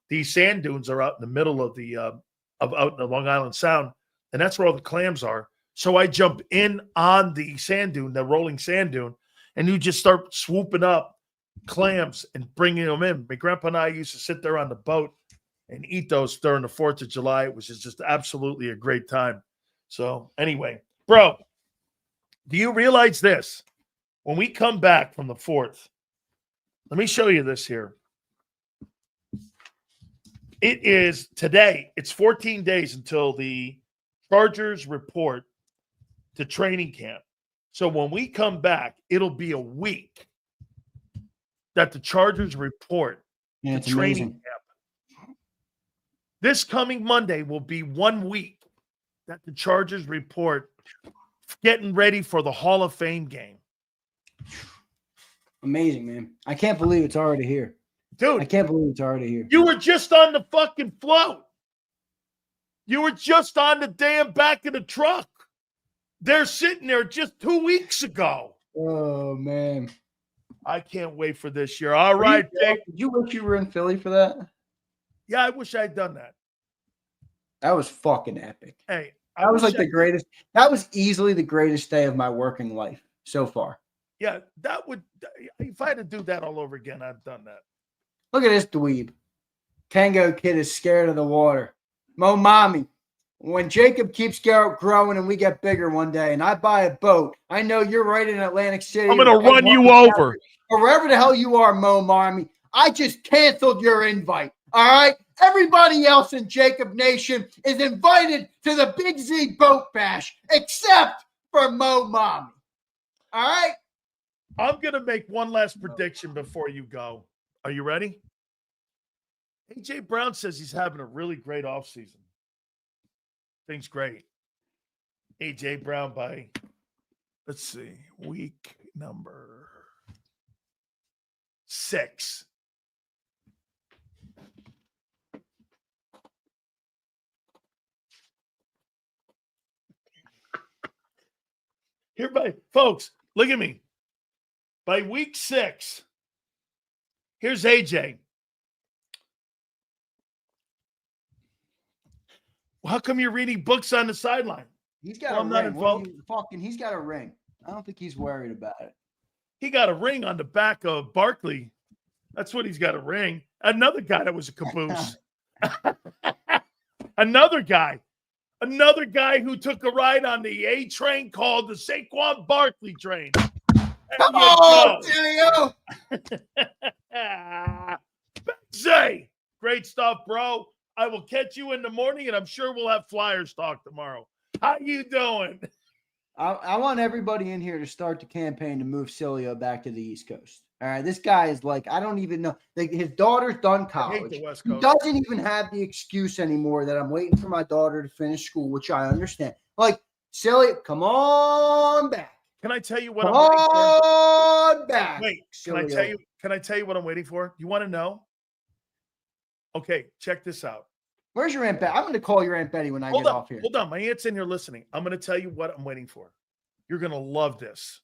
these sand dunes are out in the middle of the out in the Long Island Sound, and that's where all the clams are. So I jump in on the sand dune, the rolling sand dune, and you just start swooping up clams and bringing them in. My grandpa and I used to sit there on the boat and eat those during the 4th of July, which is just absolutely a great time. So anyway, bro, do you realize this? When we come back from the 4th, let me show you this here. It is today. It's 14 days until the Chargers report to training camp. So when we come back, it'll be a week that the Chargers report to training camp. This coming Monday will be 1 week that the Chargers report getting ready for the Hall of Fame game. Amazing, man. I can't believe it's already here. Dude, I can't believe it's already here. You were just on the fucking float. You were just on the damn back of the truck. They're sitting there just 2 weeks ago. Oh, man. I can't wait for this year. All right, Jake. Did you wish you were in Philly for that? Yeah, I wish I'd done that. That was fucking epic. Hey, that was like the greatest. That was easily the greatest day of my working life so far. Yeah, that would. If I had to do that all over again, I'd done that. Look at this dweeb. Tango Kid is scared of the water. Mo mommy, when Jacob keeps growing and we get bigger one day and I buy a boat, I know you're right in Atlantic City. I'm going to run you over. Or wherever the hell you are, Mo mommy. I just canceled your invite. All right? Everybody else in Jacob Nation is invited to the Big Z Boat Bash except for Mo mommy. All right? I'm going to make one last prediction before you go. Are you ready? AJ Brown says he's having a really great offseason. Things great. AJ Brown by, let's see, week number 6. Here, folks, look at me. By week 6, here's AJ. How come you're reading books on the sideline? He's got a ring. He's got a ring. I don't think he's worried about it. He got a ring on the back of Barkley. That's what he's got, a ring. Another guy that was a caboose. Another guy who took a ride on the A train called the Saquon Barkley train. Come on, Sileo. Say, great stuff, bro. I will catch you in the morning, and I'm sure we'll have Flyers talk tomorrow. How you doing? I want everybody in here to start the campaign to move Sileo back to the East Coast. All right, this guy is like, I don't even know. Like, his daughter's done college. I hate the West He Coast. doesn't even have the excuse anymore that I'm waiting for my daughter to finish school, which I understand. Like, Sileo, come on back. Can I tell you what Come I'm waiting for? on back. Wait, Sileo. Can I tell you what I'm waiting for? You want to know? Okay, check this out. Where's your Aunt Betty? I'm going to call your Aunt Betty when I get off here. Hold on. My aunt's in here listening. I'm going to tell you what I'm waiting for. You're going to love this.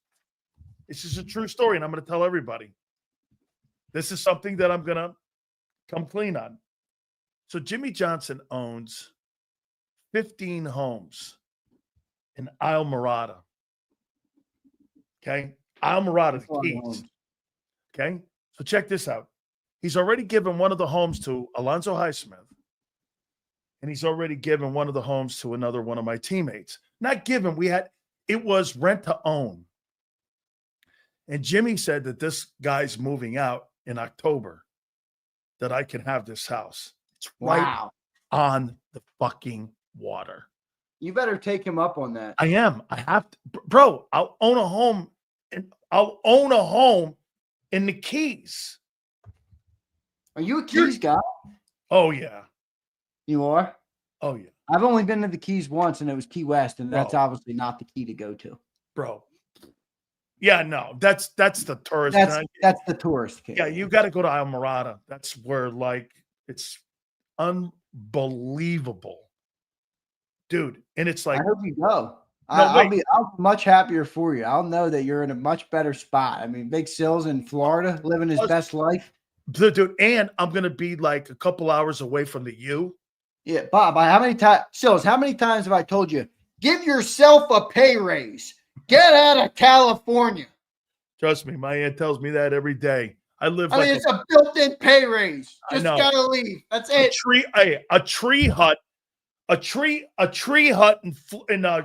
This is a true story, and I'm going to tell everybody. This is something that I'm going to come clean on. So Jimmy Johnson owns 15 homes in Isle Morada. Okay? Isle Morada, the Keys. Okay? So check this out. He's already given one of the homes to Alonzo Highsmith, and he's already given one of the homes to another one of my teammates. Not given, it was rent to own. And Jimmy said that this guy's moving out in October, that I can have this house. It's right on the fucking water. You better take him up on that. I am. I have to. Bro, I'll own a home in the Keys. Are you a Keys guy? Oh, yeah. You are? Oh, yeah. I've only been to the Keys once, and it was Key West, and that's obviously not the key to go to. Bro. Yeah, no, that's the tourist. That's the tourist key. Yeah, you got to go to Isle Morada. That's where, like, it's unbelievable. Dude, and it's like, I hope you go. I'll be much happier for you. I'll know that you're in a much better spot. I mean, Big Sills in Florida, living his best life. Dude, and I'm going to be like a couple hours away from the U. Yeah, Bob, how many times have I told you, give yourself a pay raise? Get out of California. Trust me, my aunt tells me that every day. It's a built-in pay raise. Just gotta leave. That's it. A tree hut in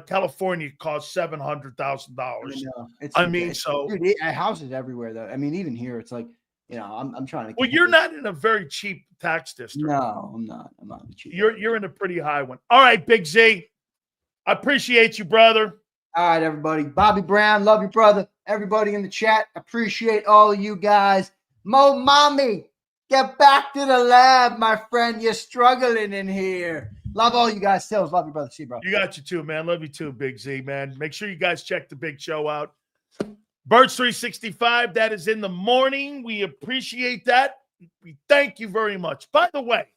California costs $700,000. Dude, houses everywhere though. I mean, even here, it's like, I'm trying to. Well, you're not in a very cheap tax district. No, I'm not. I'm not cheap. You're in a pretty high one. All right, Big Z. I appreciate you, brother. All right, everybody. Bobby Brown, love you, brother. Everybody in the chat, appreciate all of you guys. Mo Mommy, get back to the lab, my friend. You're struggling in here. Love all you guys. Sales, love you, brother. See you, bro. You got you too, man. Love you too, Big Z, man. Make sure you guys check the big show out. Birds 365, that is in the morning. We appreciate that. We thank you very much. By the way,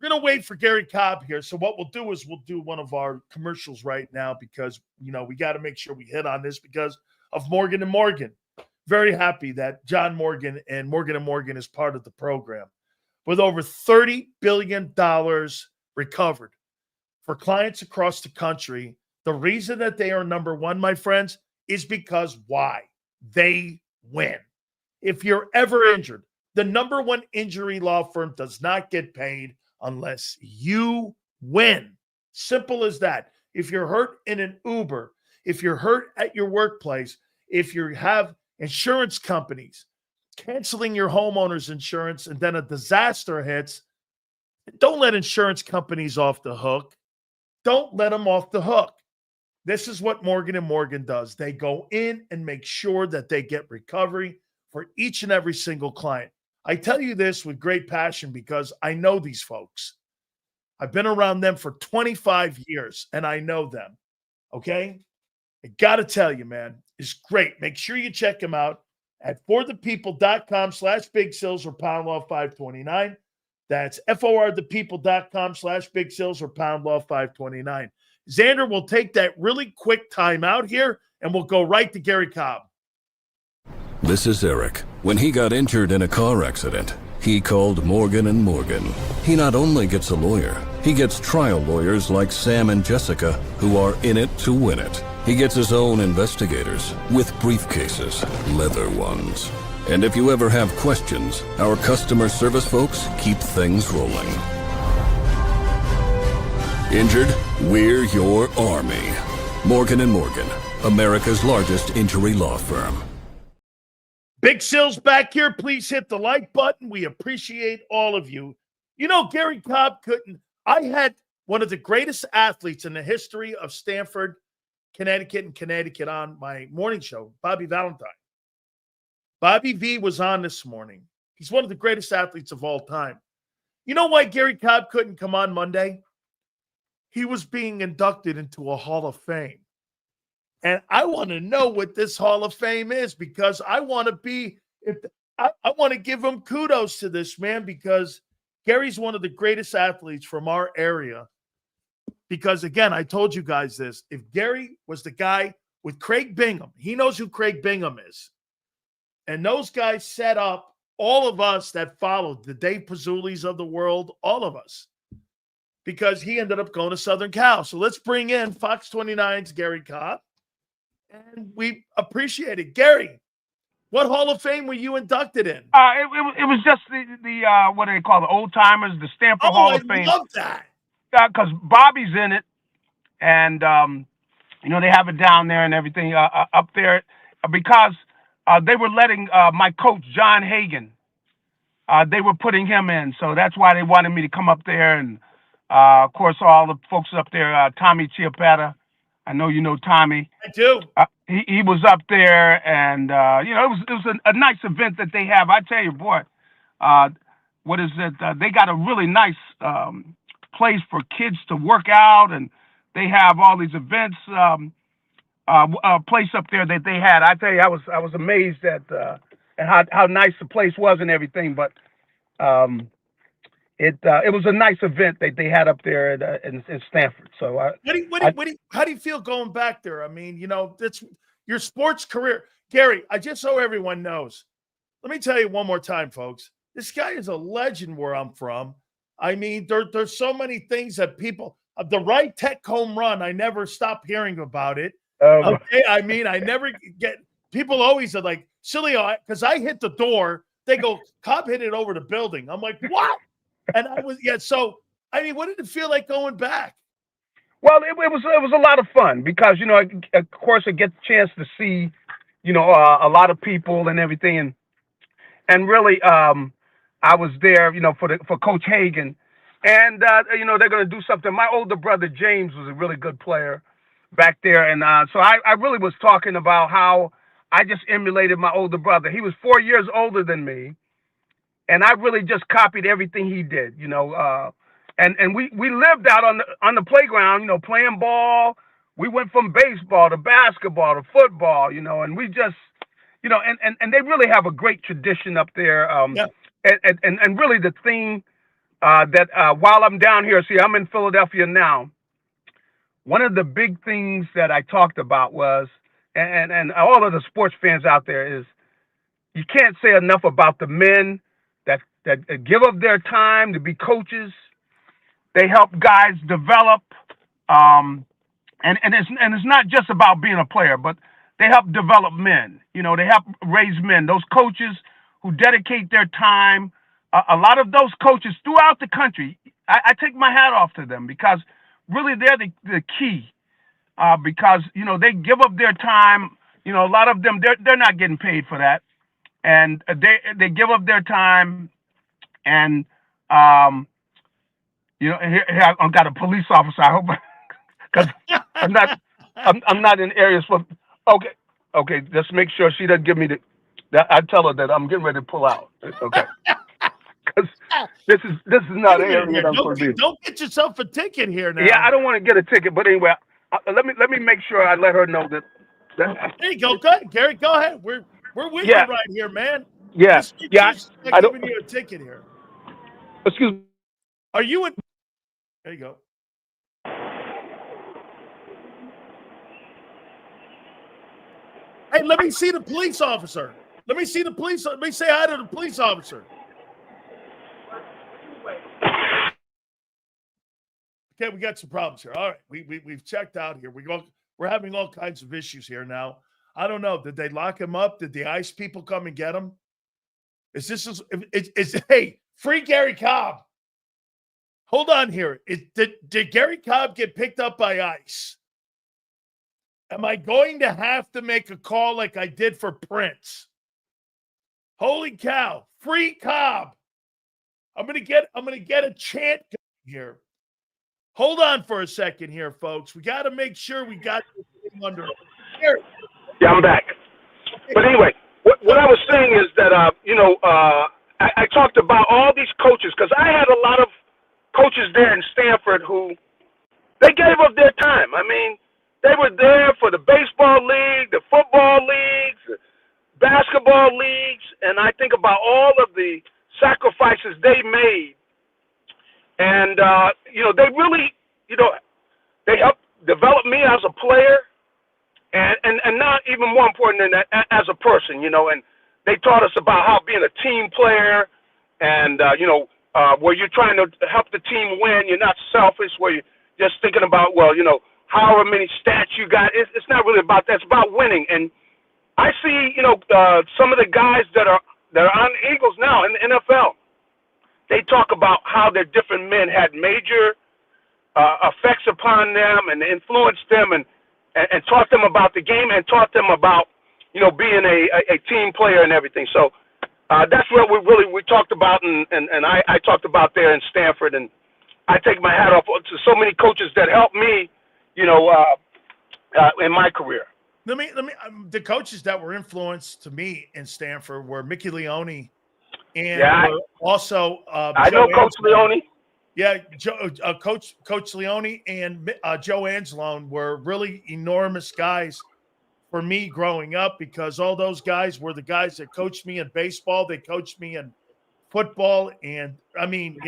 we're going to wait for Gary Cobb here. So what we'll do is we'll do one of our commercials right now because, we got to make sure we hit on this because of Morgan & Morgan. Very happy that John Morgan and Morgan & Morgan is part of the program. With over $30 billion recovered for clients across the country, the reason that they are number one, my friends, is because why? They win. If you're ever injured, the number one injury law firm does not get paid unless you win. Simple as that. If you're hurt in an Uber, if you're hurt at your workplace, if you have insurance companies canceling your homeowner's insurance and then a disaster hits, don't let insurance companies off the hook. Don't let them off the hook. This is what Morgan & Morgan does. They go in and make sure that they get recovery for each and every single client. I tell you this with great passion because I know these folks. I've been around them for 25 years, and I know them, okay? I got to tell you, man, it's great. Make sure you check them out at forthepeople.com/Big Sills or Pound Law 529. That's forthepeople.com/Big Sills or Pound Law 529. Xander will take that really quick time out here, and we'll go right to Gary Cobb. This is Eric. When he got injured in a car accident, he called Morgan & Morgan. He not only gets a lawyer, he gets trial lawyers like Sam and Jessica, who are in it to win it. He gets his own investigators with briefcases, leather ones. And if you ever have questions, our customer service folks keep things rolling. Injured? We're your army. Morgan & Morgan, America's largest injury law firm. Big Sills back here. Please hit the like button. We appreciate all of you. Gary Cobb couldn't. I had one of the greatest athletes in the history of Stamford, Connecticut on my morning show, Bobby Valentine. Bobby V was on this morning. He's one of the greatest athletes of all time. You know why Gary Cobb couldn't come on Monday? He was being inducted into a Hall of Fame. And I want to know what this Hall of Fame is because I want to be I want to give him kudos to this, man, because Gary's one of the greatest athletes from our area. Because, again, I told you guys this. If Gary was the guy with Craig Bingham, he knows who Craig Bingham is. And those guys set up all of us that followed, the Dave Pazzulis of the world, all of us, because he ended up going to Southern Cal. So let's bring in Fox 29's Gary Cobb, and we appreciate it. Gary, what Hall of Fame were you inducted in? It was just the what do they call the old timers, the Stanford Hall of Fame. I love that. Because Bobby's in it, and they have it down there and everything up there because they were letting my coach John Hagan. They were putting him in, so that's why they wanted me to come up there, and of course all the folks up there, Tommy Chiappetta. I know you know Tommy. I do. He was up there, and it was a nice event that they have. I tell you, boy, what is it? They got a really nice place for kids to work out, and they have all these events. A place up there that they had. I tell you, I was amazed at how nice the place was and everything. But it was a nice event that they had up there in Stanford. So how do you feel going back there? I mean, that's your sports career, Gary. Just so everyone knows, let me tell you one more time, folks. This guy is a legend where I'm from. I mean, there's so many things that people. The right tech home run, I never stop hearing about it. Okay, I mean, I never get. People always are like, Sileo, because I hit the door. They go, Cobb hit it over the building. I'm like, what? And I was, So, I mean, what did it feel like going back? Well, it was a lot of fun because of course, I get the chance to see, a lot of people and everything, and really, I was there, for Coach Hagan, and they're going to do something. My older brother James was a really good player back there, and so I really was talking about how I just emulated my older brother. He was 4 years older than me, and I really just copied everything he did, and we lived out on the playground, playing ball. We went from baseball to basketball to football, and we just, and they really have a great tradition up there. Yeah. And really the thing that while I'm down here, see, I'm in Philadelphia now. One of the big things that I talked about was, and all of the sports fans out there, is you can't say enough about the men that give up their time to be coaches. They help guys develop, and it's not just about being a player, but they help develop men. They help raise men. Those coaches who dedicate their time, a lot of those coaches throughout the country, I take my hat off to them because really they're the key, because, they give up their time. A lot of them, they're not getting paid for that. And they give up their time, and, here I've got a police officer. I hope, because I'm not in areas for, okay, just make sure she doesn't give me I tell her that I'm getting ready to pull out. Okay. Because this is not an area I'm supposed to be. Don't get yourself a ticket here now. Yeah, I don't want to get a ticket, but anyway, let me make sure I let her know that. There you go. Go ahead, Gary. Go ahead. We're with you right here, man. Yeah, I don't giving you a ticket here. Excuse me. Are you in? There you go. Hey, let me see the police officer. Let me see the police. Let me say hi to the police officer. Okay, we got some problems here. All right, we've checked out here. We're having all kinds of issues here now. I don't know. Did they lock him up? Did the ICE people come and get him? Hey, free Gary Cobb? Hold on here. Did Gary Cobb get picked up by ICE? Am I going to have to make a call like I did for Prince? Holy cow. Free Cobb. I'm gonna get a chant here. Hold on for a second here, folks. We got to make sure we got this thing under. Here. Yeah, I'm back. But anyway, what I was saying is that I talked about all these coaches because I had a lot of coaches there in Stanford who they gave up their time. I mean, they were there for the baseball league, the football leagues, basketball leagues, and I think about all of the sacrifices they made. And, they really, they helped develop me as a player, and not even more important than that, as a person, and they taught us about how being a team player and, where you're trying to help the team win. You're not selfish, where you're just thinking about, however many stats you got. It's not really about that. It's about winning. And I see, some of the guys that are on the Eagles now in the NFL, they talk about how their different men had major effects upon them and influenced them and taught them about the game and taught them about, being a team player and everything. So that's what we talked about, and I talked about there in Stanford. And I take my hat off to so many coaches that helped me, in my career. Let me. The coaches that were influenced to me in Stanford were Mickey Leone, and also I know Coach Leone. Yeah, Coach Leone and Joe Angelone were really enormous guys for me growing up, because all those guys were the guys that coached me in baseball. They coached me in football, and I mean,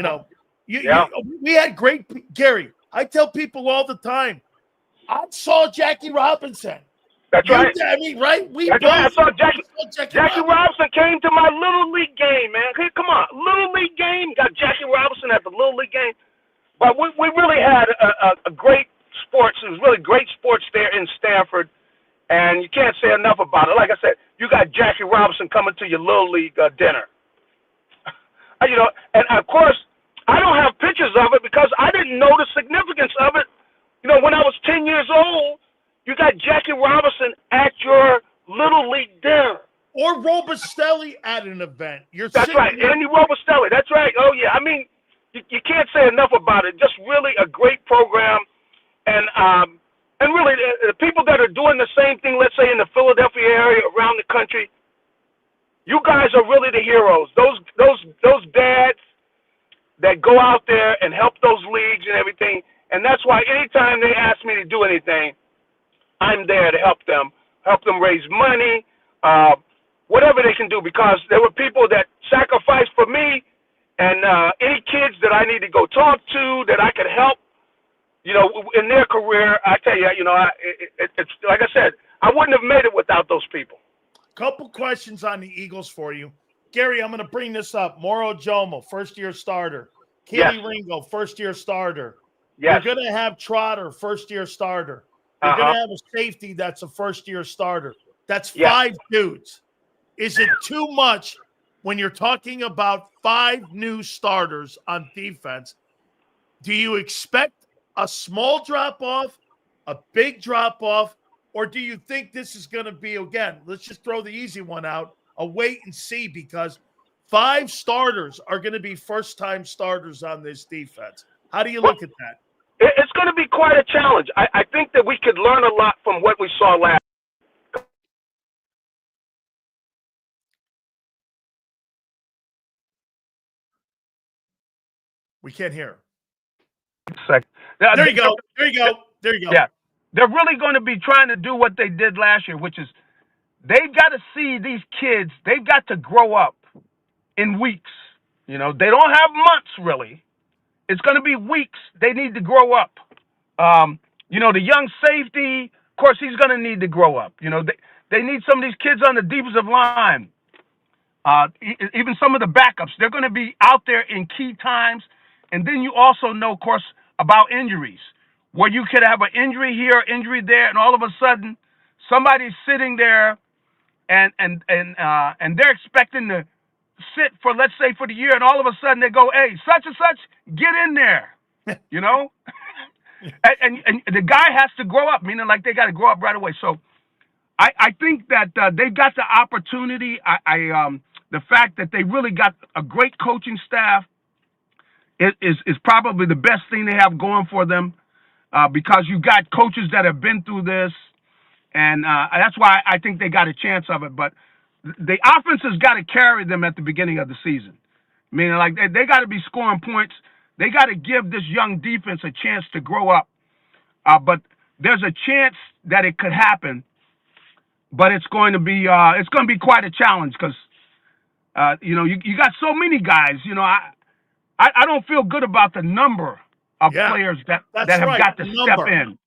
we had great Gary. I tell people all the time, I saw Jackie Robinson. That's right. I mean, right? I saw Jackie Robinson came to my Little League game, man. Hey, come on. Little League game. Got Jackie Robinson at the Little League game. But we really had a great sports. It was really great sports there in Stanford. And you can't say enough about it. Like I said, you got Jackie Robinson coming to your Little League dinner. And of course, I don't have pictures of it because I didn't know the significance of it. When I was 10 years old, you got Jackie Robinson at your Little League dinner. Or Robustelli at an event. That's right. Andy Robustelli. That's right. Oh, yeah. I mean, you can't say enough about it. Just really a great program. And really, the people that are doing the same thing, let's say in the Philadelphia area, around the country, you guys are really the heroes. Those dads that go out there and help those leagues and everything. And that's why anytime they ask me to do anything, I'm there to help them raise money, whatever they can do, because there were people that sacrificed for me, and any kids that I need to go talk to that I could help, in their career. I tell you, it's like I said, I wouldn't have made it without those people. Couple questions on the Eagles for you. Gary, I'm going to bring this up. Moro Jomo, first-year starter. Kelly Ringo, first-year starter. Yes. You're going to have Trotter, first-year starter. You're going to have a safety that's a first-year starter. That's 5 dudes. Is it too much when you're talking about 5 new starters on defense? Do you expect a small drop-off, a big drop-off, or do you think this is going to be, again, let's just throw the easy one out, a wait and see, because 5 starters are going to be first-time starters on this defense? How do you look at that? It's going to be quite a challenge. I think that we could learn a lot from what we saw last. We can't hear. There you go. Yeah. They're really going to be trying to do what they did last year, which is they've got to see these kids. They've got to grow up in weeks. They don't have months, really. It's going to be weeks. They need to grow up. The young safety, of course, he's going to need to grow up. They need some of these kids on the defensive line. Even some of the backups, they're going to be out there in key times. And then you also know, of course, about injuries, where you could have an injury here, injury there, and all of a sudden somebody's sitting there and they're expecting to sit for, let's say, for the year, and all of a sudden they go, hey, such and such, get in there, and the guy has to grow up, meaning like they got to grow up right away. So I think that they've got the opportunity. The fact that they really got a great coaching staff is probably the best thing they have going for them, because you got coaches that have been through this, and that's why I think they got a chance of it. But the offense has got to carry them at the beginning of the season, meaning like they got to be scoring points. They got to give this young defense a chance to grow up. But there's a chance that it could happen but it's going to be quite a challenge because you got so many guys. I don't feel good about the number of players that have got to step in.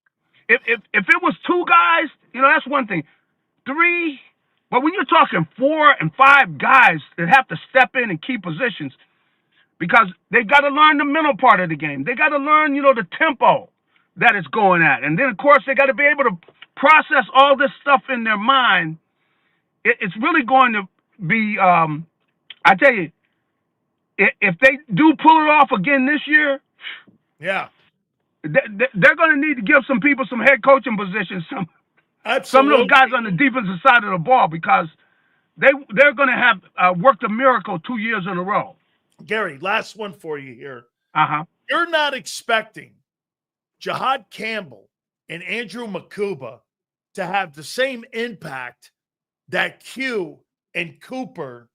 If it was 2 guys, that's one thing. 3, but when you're talking 4 and 5 guys that have to step in and key positions, because they've got to learn the mental part of the game. They got to learn, the tempo that it's going at. And then, of course, they got to be able to process all this stuff in their mind. It's really going to be, I tell you, if they do pull it off again this year, they're going to need to give some people some head coaching positions, some of those guys on the defensive side of the ball, because they're going to have worked a miracle 2 years in a row. Gary, last one for you here. You're not expecting Jahad Campbell and Andrew Makuba to have the same impact that Q and Cooper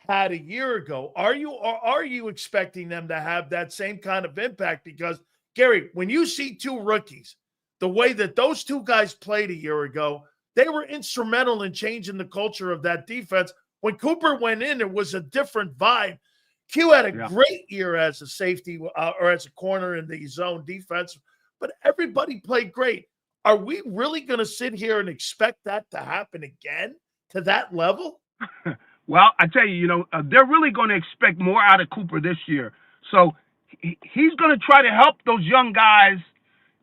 had a year ago. Are you expecting them to have that same kind of impact? Because, Gary, when you see 2 rookies, the way that those 2 guys played a year ago, they were instrumental in changing the culture of that defense. When Cooper went in, it was a different vibe. Q had a great year as a safety or as a corner in the zone defense, but everybody played great. Are we really going to sit here and expect that to happen again to that level? Well, I tell you, they're really going to expect more out of Cooper this year. So he's going to try to help those young guys,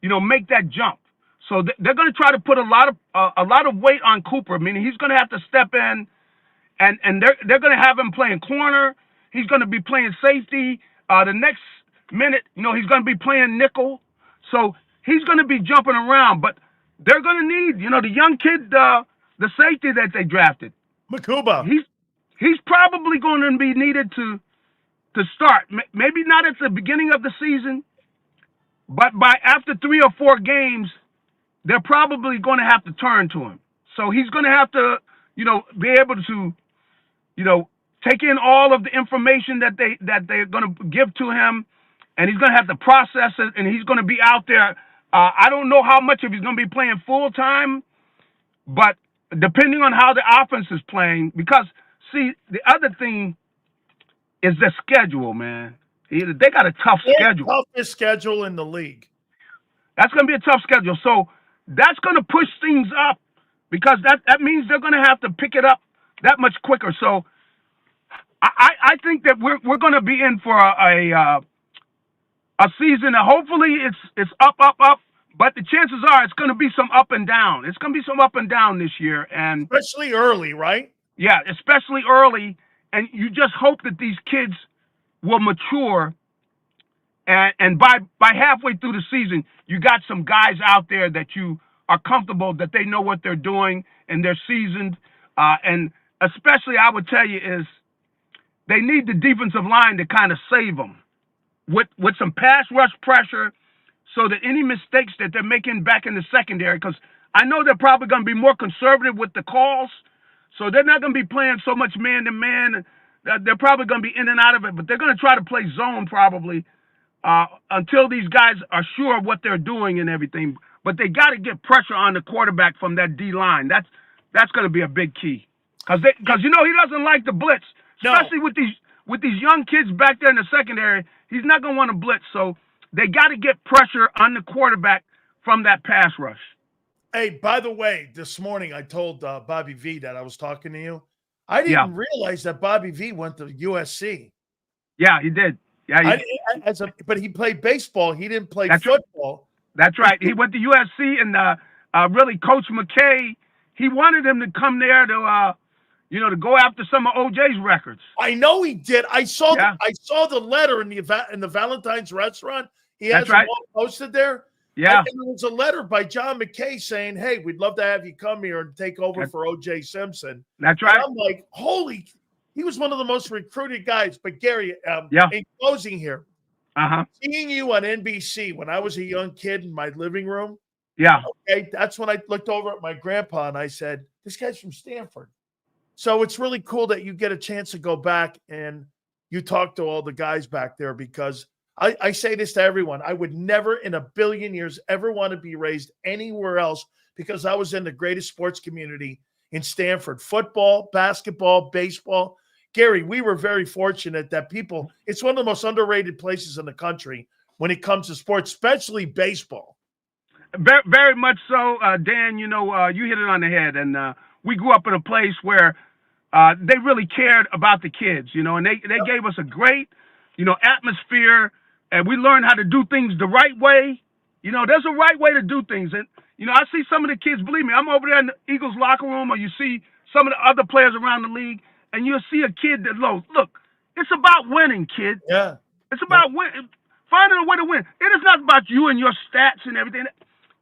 make that jump. So they're going to try to put a lot of weight on Cooper. I mean, he's going to have to step in, and they're going to have him playing corner. He's going to be playing safety. The next minute, he's going to be playing nickel. So he's going to be jumping around. But they're going to need, the young kid, the safety that they drafted, Makuba. He's probably going to be needed to start. Maybe not at the beginning of the season, but by after 3 or 4 games, they're probably going to have to turn to him. So he's going to have to, be able to, take in all of the information that they're going to give to him, and he's going to have to process it, and he's going to be out there. I don't know how much of he's going to be playing full time, but depending on how the offense is playing, because see, the other thing is the schedule, man. They got a tough schedule. Toughest schedule in the league. That's going to be a tough schedule. So that's going to push things up, because that means they're going to have to pick it up that much quicker. So I think that we're going to be in for a season that hopefully it's up, but the chances are it's going to be some up and down. It's going to be some up and down this year, and especially early, right? Yeah, especially early, and you just hope that these kids will mature, and by halfway through the season, you got some guys out there that you are comfortable that they know what they're doing and they're seasoned, and especially I would tell you is they need the defensive line to kind of save them with some pass rush pressure, so that any mistakes that they're making back in the secondary, because I know they're probably going to be more conservative with the calls, so they're not going to be playing so much man-to-man. They're probably going to be in and out of it, but they're going to try to play zone probably until these guys are sure of what they're doing and everything. But they got to get pressure on the quarterback from that D-line. That's going to be a big key, because he doesn't like the blitz, especially with these young kids back there in the secondary. He's not going to want to blitz, so they got to get pressure on the quarterback from that pass rush. Hey, by the way, this morning I told Bobby V that I was talking to you. I didn't realize that Bobby V went to USC. Yeah, he did. Yeah, but he played baseball. He didn't play football. That's right. He went to USC, and really, Coach McKay, he wanted him to come there to to go after some of OJ's records. I know he did. I saw the letter in the Valentine's restaurant. He has them all posted there. Yeah. And there was a letter by John McKay saying, "Hey, we'd love to have you come here and take over for OJ Simpson." That's right. And I'm like, holy, he was one of the most recruited guys. But Gary, in closing here, seeing you on NBC when I was a young kid in my living room. Yeah. Okay, that's when I looked over at my grandpa and I said, "This guy's from Stanford." So it's really cool that you get a chance to go back and you talk to all the guys back there, because I say this to everyone. I would never in a billion years ever want to be raised anywhere else, because I was in the greatest sports community in Stanford. Football, basketball, baseball. Gary, we were very fortunate that it's one of the most underrated places in the country when it comes to sports, especially baseball. Very, very much so, Dan. You hit it on the head. And we grew up in a place where they really cared about the kids, and they gave us a great, atmosphere, and we learned how to do things the right way. There's a right way to do things. And, I see some of the kids, believe me, I'm over there in the Eagles locker room, or you see some of the other players around the league, and you'll see a kid that look, it's about winning, kid. Yeah. It's about finding a way to win. It is not about you and your stats and everything.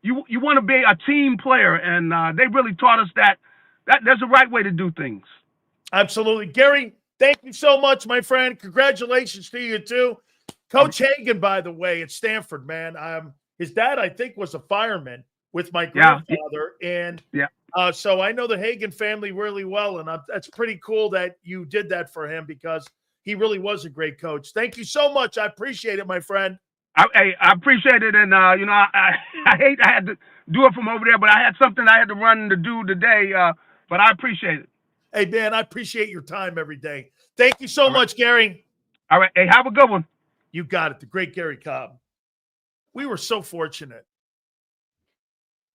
You want to be a team player, and they really taught us that there's a right way to do things. Absolutely. Gary, thank you so much, my friend. Congratulations to you, too. Coach Hagan, by the way, at Stanford, man. His dad, I think, was a fireman with my grandfather. And so I know the Hagan family really well, and that's pretty cool that you did that for him because he really was a great coach. Thank you so much. I appreciate it, my friend. I appreciate it. And, I hate I had to do it from over there, but I had something I had to run to do today, but I appreciate it. Hey, man, I appreciate your time every day. Thank you so much, Gary. All right. Hey, have a good one. You got it. The great Gary Cobb. We were so fortunate.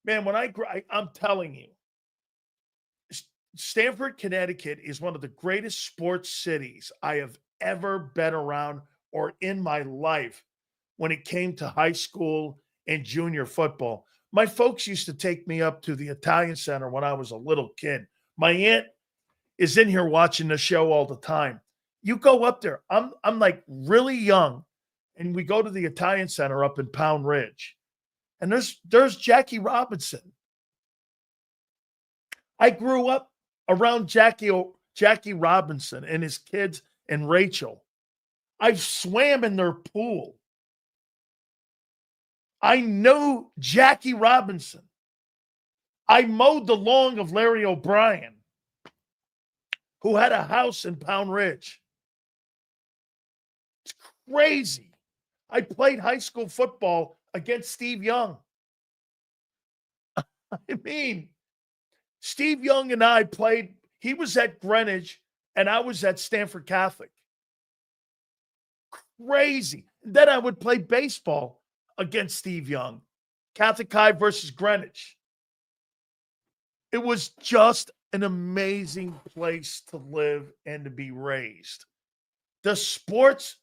Man, when I'm telling you, Stamford, Connecticut is one of the greatest sports cities I have ever been around or in my life when it came to high school and junior football. My folks used to take me up to the Italian Center when I was a little kid. My aunt is in here watching the show all the time. You go up there. I'm like really young, and we go to the Italian Center up in Pound Ridge, and there's Jackie Robinson. I grew up around Jackie Robinson and his kids and Rachel. I swam in their pool. I know Jackie Robinson. I mowed the lawn of Larry O'Brien, who had a house in Pound Ridge. It's crazy. I played high school football against Steve Young. I mean, Steve Young and I played. He was at Greenwich, and I was at Stanford Catholic. Crazy. Then I would play baseball against Steve Young. Catholic High versus Greenwich. It was just an amazing place to live and to be raised. The sports,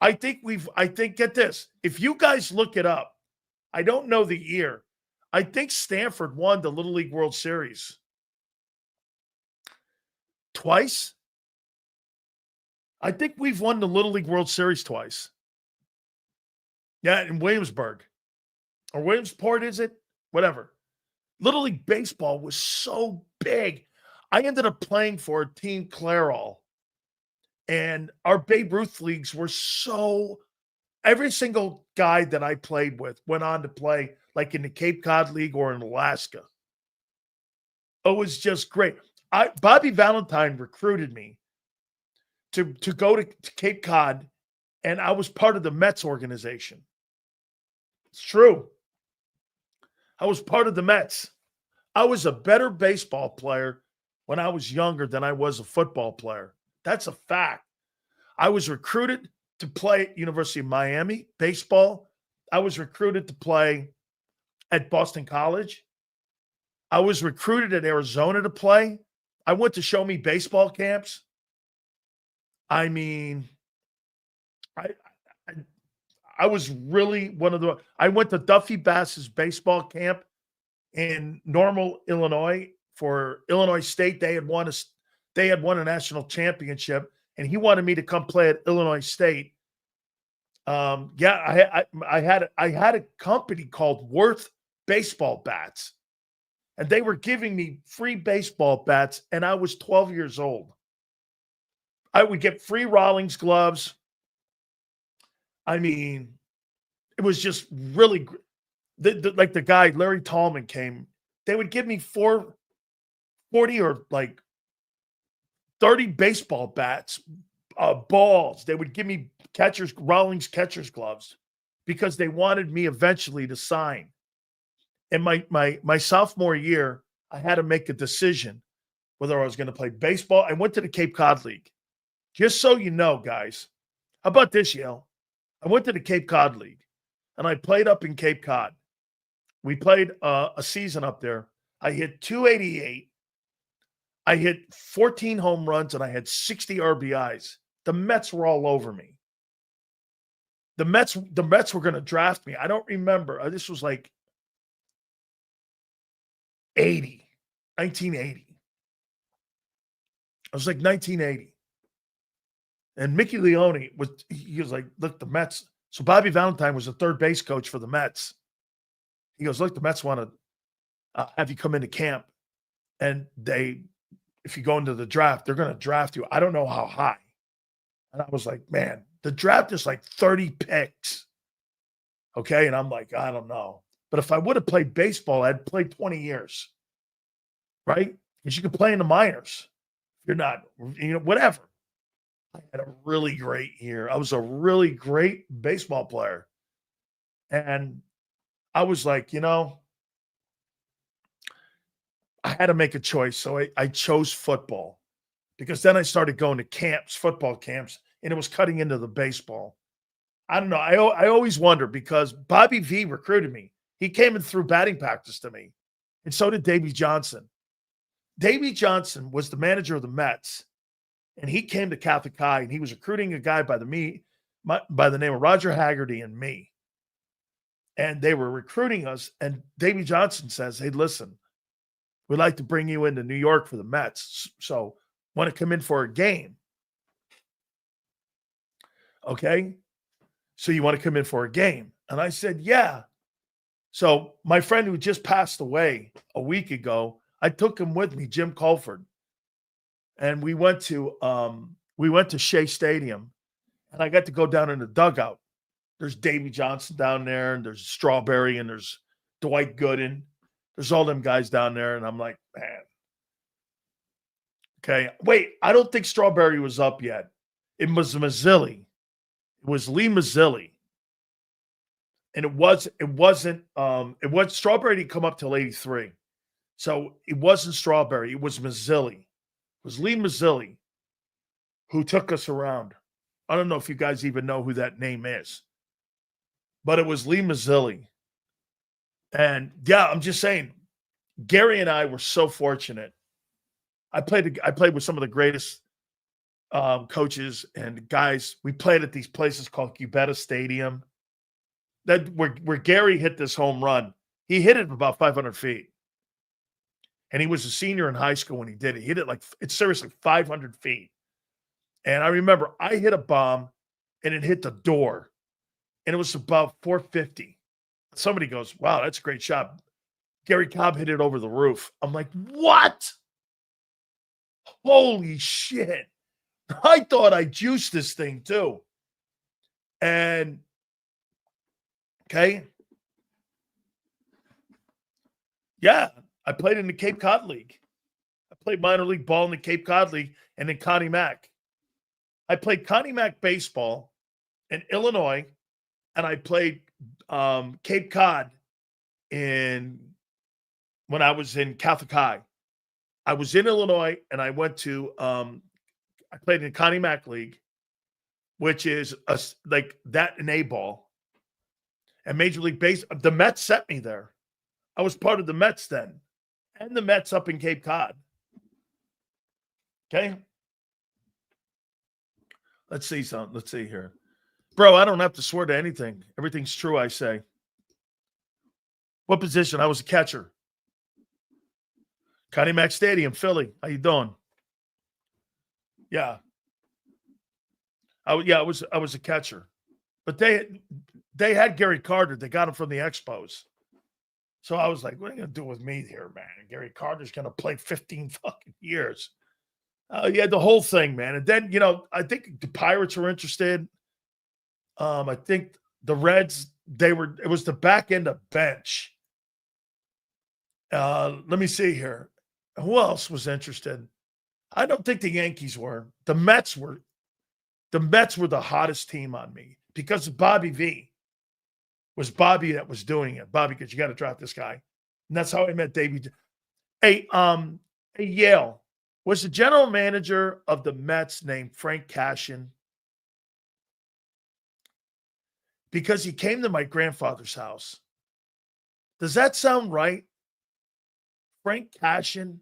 I think, get this. If you guys look it up, I don't know the year. I think Stanford won the Little League World Series twice. I think we've won the Little League World Series twice. Yeah, in Williamsburg. Or Williamsport, is it? Whatever. Little League Baseball was so big. I ended up playing for Team Clairol. And our Babe Ruth leagues were so – every single guy that I played with went on to play like in the Cape Cod League or in Alaska. It was just great. Bobby Valentine recruited me to go to Cape Cod, and I was part of the Mets organization. It's true. I was part of the Mets. I was a better baseball player when I was younger than I was a football player. That's a fact. I was recruited to play at University of Miami baseball. I was recruited to play at Boston College. I was recruited at Arizona to play. I went to show me baseball camps. I mean, I was really one of the – I went to Duffy Bass's baseball camp in Normal, Illinois for Illinois State. They had won a national championship, and he wanted me to come play at Illinois State. I had a company called Worth Baseball Bats, and they were giving me free baseball bats, and I was 12 years old. I would get free Rawlings gloves. I mean, it was just really like the guy, Larry Tallman, came. They would give me 40 or like 30 baseball bats, balls. They would give me Rawlings catcher's gloves because they wanted me eventually to sign. And my sophomore year, I had to make a decision. whether I was going to play baseball. I went to the Cape Cod League. Just so you know, guys. How about this, Yale? I went to the Cape Cod League, and I played up in Cape Cod. We played a season up there. I hit 288. I hit 14 home runs, and I had 60 RBIs. The Mets were all over me. The Mets were going to draft me. I don't remember. This was like 1980. It was like 1980. And Mickey Leone was like, look, the Mets. So Bobby Valentine was the third base coach for the Mets. He goes, look, the Mets want to have you come into camp. And if you go into the draft, they're going to draft you. I don't know how high. And I was like, man, the draft is like 30 picks. Okay. And I'm like, I don't know. But if I would have played baseball, I'd played 20 years. Right? Because you could play in the minors. You're not, whatever. I had a really great year. I was a really great baseball player. And I was like, I had to make a choice. So I chose football, because then I started going to camps, football camps, and it was cutting into the baseball. I don't know. I always wonder, because Bobby V recruited me. He came and threw batting practice to me. And so did Davey Johnson. Davey Johnson was the manager of the Mets. And he came to Catholic High, and he was recruiting a guy by the name of Roger Haggerty and me. And they were recruiting us. And Davey Johnson says, hey, listen, we'd like to bring you into New York for the Mets. So want to come in for a game? Okay. So you want to come in for a game? And I said, yeah. So my friend who just passed away a week ago, I took him with me, Jim Colford. And we went to Shea Stadium, and I got to go down in the dugout. There's Davey Johnson down there, and there's Strawberry, and there's Dwight Gooden. There's all them guys down there, and I'm like, man. Okay, wait, I don't think Strawberry was up yet. It was Mazzilli. It was Lee Mazzilli. And it wasn't Strawberry didn't come up till 83. So it wasn't Strawberry, it was Mazzilli. It was Lee Mazzilli who took us around. I don't know if you guys even know who that name is, but it was Lee Mazzilli. And yeah, I'm just saying, Gary and I were so fortunate. I played with some of the greatest coaches and guys. We played at these places called Cubetta Stadium. That where Gary hit this home run. He hit it about 500 feet. And he was a senior in high school when he did it. He hit it it's seriously 500 feet. And I remember I hit a bomb, and it hit the door, and it was about 450. Somebody goes, wow, that's a great shot. Gary Cobb hit it over the roof. I'm like, what? Holy shit. I thought I juiced this thing too. And, okay. Yeah, I played in the Cape Cod League. I played minor league ball in the Cape Cod League and in Connie Mack. I played Connie Mack baseball in Illinois, and I played Cape Cod when I was in Catholic High. I was in Illinois, and I went to I played in Connie Mack League, which is like that in A-ball. And Major League Baseball, the Mets sent me there. I was part of the Mets then, and the Mets up in Cape Cod. Okay. Let's see something. Let's see here. Bro, I don't have to swear to anything. Everything's true, I say. What position? I was a catcher. Connie Mack Stadium, Philly. How you doing? Yeah. I was a catcher. But they had Gary Carter. They got him from the Expos. So I was like, what are you going to do with me here, man? Gary Carter's going to play 15 fucking years. Yeah, the whole thing, man. And then, I think the Pirates were interested. I think the Reds, it was the back end of bench. Let me see here. Who else was interested? I don't think the Yankees were. The Mets were the hottest team on me because of Bobby V. It was Bobby that was doing it. Bobby, because you got to draft this guy. And that's how I met Davey. Hey, Yale. was the general manager of the Mets named Frank Cashin because he came to my grandfather's house. Does that sound right? Frank Cashin?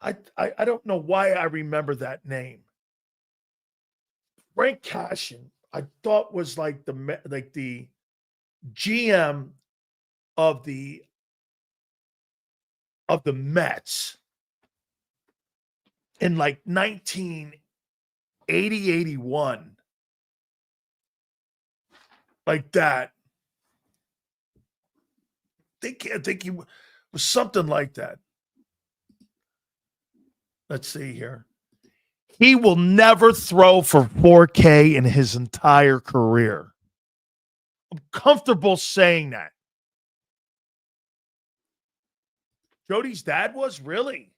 I don't know why I remember that name. Frank Cashin, I thought was like the GM of the Mets in like 1980, 81. Like that. I think he was something like that. Let's see here. He will never throw for 4K in his entire career. I'm comfortable saying that. Jody's dad was really?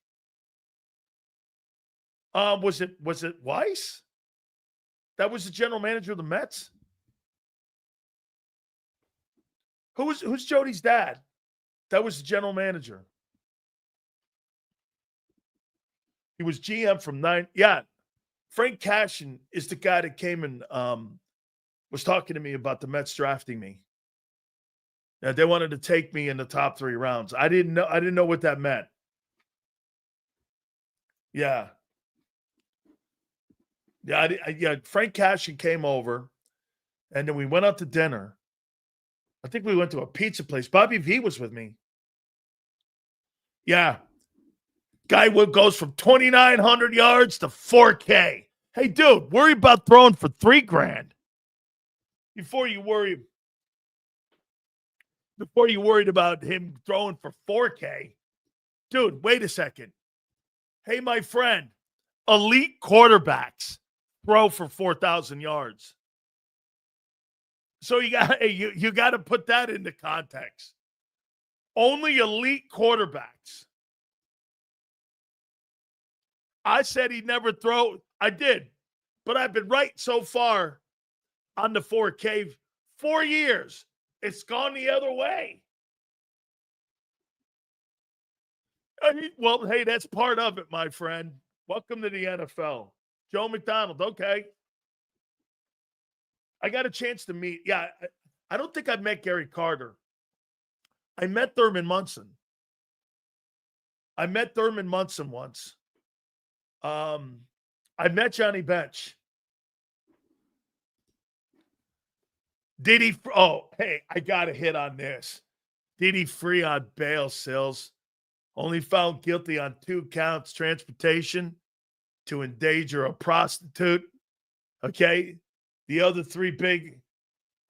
Was it Weiss? That was the general manager of the Mets? Who's Jody's dad? That was the general manager. He was GM from 9. Yeah. Frank Cashin is the guy that came and was talking to me about the Mets drafting me. Yeah, they wanted to take me in the top 3 rounds. I didn't know what that meant. Yeah. Yeah, Frank Cashin came over, and then we went out to dinner. I think we went to a pizza place. Bobby V was with me. Yeah. Guy goes from 2,900 yards to 4K. Hey, dude, worry about throwing for $3,000 before you worried about him throwing for 4K. Dude, wait a second. Hey, my friend, elite quarterbacks throw for 4,000 yards. So you got to put that into context. Only elite quarterbacks. I said he'd never throw. I did. But I've been right so far on the 4K. 4 years. It's gone the other way. Well, hey, that's part of it, my friend. Welcome to the NFL. Joe McDonald, okay. I got a chance to meet. Yeah, I don't think I met Gary Carter. I met Thurman Munson. Once. I met Johnny Bench. Did he? Oh, hey, I got a hit on this. Did he free on bail, Sills? Only found guilty on 2 counts: transportation to endanger a prostitute. Okay. The other 3 big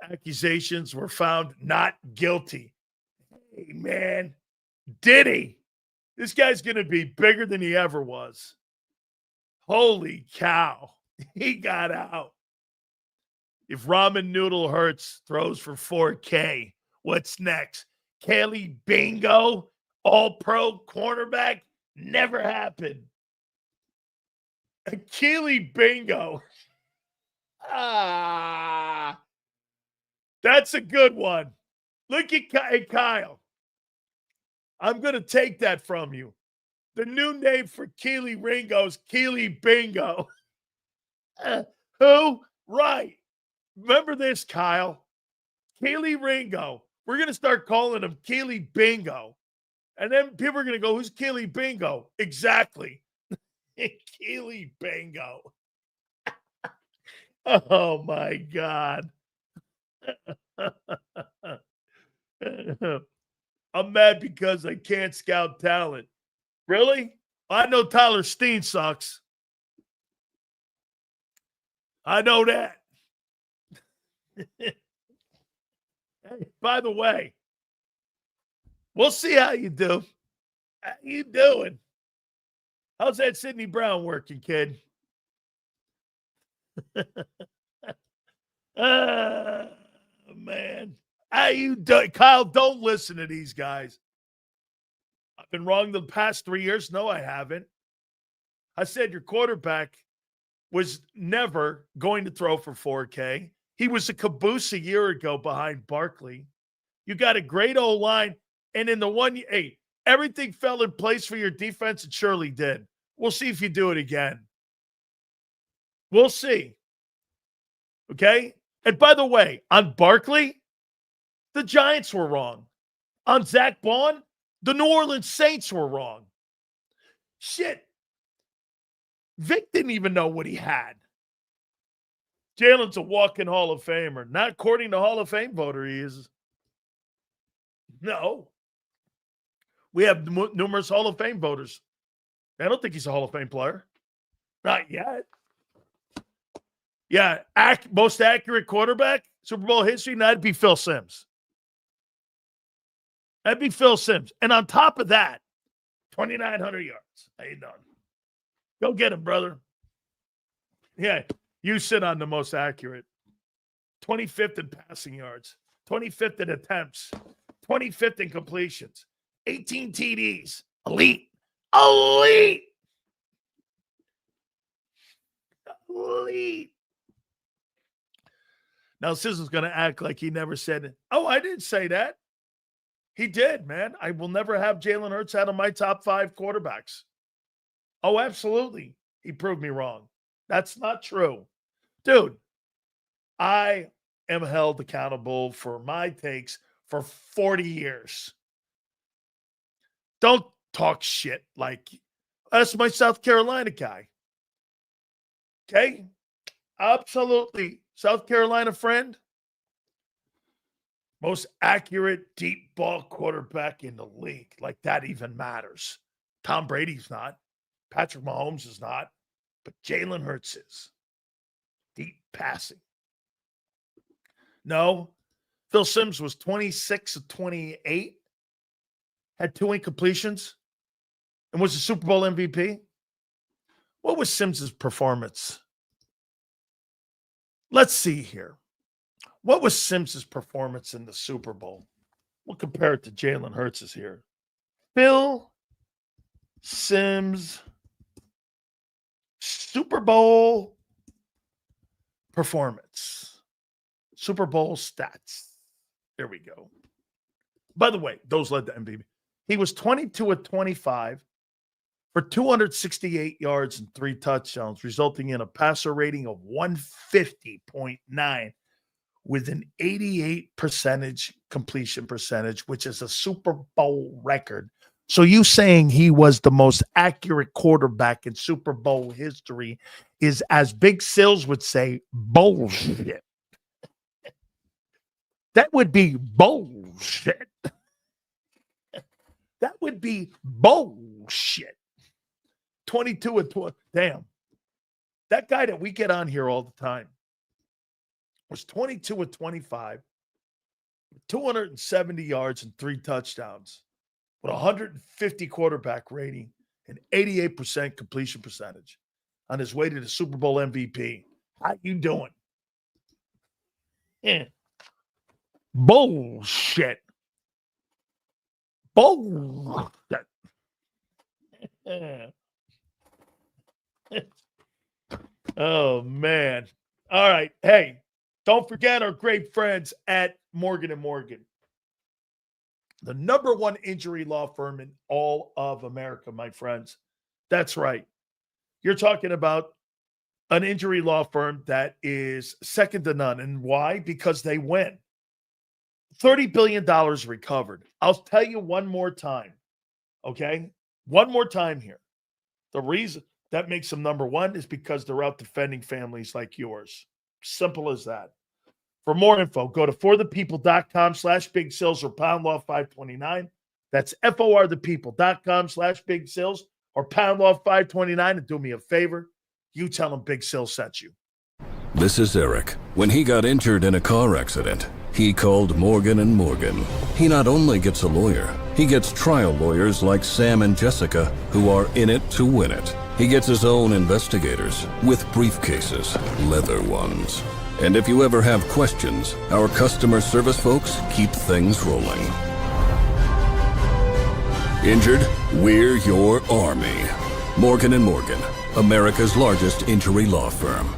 accusations were found not guilty. Hey, man, did he? This guy's going to be bigger than he ever was. Holy cow. He got out. If Ramen Noodle Hurts throws for 4K, what's next? Kelly Bingo, all-pro cornerback? Never happened. Keely Bingo. That's a good one. Look at Kyle. I'm going to take that from you. The new name for Keely Ringo is Keely Bingo. Who? Right. Remember this, Kyle. Keely Ringo. We're going to start calling him Keely Bingo. And then people are going to go, who's Keely Bingo? Exactly. Keely Bingo. Oh, my God. I'm mad because I can't scout talent. Really? I know Tyler Steen sucks. I know that. Hey, by the way, we'll see how you do. How you doing? How's that Sidney Brown working, kid? Man. How you doing? Kyle, don't listen to these guys. I've been wrong the past 3 years. No, I haven't. I said your quarterback was never going to throw for 4K. He was a caboose a year ago behind Barkley. You got a great O-line. And in the one, hey, everything fell in place for your defense. It surely did. We'll see if you do it again. We'll see. Okay? And by the way, on Barkley, the Giants were wrong. On Zach Bond, the New Orleans Saints were wrong. Shit. Vic didn't even know what he had. Jalen's a walking Hall of Famer. Not according to Hall of Fame voter, he is. No. We have numerous Hall of Fame voters. I don't think he's a Hall of Fame player. Not yet. Yeah, most accurate quarterback, Super Bowl history, that'd be Phil Simms. That'd be Phil Simms. And on top of that, 2,900 yards. How you doing? Go get him, brother. Yeah, you sit on the most accurate. 25th in passing yards, 25th in attempts, 25th in completions, 18 TDs. Elite. Elite. Elite. Now, Sizzle's going to act like he never said it. Oh, I didn't say that. He did, man. I will never have Jalen Hurts out of my top 5 quarterbacks. Oh, absolutely. He proved me wrong. That's not true. Dude, I am held accountable for my takes for 40 years. Don't talk shit like, that's my South Carolina guy. Okay? Absolutely. South Carolina friend. Most accurate deep ball quarterback in the league. Like that even matters. Tom Brady's not. Patrick Mahomes is not. But Jalen Hurts is. Deep passing. No. Phil Simms was 26 of 28. Had 2 incompletions. And was a Super Bowl MVP. What was Simms' performance? Let's see here. What was Simms' performance in the Super Bowl? We'll compare it to Jalen Hurts' here. Phil Simms Super Bowl performance. Super Bowl stats. There we go. By the way, those led to MVP. He was 22 of 25 for 268 yards and 3 touchdowns, resulting in a passer rating of 150.9 with an 88% completion percentage, which is a Super Bowl record. So you saying he was the most accurate quarterback in Super Bowl history is, as Big Sills would say, bullshit. That would be bullshit. That would be bullshit. 22 and 20. Damn. That guy that we get on here all the time was 22 and 25, 270 yards and 3 touchdowns, with 150 quarterback rating and 88% completion percentage on his way to the Super Bowl MVP. How you doing? Yeah. Bullshit. Bullshit. Oh, man. All right. Hey, don't forget our great friends at Morgan & Morgan, the #1 injury law firm in all of America, my friends. That's right. You're talking about an injury law firm that is second to none. And why? Because they win. $30 billion recovered. I'll tell you one more time, okay? One more time here. The reason that makes them #1 is because they're out defending families like yours. Simple as that. For more info, go to forthepeople.com/Big Sills or pound law 529. That's forthepeople.com/Big Sills or pound law 529. And do me a favor, you tell them Big Sills sent you. This is Eric. When he got injured in a car accident, he called Morgan & Morgan. He not only gets a lawyer, he gets trial lawyers like Sam and Jessica who are in it to win it. He gets his own investigators with briefcases, leather ones. And if you ever have questions, our customer service folks keep things rolling. Injured? We're your army. Morgan & Morgan, America's largest injury law firm.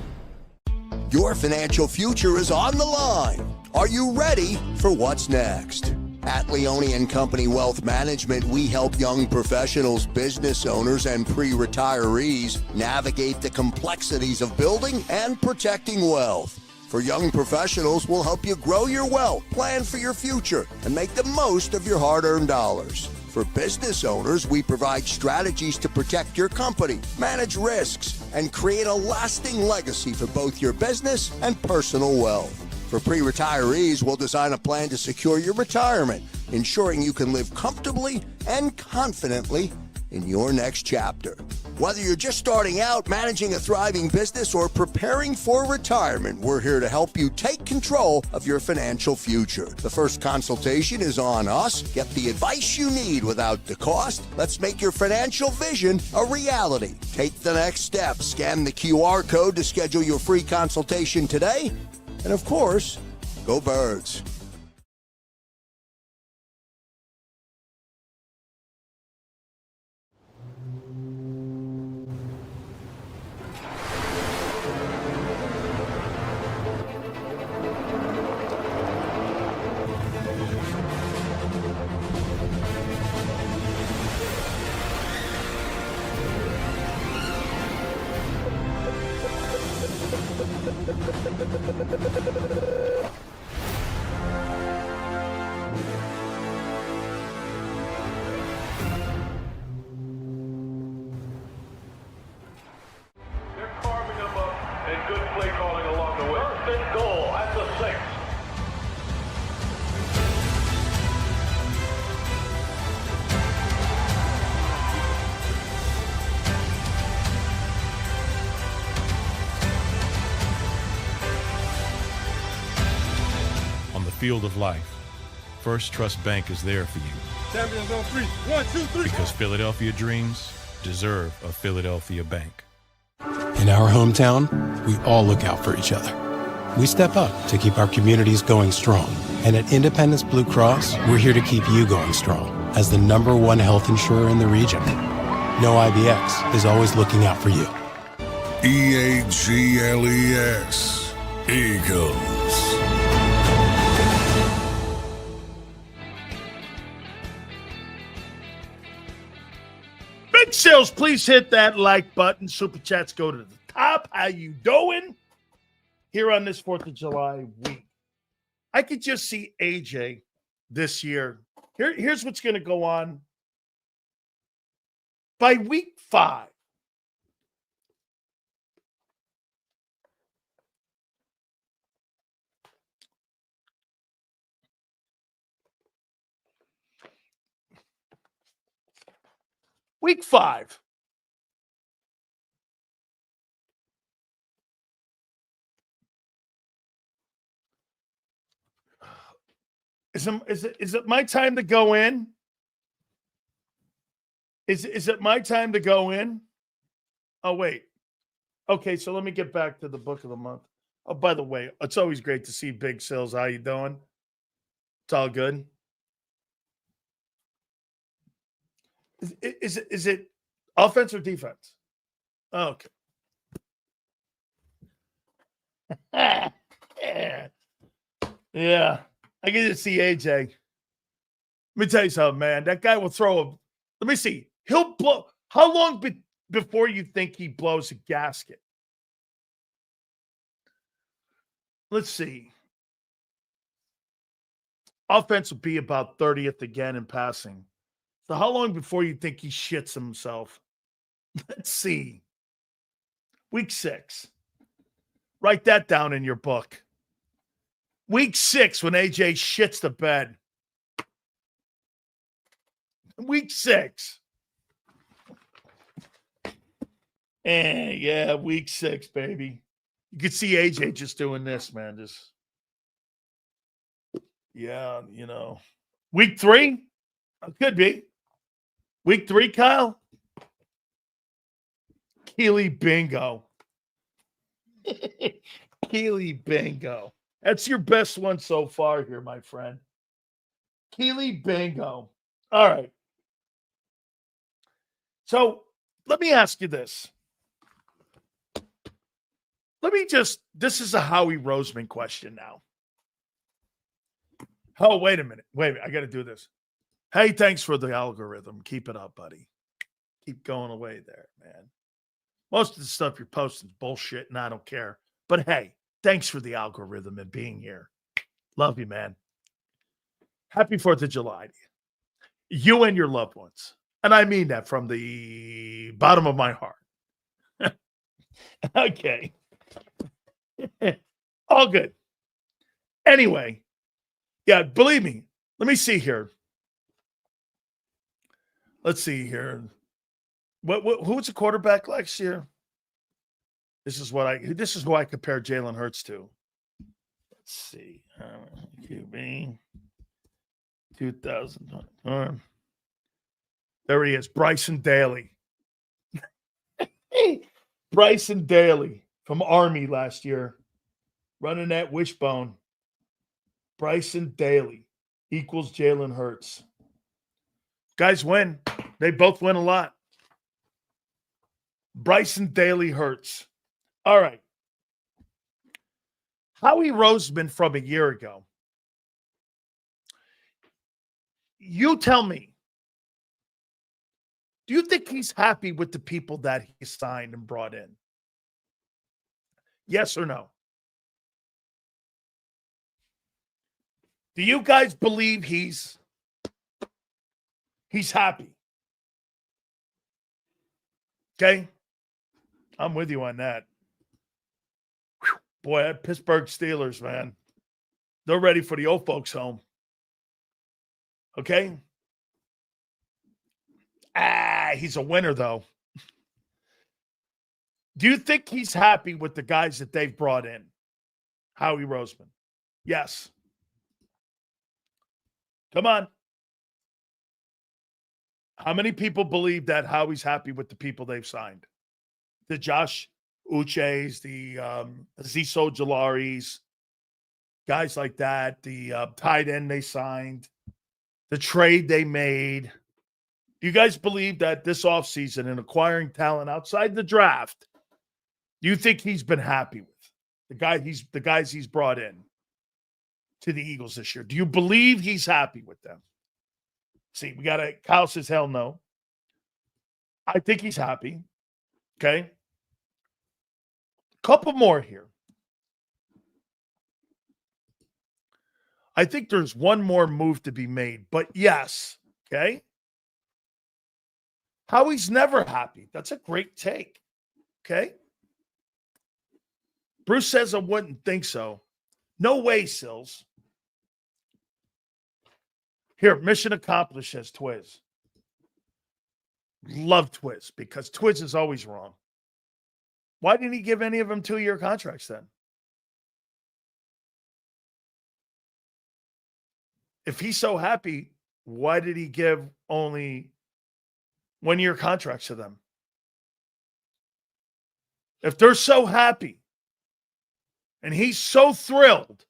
Your financial future is on the line. Are you ready for what's next? At Leone & Company Wealth Management, we help young professionals, business owners, and pre-retirees navigate the complexities of building and protecting wealth. For young professionals, we'll help you grow your wealth, plan for your future, and make the most of your hard-earned dollars. For business owners, we provide strategies to protect your company, manage risks, and create a lasting legacy for both your business and personal wealth. For pre-retirees, we'll design a plan to secure your retirement, ensuring you can live comfortably and confidently in your next chapter. Whether you're just starting out, managing a thriving business, or preparing for retirement, we're here to help you take control of your financial future. The first consultation is on us. Get the advice you need without the cost. Let's make your financial vision a reality. Take the next step. Scan the QR code to schedule your free consultation today. And of course, go Birds. They're carving them up and good play calling along the way. First and goal at the 6. On the field of life, First Trust Bank is there for you. Champions on 3. 1, 2, 3. Because Philadelphia dreams deserve a Philadelphia bank. In our hometown, we all look out for each other. We step up to keep our communities going strong. And at Independence Blue Cross, we're here to keep you going strong as the #1 health insurer in the region. No IBX is always looking out for you. EAGLES. Eagles. Big sales, please hit that like button. Super chats go to the top. How you doing? Here on this 4th of July week. I could just see AJ this year. Here's what's going to go on. By week 5, week 5. Is it my time to go in? Is it my time to go in? Oh, wait. Okay, so let me get back to the book of the month. Oh, by the way, it's always great to see Big Sills. How you doing? It's all good. Is it offense or defense? Okay. Yeah. I get to see AJ. Let me tell you something, man. That guy will throw a. Let me see. He'll blow. How long before you think he blows a gasket? Let's see. Offense will be about 30th again in passing. So how long before you think he shits himself? Let's see. Week 6. Write that down in your book. Week 6 when AJ shits the bed. Week 6. Yeah, week 6, baby. You could see AJ just doing this, man. Just, yeah, you know. Week 3? Could be. Week 3, Kyle? Keely bingo. Keely bingo. That's your best one so far here, my friend. Keely bingo. All right. So let me ask you this. This is a Howie Roseman question now. Oh, wait a minute. I got to do this. Hey, thanks for the algorithm. Keep it up, buddy. Keep going away there, man. Most of the stuff you're posting is bullshit, and I don't care. But hey, thanks for the algorithm and being here. Love you, man. Happy 4th of July to you. You and your loved ones. And I mean that from the bottom of my heart. Okay. All good. Anyway, yeah, believe me. Let me see here. Let's see here. Who was the quarterback last year? This is who I compare Jalen Hurts to. Let's see. QB 2000. There he is, Bryson Daly. Bryson Daly from Army last year, running that wishbone. Bryson Daly equals Jalen Hurts. Guys win. They both win a lot. Bryson Daly Hurts. All right. Howie Roseman from a year ago. You tell me. Do you think he's happy with the people that he signed and brought in? Yes or no? Do you guys believe he's happy? Okay? I'm with you on that. Whew. Boy, that Pittsburgh Steelers, man. They're ready for the old folks home. Okay? He's a winner, though. Do you think he's happy with the guys that they've brought in? Howie Roseman. Yes. Come on. How many people believe that Howie's happy with the people they've signed? The Josh Uches, the Ziso Jalaris, guys like that, the tight end they signed, the trade they made. Do you guys believe that this offseason in acquiring talent outside the draft, do you think he's been happy with the guys he's brought in to the Eagles this year? Do you believe he's happy with them? See, Kyle says, hell no. I think he's happy. Okay. Couple more here. I think there's one more move to be made, but yes. Okay. Howie's never happy. That's a great take. Okay. Bruce says I wouldn't think so. No way, Sills. Here, mission accomplished, says Twiz. Love Twiz because Twiz is always wrong. Why didn't he give any of them 2-year contracts then? If he's so happy, why did he give only 1-year contracts to them? If they're so happy and he's so thrilled,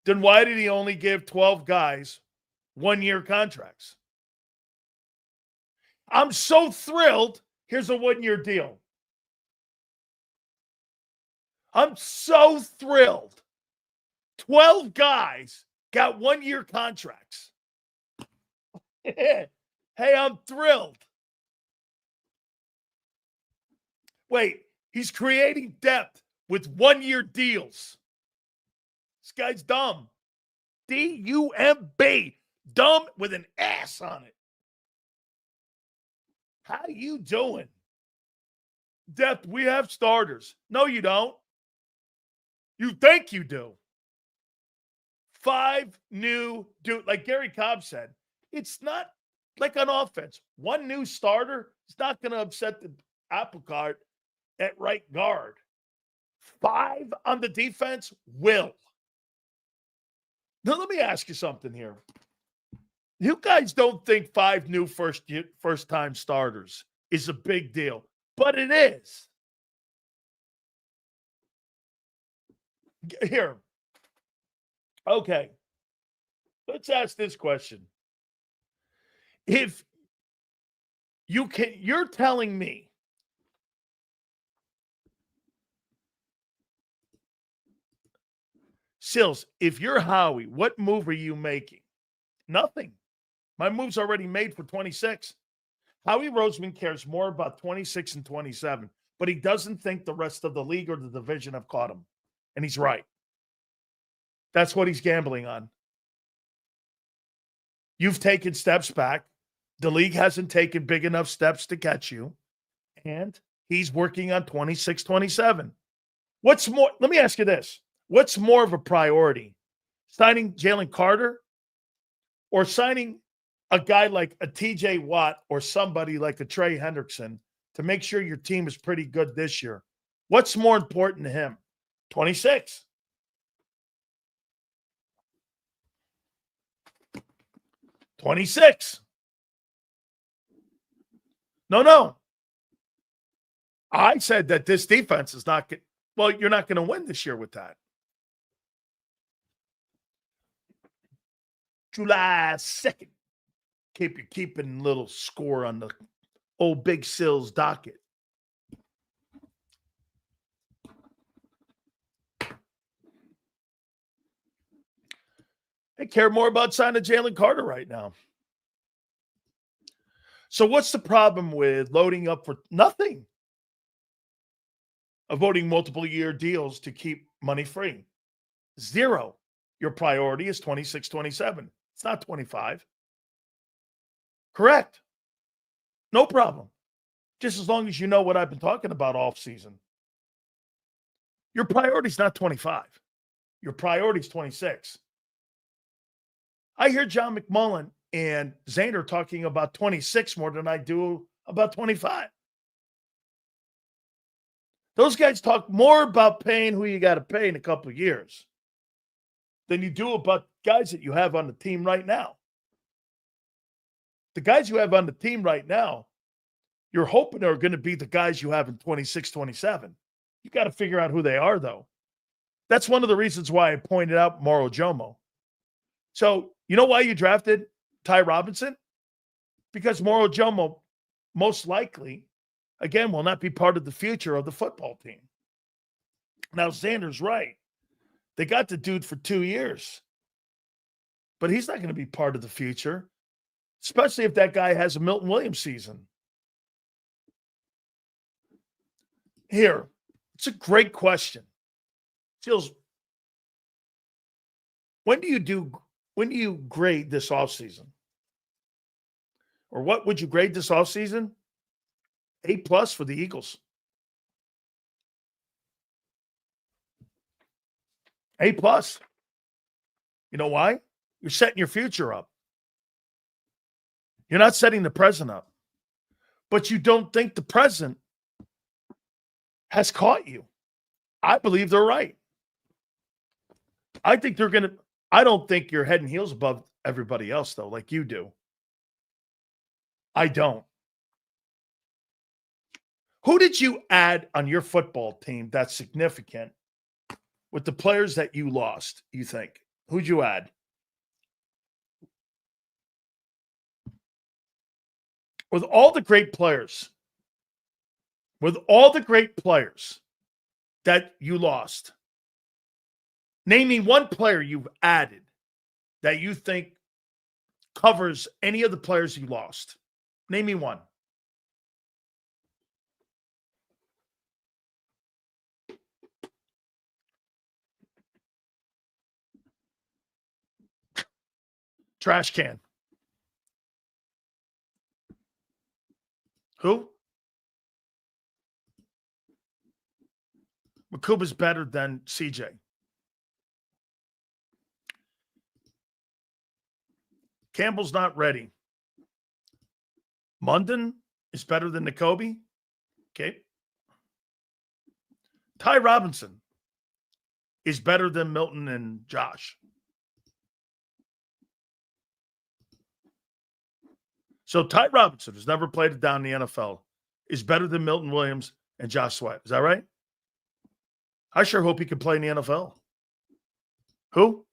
then why did he only give 12 guys 1-year contracts? I'm so thrilled. Here's a 1-year deal. I'm so thrilled. 12 guys got 1-year contracts. Hey, I'm thrilled. Wait, he's creating depth with 1-year deals. This guy's dumb. D-U-M-B. Dumb with an ass on it. How you doing? Depth, we have starters. No, you don't. You think you do. 5 new dude, like Gary Cobb said, it's not like on offense. 1 new starter is not going to upset the apple cart at right guard. 5 on the defense will. Now, let me ask you something here. You guys don't think 5 new first-time starters is a big deal, but it is. Here. Okay. Let's ask this question. If you're telling me Sills, if you're Howie, what move are you making? Nothing. My move's already made for 26. Howie Roseman cares more about 26 and 27, but he doesn't think the rest of the league or the division have caught him. And he's right. That's what he's gambling on. You've taken steps back. The league hasn't taken big enough steps to catch you. And he's working on 26, 27. What's more, let me ask you this. What's more of a priority? Signing Jalen Carter or signing a guy like a TJ Watt or somebody like a Trey Hendrickson to make sure your team is pretty good this year? What's more important to him? 26. No. I said that this defense is not good. Well, you're not going to win this year with that. July 2nd. Keeping a little score on the old Big Sills docket. I care more about signing Jalen Carter right now. So what's the problem with loading up for nothing? Avoiding multiple year deals to keep money free. 0. Your priority is 26, 27. It's not 25. Correct. No problem. Just as long as you know what I've been talking about all season. Your priority is not 25. Your priority is 26. I hear John McMullen and Zander talking about 26 more than I do about 25. Those guys talk more about paying who you got to pay in a couple of years than you do about guys that you have on the team right now. The guys you have on the team right now, you're hoping are going to be the guys you have in 26, 27. You got to figure out who they are, though. That's one of the reasons why I pointed out Moro Jomo. So, you know why you drafted Ty Robinson? Because Moro Jomo most likely, again, will not be part of the future of the football team. Now, Xander's right. They got the dude for 2 years. But he's not going to be part of the future, especially if that guy has a Milton Williams season. Here, it's a great question. Seals, when do you grade this offseason? Or what would you grade this offseason? A+ for the Eagles. A+. You know why? You're setting your future up. You're not setting the present up. But you don't think the present has caught you. I believe they're right. I don't think you're head and heels above everybody else, though, like you do. I don't. Who did you add on your football team that's significant with the players that you lost, you think? Who'd you add? With all the great players that you lost, name me one player you've added that you think covers any of the players you lost. Name me one. Trash can. Who? Makuba's better than CJ. Campbell's not ready. Munden is better than Nakobe. Okay. Ty Robinson is better than Milton and Josh. So Ty Robinson, who's never played it down in the NFL, is better than Milton Williams and Josh Sweat. Is that right? I sure hope he can play in the NFL. Who?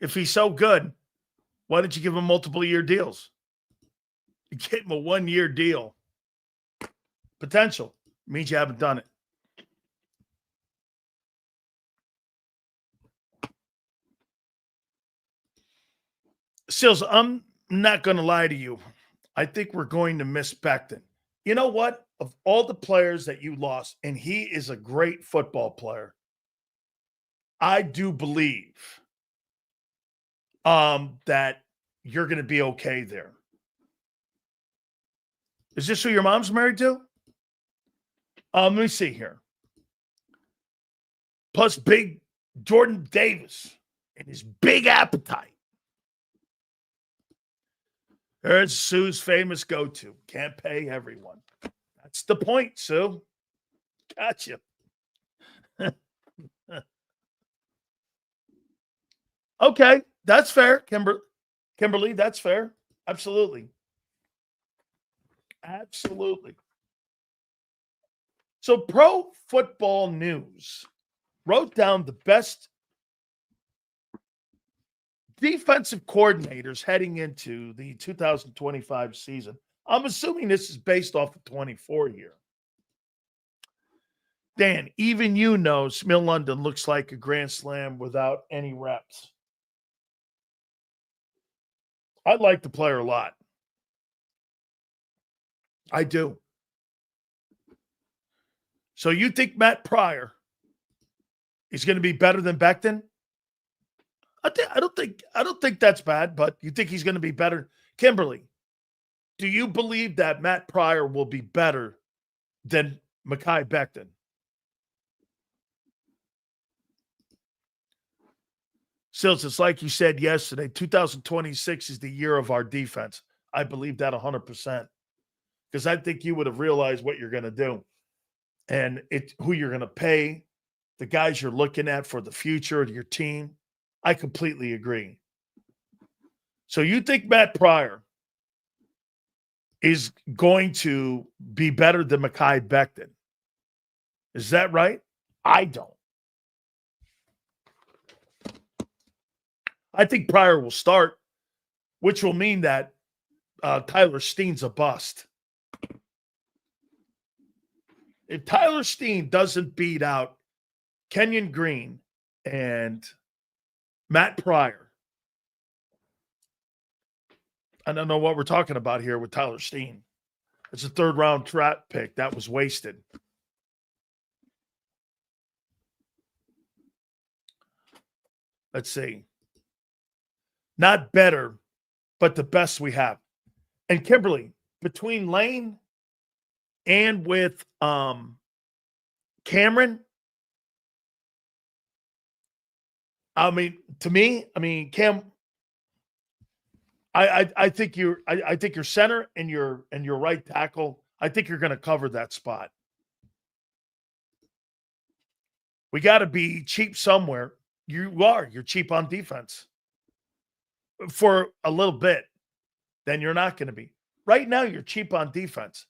If he's so good, why didn't you give him multiple-year deals? You gave him a 1-year deal. Potential means you haven't done it. Sills, I'm not going to lie to you. I think we're going to miss Becton. You know what? Of all the players that you lost, and he is a great football player, I do believe that you're going to be okay there. Is this who your mom's married to? Let me see here. Plus big Jordan Davis and his big appetite. There's Sue's famous go-to. Can't pay everyone. That's the point, Sue. Gotcha. Okay, that's fair, Kimberly. That's fair. Absolutely. Absolutely. So Pro Football News wrote down the best defensive coordinators heading into the 2025 season. I'm assuming this is based off the 24 year. Dan, even you know Smil London looks like a grand slam without any reps. I like the player a lot. I do. So you think Matt Pryor is going to be better than Becton? I don't think that's bad, but you think he's going to be better? Kimberly, do you believe that Matt Pryor will be better than Mekhi Becton? Sills, it's like you said yesterday, 2026 is the year of our defense. I believe that 100%. Because I think you would have realized what you're going to do. And who you're going to pay, the guys you're looking at for the future of your team. I completely agree. So you think Matt Pryor is going to be better than Mekhi Becton? Is that right? I don't. I think Pryor will start, which will mean that Tyler Steen's a bust. If Tyler Steen doesn't beat out Kenyon Green and Matt Pryor, I don't know what we're talking about here with Tyler Steen. It's a third-round draft pick. That was wasted. Let's see. Not better, but the best we have. And Kimberly, between Lane and with Cameron, Cam, I think your center and your right tackle, I think you're going to cover that spot. We got to be cheap somewhere. You're cheap on defense for a little bit. Then you're not going to be. Right now, you're cheap on defense.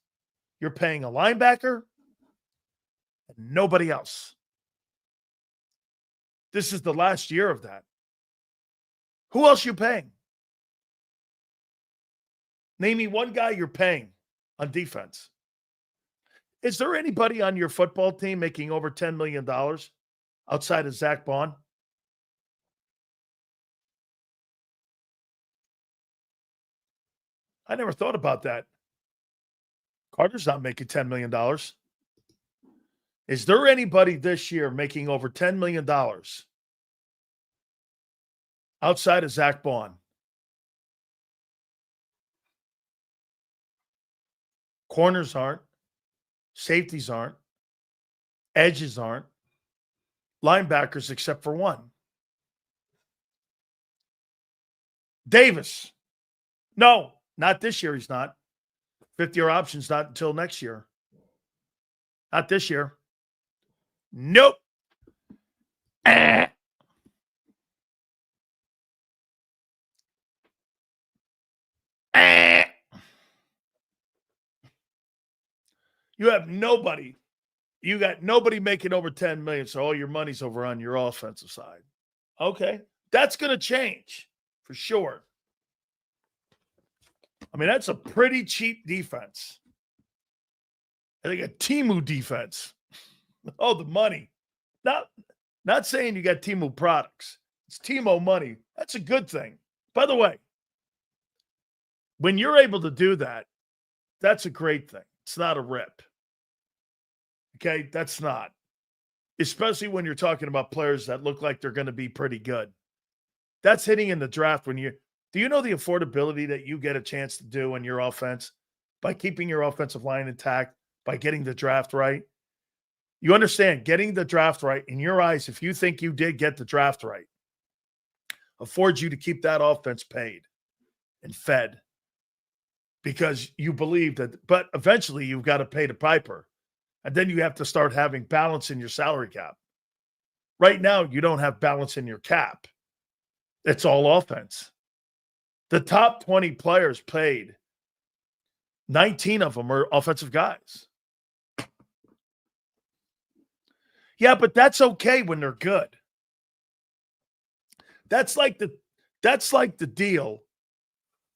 You're paying a linebacker and nobody else. This is the last year of that. Who else you paying? Name me one guy you're paying on defense. Is there anybody on your football team making over $10 million outside of Zach Bond? I never thought about that. Carter's not making $10 million. Is there anybody this year making over $10 million outside of Zach Bond? Corners aren't. Safeties aren't. Edges aren't. Linebackers except for one. Davis. No, not this year he's not. 50-year option's not until next year. Not this year. Nope. You have nobody. You got nobody making over 10 million, so all your money's over on your offensive side. Okay. That's going to change for sure. I mean, that's a pretty cheap defense. I think a Temu defense. Oh, the money. Not saying you got Temu products. It's Timo money. That's a good thing. By the way, when you're able to do that, that's a great thing. It's not a rip. Okay, that's not. Especially when you're talking about players that look like they're going to be pretty good. That's hitting in the draft when you do you know the affordability that you get a chance to do in your offense by keeping your offensive line intact, by getting the draft right? You understand, getting the draft right, in your eyes, if you think you did get the draft right, affords you to keep that offense paid and fed because you believe that, but eventually you've got to pay the piper. And then you have to start having balance in your salary cap. Right now, you don't have balance in your cap. It's all offense. The top 20 players paid, 19 of them are offensive guys. Yeah, but that's okay when they're good. That's like the deal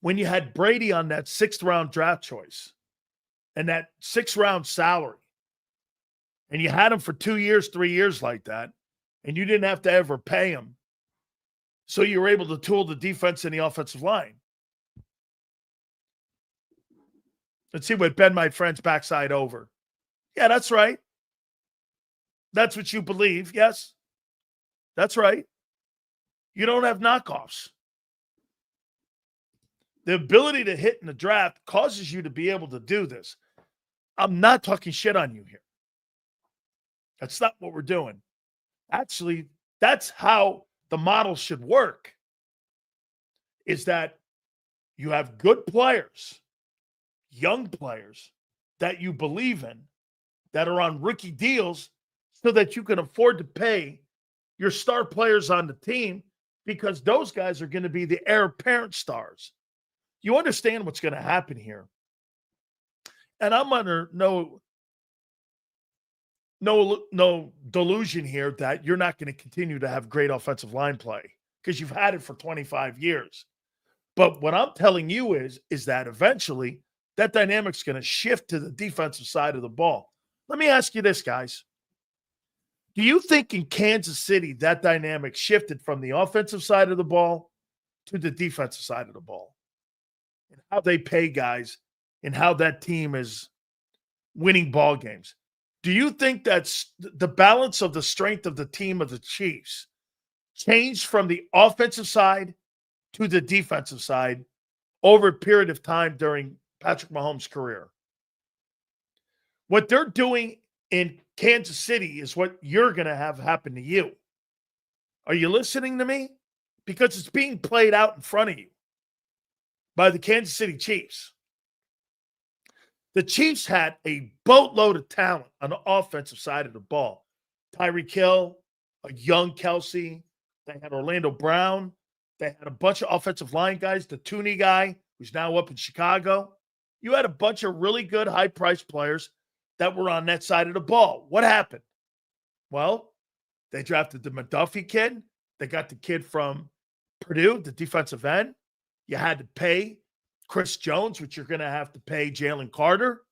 when you had Brady on that 6th round draft choice and that 6th round salary. And you had him for 2 years, 3 years like that, and you didn't have to ever pay him. So you were able to tool the defense and the offensive line. Let's see what bend my friend's backside over. Yeah, that's right. That's what you believe. Yes, that's right. You don't have knockoffs. The ability to hit in the draft causes you to be able to do this. I'm not talking shit on you here. That's not what we're doing. Actually, that's how the model should work, is that you have good players, young players that you believe in that are on rookie deals so that you can afford to pay your star players on the team because those guys are going to be the heir apparent stars. You understand what's going to happen here. And I'm under no delusion here that you're not going to continue to have great offensive line play because you've had it for 25 years. But what I'm telling you is that eventually that dynamic's going to shift to the defensive side of the ball. Let me ask you this, guys. Do you think in Kansas City that dynamic shifted from the offensive side of the ball to the defensive side of the ball? And how they pay guys and how that team is winning ball games. Do you think that's the balance of the strength of the team of the Chiefs changed from the offensive side to the defensive side over a period of time during Patrick Mahomes' career? What they're doing in Kansas City is what you're going to have happen to you. Are you listening to me? Because it's being played out in front of you by the Kansas City Chiefs. The Chiefs had a boatload of talent on the offensive side of the ball. Tyreek Hill, a young Kelsey. They had Orlando Brown. They had a bunch of offensive line guys. The Tooney guy, who's now up in Chicago. You had a bunch of really good high-priced players that were on that side of the ball. What happened? Well, they drafted the McDuffie kid. They got the kid from Purdue, the defensive end. You had to pay Chris Jones, which you're going to have to pay Jalen Carter.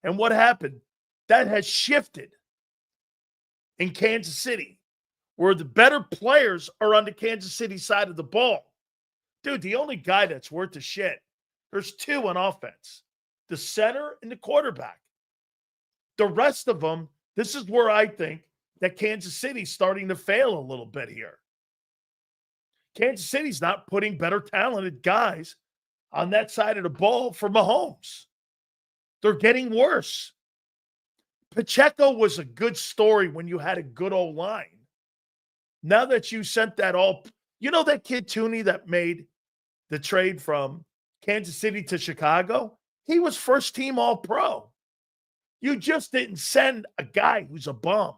And what happened? That has shifted in Kansas City, where the better players are on the Kansas City side of the ball. Dude, the only guy that's worth a shit, there's two on offense, the center and the quarterback. The rest of them, this is where I think that Kansas City's starting to fail a little bit here. Kansas City's not putting better talented guys on that side of the ball for Mahomes. They're getting worse. Pacheco was a good story when you had a good old line. Now that you sent that all, you know that kid Tooney that made the trade from Kansas City to Chicago? He was first team All-Pro. You just didn't send a guy who's a bum.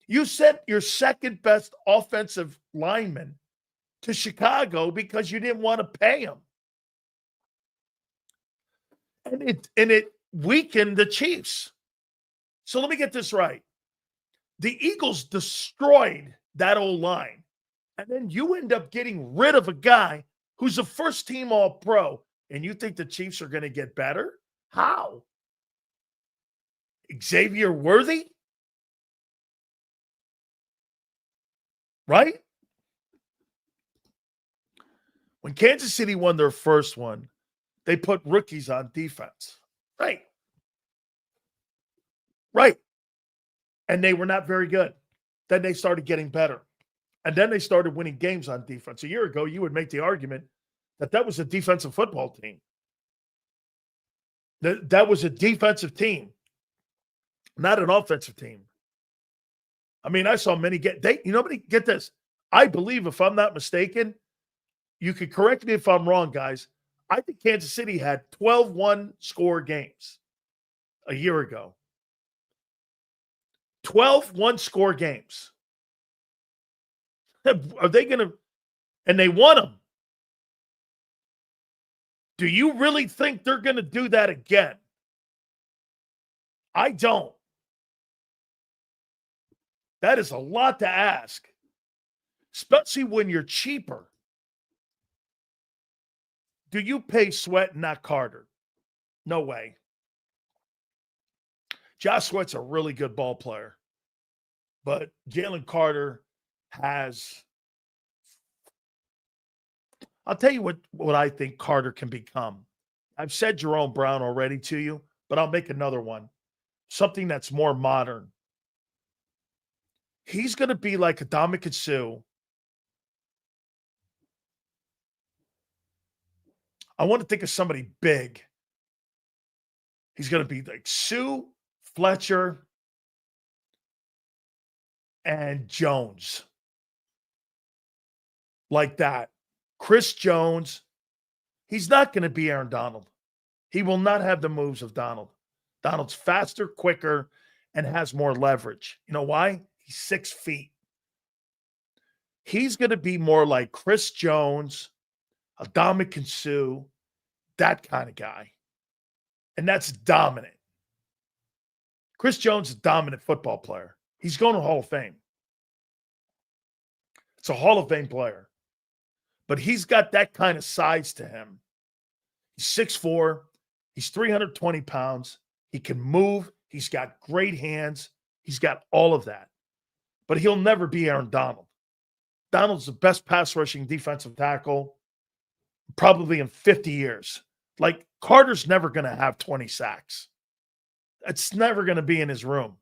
You sent your second best offensive lineman to Chicago because you didn't want to pay him. And it weakened the Chiefs. So let me get this right. The Eagles destroyed that old line. And then you end up getting rid of a guy who's a first-team All-Pro. And you think the Chiefs are going to get better? How? Xavier Worthy? Right? When Kansas City won their first one, they put rookies on defense. Right. And they were not very good. Then they started getting better. And then they started winning games on defense. A year ago, you would make the argument that was a defensive football team. That was a defensive team, not an offensive team. I mean, I saw many get this. I believe, if I'm not mistaken, you could correct me if I'm wrong, guys. I think Kansas City had 12 one-score games a year ago. 12 one-score games. Are they going to – and they won them. Do you really think they're going to do that again? I don't. That is a lot to ask, especially when you're cheaper. Do you pay Sweat and not Carter? No way. Josh Sweat's a really good ball player, but Jalen Carter has – I'll tell you what I think Carter can become. I've said Jerome Brown already to you, but I'll make another one, something that's more modern. He's going to be like Ndamukong Suh. I want to think of somebody big. He's going to be like Suh, Fletcher, and Jones. Like that. Chris Jones. He's not going to be Aaron Donald. He will not have the moves of Donald. Donald's faster, quicker, and has more leverage. You know why? He's 6 feet. He's going to be more like Chris Jones, Ndamukong Suh, that kind of guy. And that's dominant. Chris Jones is a dominant football player. He's going to Hall of Fame. It's a Hall of Fame player. But he's got that kind of size to him. He's 6'4". He's 320 pounds. He can move. He's got great hands. He's got all of that. But he'll never be Aaron Donald. Donald's the best pass rushing defensive tackle probably in 50 years. Like, Carter's never going to have 20 sacks. It's never going to be in his room.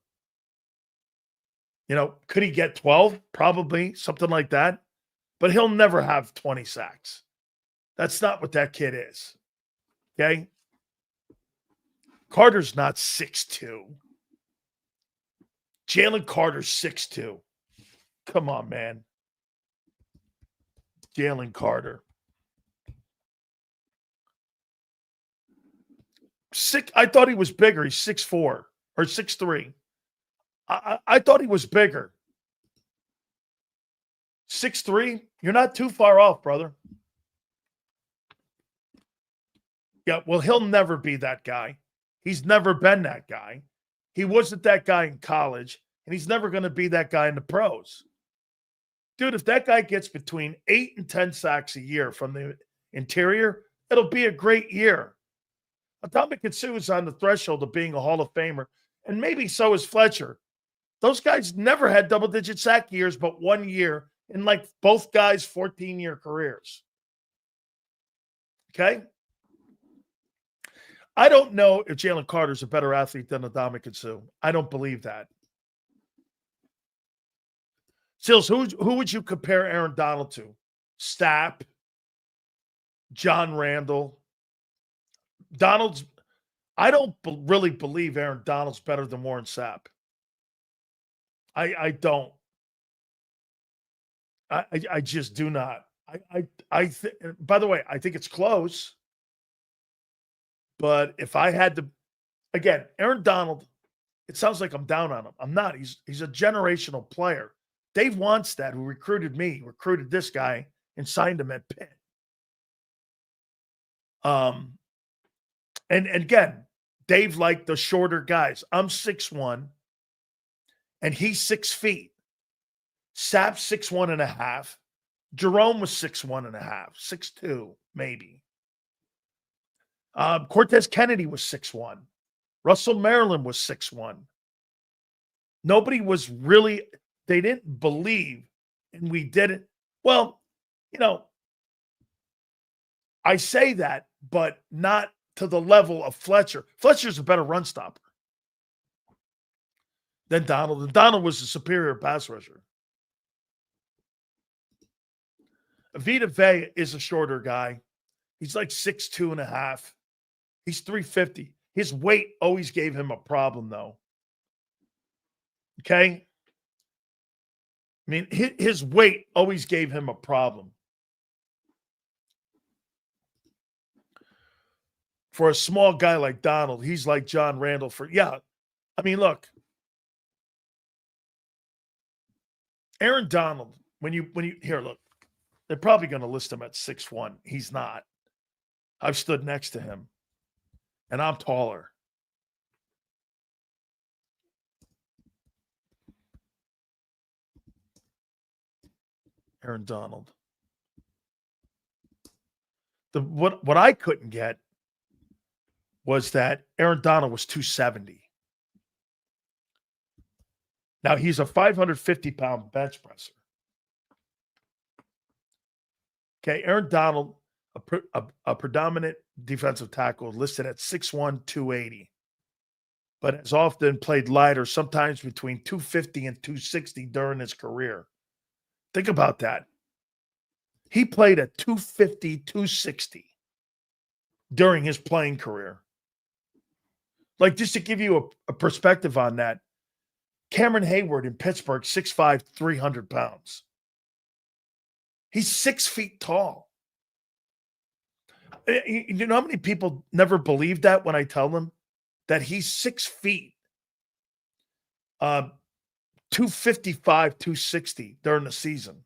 You know, could he get 12? Probably, something like that. But he'll never have 20 sacks. That's not what that kid is. Okay? Carter's not 6'2". Jalen Carter's 6'2". Come on, man. Jalen Carter. I thought he was bigger. He's 6'4" or 6'3". I thought he was bigger. 6'3", you're not too far off, brother. Yeah, well, he'll never be that guy. He's never been that guy. He wasn't that guy in college, and he's never going to be that guy in the pros. Dude, if that guy gets between 8 and 10 sacks a year from the interior, it'll be a great year. Ndamukong Suh is on the threshold of being a Hall of Famer, and maybe so is Fletcher. Those guys never had double-digit sack years but 1 year in, like, both guys' 14-year careers. Okay? I don't know if Jalen Carter's a better athlete than Ndamukong Suh. I don't believe that. Sills, who would you compare Aaron Donald to? Stapp? John Randall? I don't really believe Aaron Donald's better than Warren Sapp. I don't. I just do not. By the way, I think it's close. But if I had to, again, Aaron Donald, it sounds like I'm down on him. I'm not. He's a generational player. Dave Wannstedt, who recruited me, recruited this guy and signed him at Pitt. And again, Dave liked the shorter guys. I'm 6'1", and he's 6 feet. Sapp's 6'1.5". Jerome was 6'1.5", 6'2", maybe. Cortez Kennedy was 6'1". Russell Maryland was 6'1". Nobody was really, they didn't believe, and we didn't. Well, you know, I say that, but not to the level of Fletcher. Fletcher's a better run stopper than Donald. And Donald was a superior pass rusher. Vita Vea is a shorter guy. He's like 6'2.5". He's 350. His weight always gave him a problem, though. Okay? I mean, his weight always gave him a problem. For a small guy like Donald, he's like John Randall I mean, look. Aaron Donald, when you look, they're probably going to list him at 6'1". He's not. I've stood next to him, and I'm taller. Aaron Donald. What I couldn't get was that Aaron Donald was 270. Now, he's a 550-pound bench presser. Okay, Aaron Donald, a predominant defensive tackle, listed at 6'1", 280, but has often played lighter, sometimes between 250 and 260 during his career. Think about that. He played at 250, 260 during his playing career. Like, just to give you a perspective on that, Cameron Hayward in Pittsburgh, 6'5", 300 pounds. He's 6 feet tall. You know how many people never believe that when I tell them that he's 6 feet, 255, 260 during the season?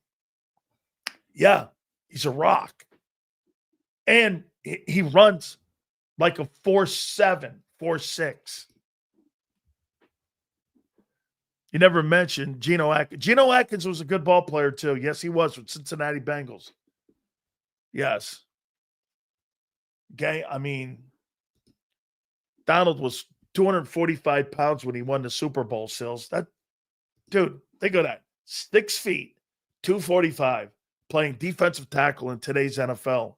Yeah, he's a rock. And he runs like a 4'7", 4'6". You never mentioned Geno Atkins. Geno Atkins was a good ball player, too. Yes, he was with Cincinnati Bengals. Yes. Okay, I mean, Donald was 245 pounds when he won the Super Bowl, Sills. Dude, think of that. 6 feet, 245, playing defensive tackle in today's NFL.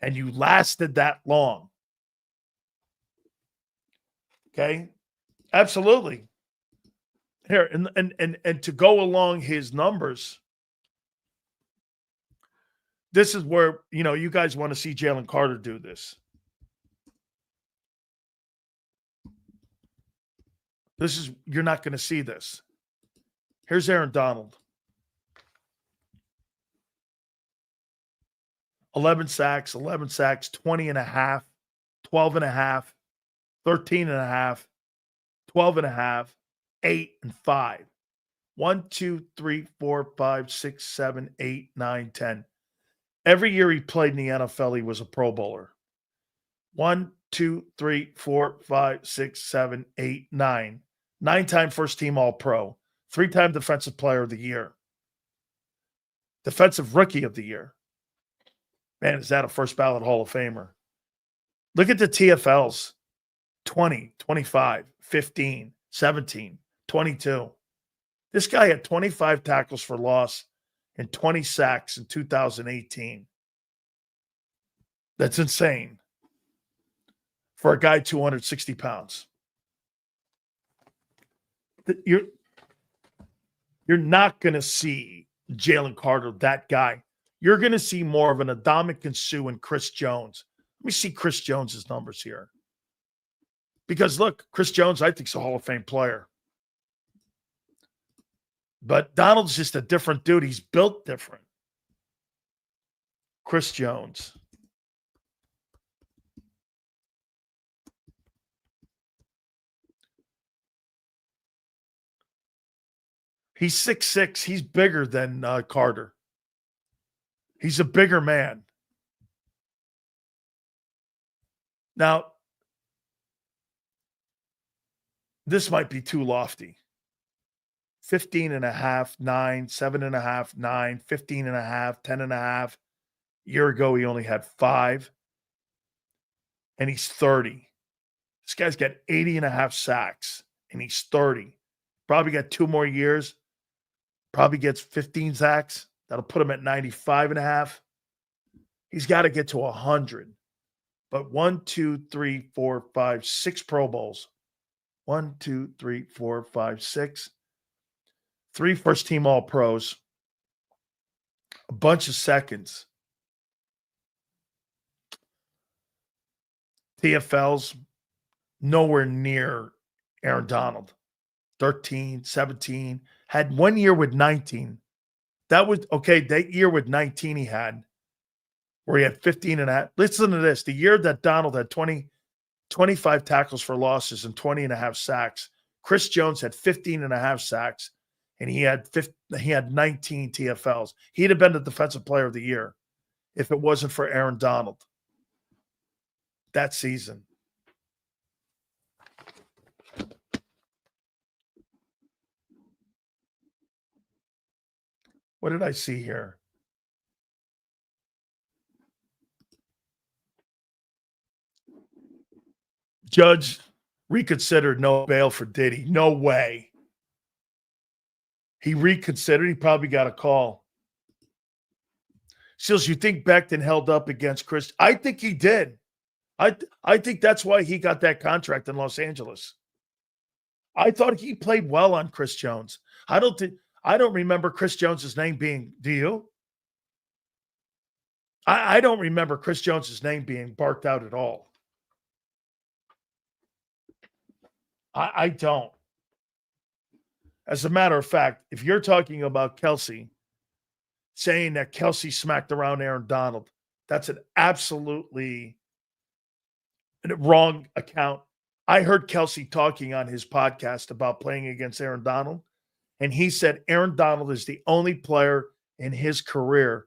And you lasted that long. Okay? Absolutely. Here, and to go along his numbers, this is where, you guys want to see Jalen Carter do this. You're not going to see this. Here's Aaron Donald. 11 sacks, 20 and a half, 12 and a half, 13 and a half, 12 and a half, 8 and 5. 1, 2, 3, 4, 5, 6, 7, 8, 9, 10. Every year he played in the NFL, he was a Pro Bowler. 1, 2, 3, 4, 5, 6, 7, 8, 9. 9-time first team All-Pro. 3-time Defensive Player of the Year. Defensive Rookie of the Year. Man, is that a first ballot Hall of Famer? Look at the TFLs. 20, 25, 15, 17, 22. This guy had 25 tackles for loss and 20 sacks in 2018. That's insane for a guy 260 pounds. You're not going to see Jalen Carter, that guy. You're going to see more of an Ndamukong Suh and Chris Jones. Let me see Chris Jones's numbers here. Because, look, Chris Jones, I think, is a Hall of Fame player. But Donald's just a different dude. He's built different. Chris Jones. He's 6'6". He's bigger than Carter. He's a bigger man. Now, this might be too lofty. 15 and a half, 9, 7 and a half, 9, 15 and a half, 10 and a half. A year ago, he only had 5. And he's 30. This guy's got 80 and a half sacks, and he's 30. Probably got 2 more years. Probably gets 15 sacks. That'll put him at 95 and a half. He's got to get to 100. But 1, 2, 3, 4, 5, 6 Pro Bowls. 1, 2, 3, 4, 5, 6. 3 first-team All-Pros. A bunch of seconds. TFLs, nowhere near Aaron Donald. 13, 17. Had 1 year with 19. That was, okay, that year with 19 he had, where he had 15 and a half. Listen to this. The year that Donald had 25 tackles for losses and 20 and a half sacks, Chris Jones had 15 and a half sacks, and he had 19 TFLs. He'd have been the defensive player of the year if it wasn't for Aaron Donald that season. What did I see here? Judge reconsidered no bail for Diddy. No way. He reconsidered. He probably got a call. Seals, you think Becton held up against Chris? I think he did. I think that's why he got that contract in Los Angeles. I thought he played well on Chris Jones. I don't remember Chris Jones's name being, do you? I don't remember Chris Jones's name being barked out at all. I don't. As a matter of fact, if you're talking about Kelsey, saying that Kelsey smacked around Aaron Donald, that's an absolutely wrong account. I heard Kelsey talking on his podcast about playing against Aaron Donald, and he said Aaron Donald is the only player in his career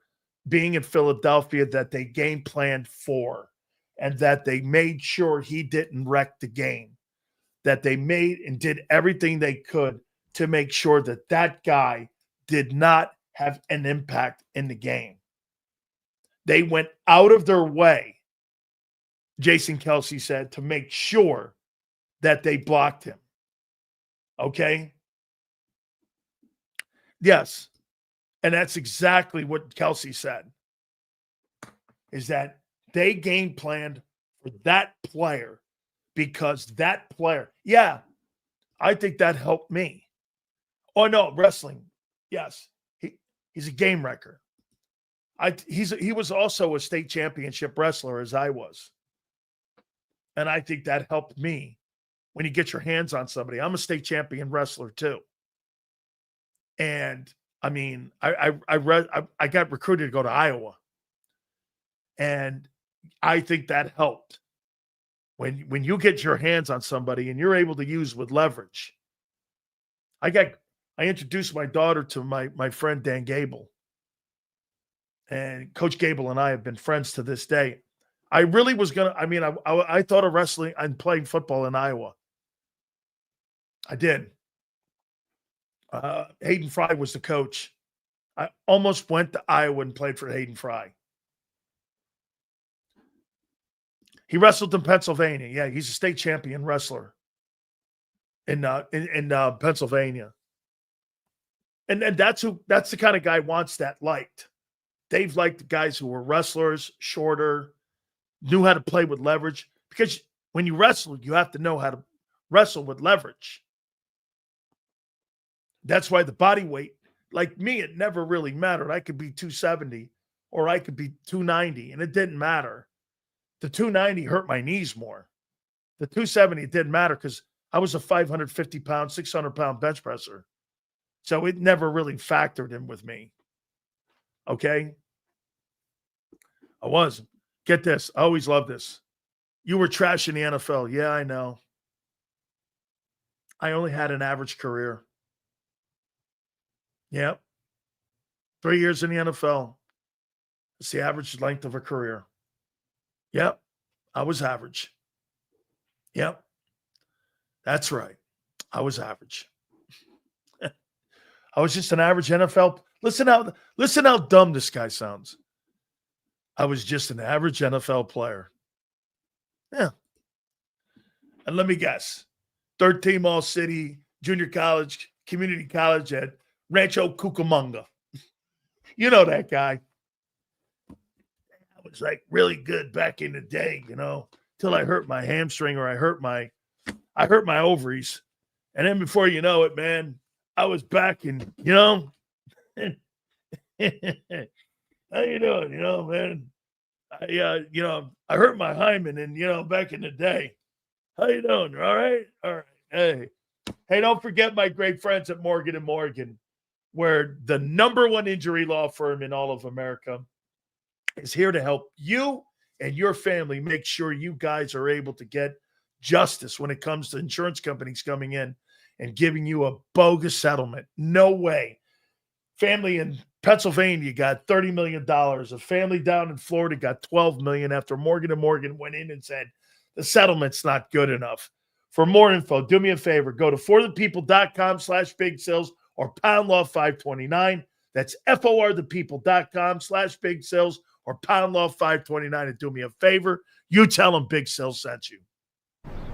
being in Philadelphia that they game planned for, and that they made sure he didn't wreck the game, that they made and did everything they could to make sure that that guy did not have an impact in the game. They went out of their way, Jason Kelsey said, to make sure that they blocked him. Okay? Yes. And that's exactly what Kelsey said, is that they game planned for that player because that player, yeah, I think that helped me. Oh, no, wrestling. Yes. He's a game wrecker. He was also a state championship wrestler, as I was. And I think that helped me when you get your hands on somebody. I'm a state champion wrestler too. And I mean, I got recruited to go to Iowa. And I think that helped. When you get your hands on somebody and you're able to use with leverage. I introduced my daughter to my friend Dan Gable. And Coach Gable and I have been friends to this day. I really was going to, I thought of wrestling and playing football in Iowa. I did. Hayden Fry was the coach. I almost went to Iowa and played for Hayden Fry. He wrestled in Pennsylvania. Yeah, he's a state champion wrestler in Pennsylvania. And that's the kind of guy wants that liked. They've liked the guys who were wrestlers, shorter, knew how to play with leverage. Because when you wrestle, you have to know how to wrestle with leverage. That's why the body weight, like me, it never really mattered. I could be 270 or I could be 290, and it didn't matter. The 290 hurt my knees more. The 270, it didn't matter because I was a 550-pound, 600-pound bench presser. So it never really factored in with me. Okay? I was. Get this. I always love this. You were trash in the NFL. Yeah, I know. I only had an average career. Yep. 3 years in the NFL. It's the average length of a career. Yep. I was average. Yep. That's right. I was average. I was just an average NFL. Listen how dumb this guy sounds. I was just an average NFL player. Yeah. And let me guess. Third team All-City, junior college, community college at Rancho Cucamonga. You know that guy. was like really good back in the day, till I hurt my hamstring or I hurt my ovaries. And then before you know it, man, I was back in, how you doing? Man, I hurt my hymen and, back in the day. How you doing? All right. All right. Hey, don't forget my great friends at Morgan & Morgan, where the #1 injury law firm in all of America is here to help you and your family make sure you guys are able to get justice when it comes to insurance companies coming in and giving you a bogus settlement. No way. Family in Pennsylvania got $30 million. A family down in Florida got $12 million after Morgan & Morgan went in and said the settlement's not good enough. For more info, do me a favor. Go to forthepeople.com/big sales or pound law 529. That's forthepeople.com/big sales or pound law 529. And do me a favor. You tell them Big Sales sent you.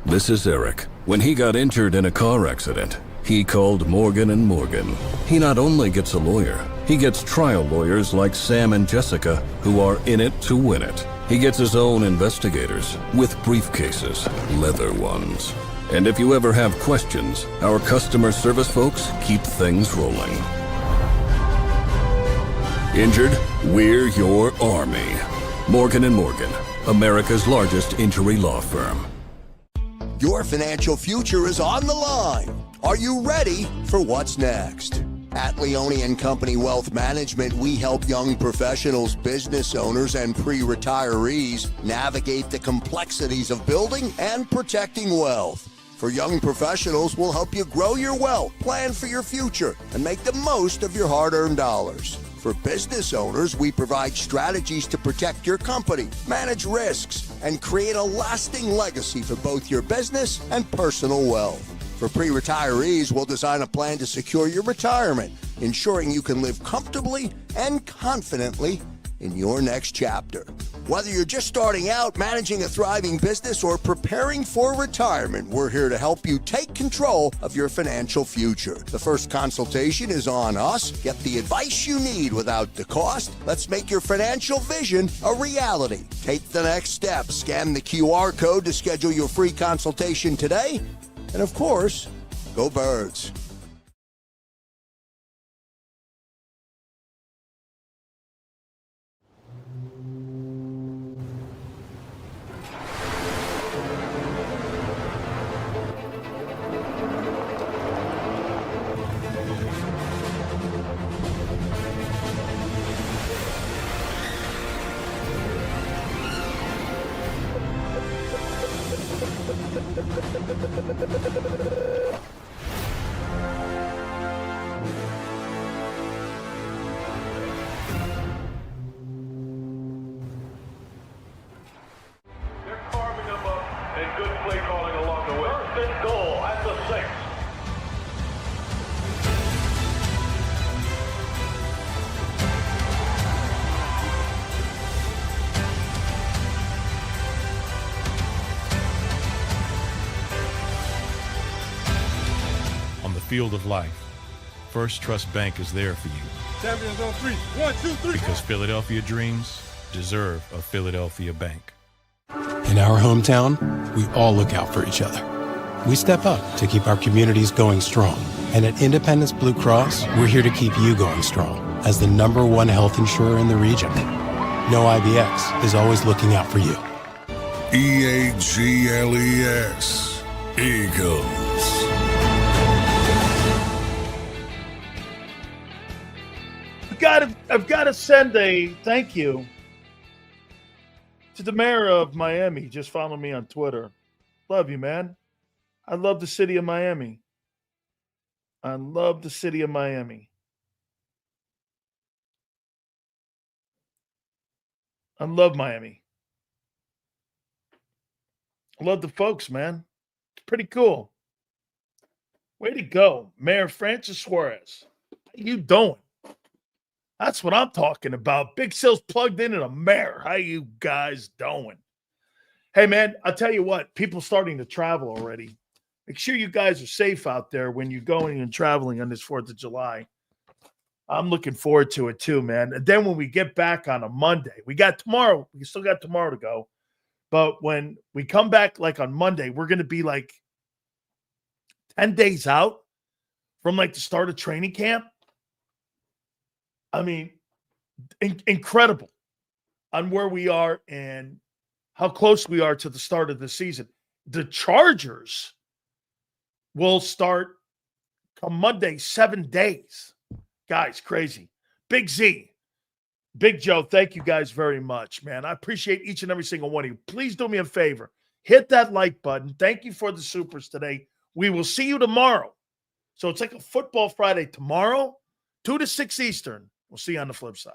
This is Eric. When he got injured in a car accident, he called Morgan & Morgan. He not only gets a lawyer, he gets trial lawyers like Sam and Jessica who are in it to win it. He gets his own investigators with briefcases, leather ones. And if you ever have questions, our customer service folks keep things rolling. Injured? We're your army. Morgan & Morgan, America's largest injury law firm. Your financial future is on the line. Are you ready for what's next? At Leone & Company Wealth Management, we help young professionals, business owners, and pre-retirees navigate the complexities of building and protecting wealth. For young professionals, we'll help you grow your wealth, plan for your future, and make the most of your hard-earned dollars. For business owners, we provide strategies to protect your company, manage risks, and create a lasting legacy for both your business and personal wealth. For pre-retirees, we'll design a plan to secure your retirement, ensuring you can live comfortably and confidently in your next chapter. Whether you're just starting out, managing a thriving business, or preparing for retirement, we're here to help you take control of your financial future. The first consultation is on us. Get the advice you need without the cost. Let's make your financial vision a reality. Take the next step. Scan the QR code to schedule your free consultation today. And of course, go Birds. They're carving them up and good play calling along the way. First and goal at the 6. On the field of life, First Trust Bank is there for you Champions on 3. 1, 2, 3. because Philadelphia dreams deserve a Philadelphia bank. In our hometown, we all look out for each other. We step up to keep our communities going strong. And at Independence Blue Cross, we're here to keep you going strong as the #1 health insurer in the region. No IBX is always looking out for you. EAGLES, Eagles. I've got to send a thank you to the mayor of Miami. Just follow me on Twitter. Love you, man. I love the city of Miami. I love the city of Miami. I love Miami. I love the folks, man. It's pretty cool. Way to go, Mayor Francis Suarez. How you doing? That's what I'm talking about. Big Sales plugged in and a mayor. How you guys doing? Hey, man, I'll tell you what. People starting to travel already. Make sure you guys are safe out there when you're going and traveling on this 4th of July. I'm looking forward to it too, man. And then when we get back on a Monday, we still got tomorrow to go. But when we come back like on Monday, we're going to be like 10 days out from like the start of training camp. I mean, incredible on where we are and how close we are to the start of the season. The Chargers will start come Monday, 7 days. Guys, crazy. Big Z, Big Joe, thank you guys very much, man. I appreciate each and every single one of you. Please do me a favor. Hit that like button. Thank you for the supers today. We will see you tomorrow. So it's like a football Friday tomorrow, 2 to 6 Eastern. We'll see you on the flip side.